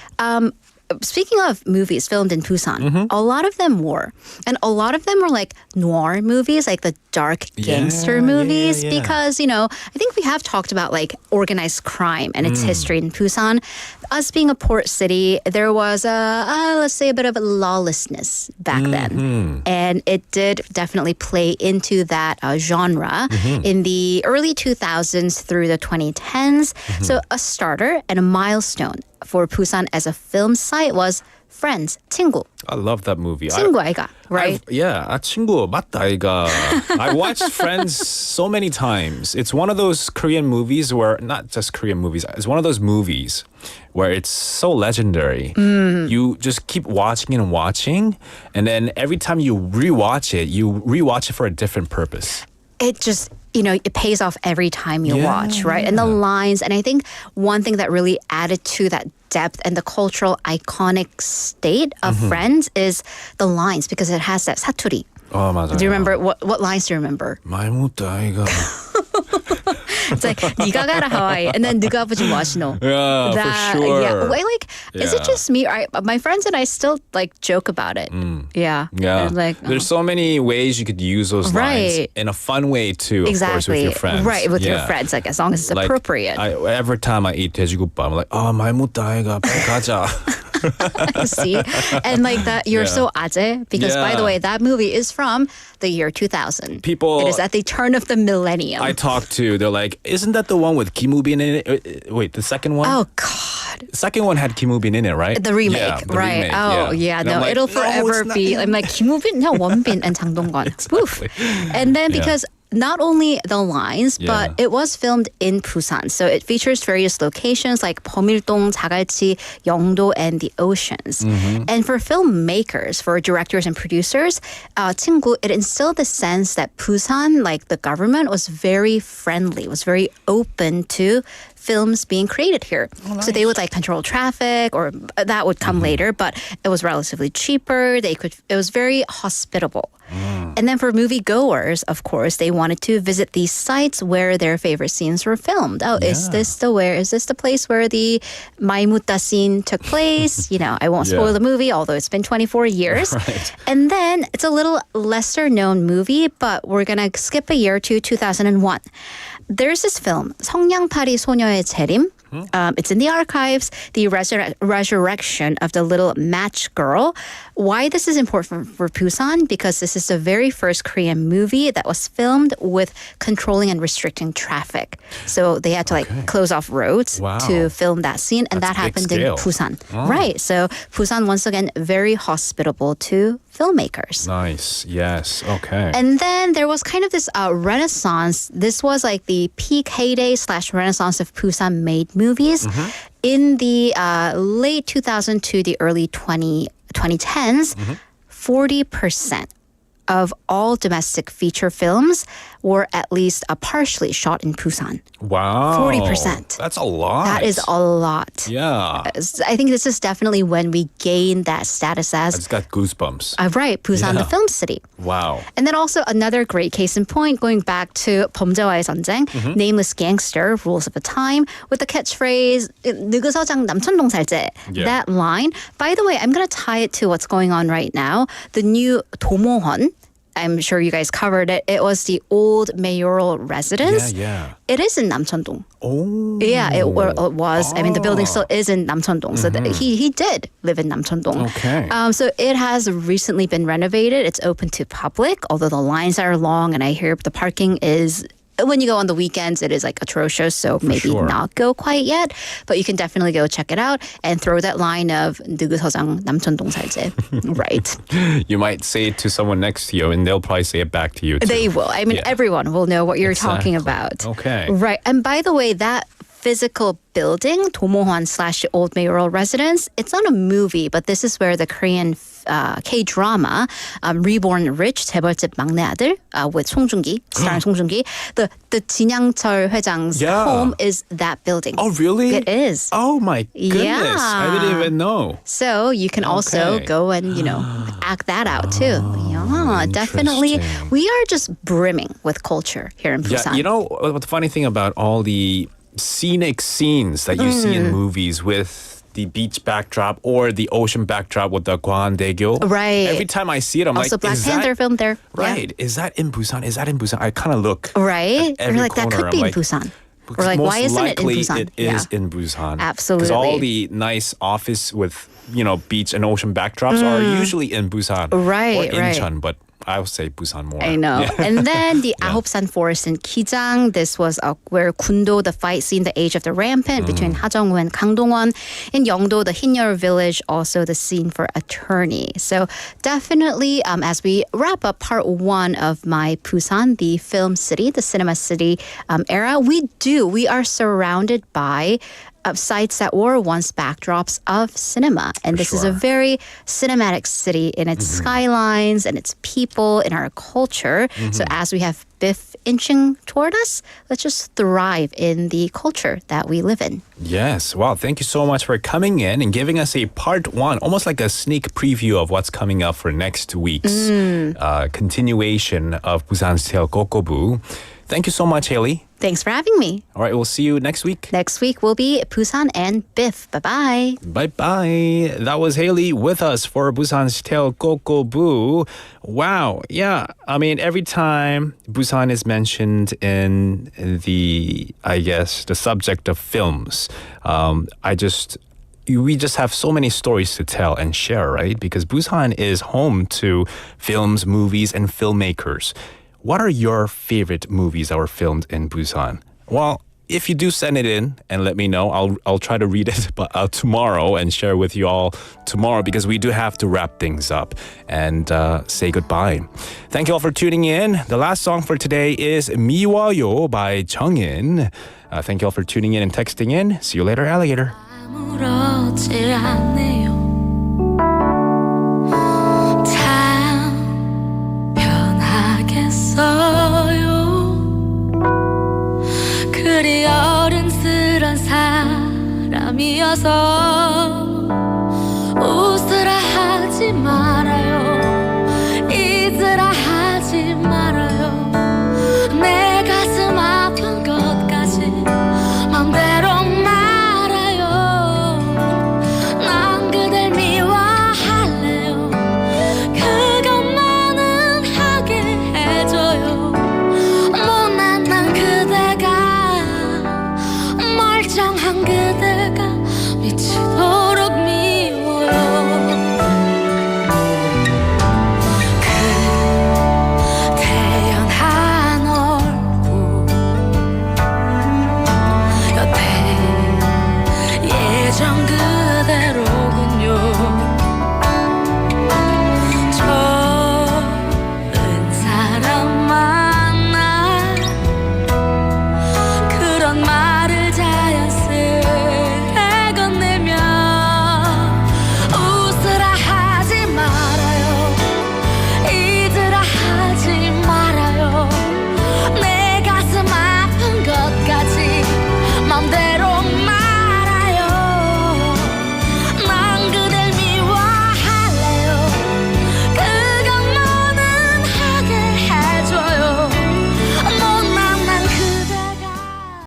[SPEAKER 16] speaking of movies filmed in Busan, a lot of them were. And a lot of them were like noir movies, like the dark gangster movies. Because, I think we have talked about like organized crime and its history in Busan. Us being a port city, there was let's say a bit of a lawlessness back then. And it did definitely play into that genre in the early 2000s through the 2010s. So a starter and a milestone for Busan as a film site was Friends, 친구.
[SPEAKER 3] I love that movie.
[SPEAKER 16] 친구 아이가, right?
[SPEAKER 3] 친구 맞다 아이가. I watched Friends so many times. It's one of those Korean movies where, not just Korean movies, it's one of those movies where it's so legendary. You just keep watching and watching, and then every time you rewatch it for a different purpose.
[SPEAKER 16] It just, it pays off every time you watch, right? And the lines, and I think one thing that really added to that depth and the cultural iconic state of Friends is the lines, because it has that 사투리.
[SPEAKER 3] Oh, 맞아요.
[SPEAKER 16] Do you remember, what lines do you remember?
[SPEAKER 3] 말 못다 아이가.
[SPEAKER 16] It's like 네가 가라 Hawaii, and then 네가 아버지 마시노.
[SPEAKER 3] Yeah, for sure.
[SPEAKER 16] Yeah, wait, is it just me? My friends and I still like joke about it. Yeah. Like,
[SPEAKER 3] there's so many ways you could use those lines
[SPEAKER 16] right.
[SPEAKER 3] in a fun way too.
[SPEAKER 16] Exactly.
[SPEAKER 3] Of course, with your friends.
[SPEAKER 16] Right, with your friends, like as long as it's appropriate.
[SPEAKER 3] Every time I eat 돼지국밥, I'm like, 말 못다 아이가 가자.
[SPEAKER 16] See? And like that, you're so 아재, because by the way, that movie is from the year 2000. It is at the turn of the millennium.
[SPEAKER 3] I talked to, they're like, isn't that the one with Kim Woo-bin in it? Wait, the second one?
[SPEAKER 16] Oh, God.
[SPEAKER 3] The second one had Kim Woo-bin in it, right?
[SPEAKER 16] The remake,
[SPEAKER 3] the
[SPEAKER 16] right?
[SPEAKER 3] Remake,
[SPEAKER 16] oh, yeah. No,
[SPEAKER 3] like,
[SPEAKER 16] it'll forever be. I'm like, Kim Woo-bin, no, Won-bin, and Chang-dong-gon.
[SPEAKER 3] Exactly.
[SPEAKER 16] And then because not only the lines, but it was filmed in Busan. So it features various locations like 범일동, 자갈치, 영도, and the oceans. And for filmmakers, for directors and producers, 친구, it instilled the sense that Busan, like the government, was very friendly, was very open to films being created here. So they would like control traffic, or that would come later, but it was relatively cheaper. It was very hospitable. And then for moviegoers, of course, they wanted to visit these sites where their favorite scenes were filmed. Oh, is this the place where the Maimutta scene took place? I won't spoil the movie, although it's been 24 years.
[SPEAKER 3] Right.
[SPEAKER 16] And then it's a little lesser known movie, but we're going to skip a year to 2001. There's this film, 성냥팔이 소녀의 재림. It's in the archives, the resurrection of the little match girl. Why this is important for Busan? Because this is the very first Korean movie that was filmed with controlling and restricting traffic. So they had to close off roads to film that scene, and that happened in Busan. Right. So Busan, once again, very hospitable to filmmakers.
[SPEAKER 3] Nice. Yes. Okay.
[SPEAKER 16] And then there was kind of this renaissance. This was like the peak heyday / renaissance of Busan made movies. In the late 2000 to the early 2010s, 40% of all domestic feature films were at least partially shot in Busan.
[SPEAKER 3] Wow.
[SPEAKER 16] 40%.
[SPEAKER 3] That's a lot.
[SPEAKER 16] That is a lot.
[SPEAKER 3] Yeah.
[SPEAKER 16] I think this is definitely when we gained that status as...
[SPEAKER 3] I just got goosebumps.
[SPEAKER 16] Right, Busan, the film city.
[SPEAKER 3] Wow.
[SPEAKER 16] And then also another great case in point, going back to 범죄와의 전쟁, Nameless Gangster, Rules of the Time, with the catchphrase, 느그서장 남천동 살제. That line. By the way, I'm going to tie it to what's going on right now. The new 도모헌, I'm sure you guys covered it. It was the old mayoral residence.
[SPEAKER 3] Yeah.
[SPEAKER 16] It is in Namcheondong.
[SPEAKER 3] Oh.
[SPEAKER 16] Yeah, it was. I mean, the building still is in Namcheondong. So he did live in Namcheondong.
[SPEAKER 3] Okay.
[SPEAKER 16] So it has recently been renovated. It's open to public, although the lines are long, and I hear the parking is... When you go on the weekends, it is like atrocious, so maybe not go quite yet. But you can definitely go check it out and throw that line of 느그서장 남천동 살제. Right.
[SPEAKER 3] You might say it to someone next to you, and they'll probably say it back to you, too.
[SPEAKER 16] They will. I mean, everyone will know what you're talking about.
[SPEAKER 3] Okay.
[SPEAKER 16] Right. And by the way, that physical building, 도모헌 / Old Mayoral Residence, it's not a movie, but this is where the Korean K-drama Reborn Rich, 재벌집 막내 아들 with 송중기, starring 송중기. The 진양철 회장's home is that building.
[SPEAKER 3] Oh, really?
[SPEAKER 16] It is.
[SPEAKER 3] Oh, my goodness.
[SPEAKER 16] Yeah.
[SPEAKER 3] I didn't even know.
[SPEAKER 16] So you can also go and, act that out too. Yeah, definitely. We are just brimming with culture here in Busan.
[SPEAKER 3] Yeah, what the funny thing about all the scenic scenes that you see in movies with the beach backdrop or the ocean backdrop with the Gwandaegyo.
[SPEAKER 16] Right.
[SPEAKER 3] Every time I see it, I'm
[SPEAKER 16] also
[SPEAKER 3] like,
[SPEAKER 16] Black
[SPEAKER 3] is
[SPEAKER 16] Panther
[SPEAKER 3] that
[SPEAKER 16] filmed there.
[SPEAKER 3] right? Is that in Busan? Is that in Busan? I kind of look.
[SPEAKER 16] Right?
[SPEAKER 3] Every
[SPEAKER 16] You're like, that
[SPEAKER 3] corner,
[SPEAKER 16] could be
[SPEAKER 3] I'm
[SPEAKER 16] in
[SPEAKER 3] like,
[SPEAKER 16] Busan. Or
[SPEAKER 3] because
[SPEAKER 16] like,
[SPEAKER 3] most
[SPEAKER 16] why isn't it in
[SPEAKER 3] likely
[SPEAKER 16] Busan?
[SPEAKER 3] it is in Busan.
[SPEAKER 16] Absolutely.
[SPEAKER 3] Because all the nice office with, beach and ocean backdrops are usually in Busan.
[SPEAKER 16] Right,
[SPEAKER 3] Or
[SPEAKER 16] right.
[SPEAKER 3] Incheon, but I would say Busan more.
[SPEAKER 16] I know.
[SPEAKER 3] Yeah.
[SPEAKER 16] And then the Ahopsan Forest in Kijang. This was where Kundo, the fight scene, the age of the rampant between Hajongwon and Kangdongwon. In Yeongdo, the Hinyeol village, also the scene for Attorney. So definitely, as we wrap up part 1 of my Busan, the film city, the cinema city era, we are surrounded by sites that were once backdrops of cinema. And this is a very cinematic city in its skylines and its people, in our culture. So as we have Biff inching toward us, let's just thrive in the culture that we live in.
[SPEAKER 3] Yes. Wow. Thank you so much for coming in and giving us a part 1, almost like a sneak preview of what's coming up for next week's continuation of Busan's tale, 꼬.꼬.부. Thank you so much, Haley.
[SPEAKER 16] Thanks for having me.
[SPEAKER 3] All right, we'll see you next week.
[SPEAKER 16] Next week will be Busan and Biff. Bye-bye.
[SPEAKER 3] Bye-bye. That was Haley with us for Busan's tale, 꼬.꼬.부. Wow. Yeah. I mean, every time Busan is mentioned in the subject of films, we just have so many stories to tell and share, right? Because Busan is home to films, movies, and filmmakers. What are your favorite movies that were filmed in Busan? Well, if you do send it in and let me know, I'll try to read it tomorrow and share with you all tomorrow, because we do have to wrap things up and say goodbye. Thank you all for tuning in. The last song for today is 미워요 by Jungin. Thank you all for tuning in and texting in. See you later, alligator.
[SPEAKER 23] 아무렇지 않네요. 그리 어른스런 사람이어서 웃으라 하지 말아요. 잊으라 하지 말아요. 내 가슴 아픈 것까지 맘대로 말아요. 난 그댈 미워할래요. 그것만은 하게 해줘요. 못난 난 그대가 멀쩡한 그대가 미치도록 미워요. 그 태연한 얼굴 여태 예전 그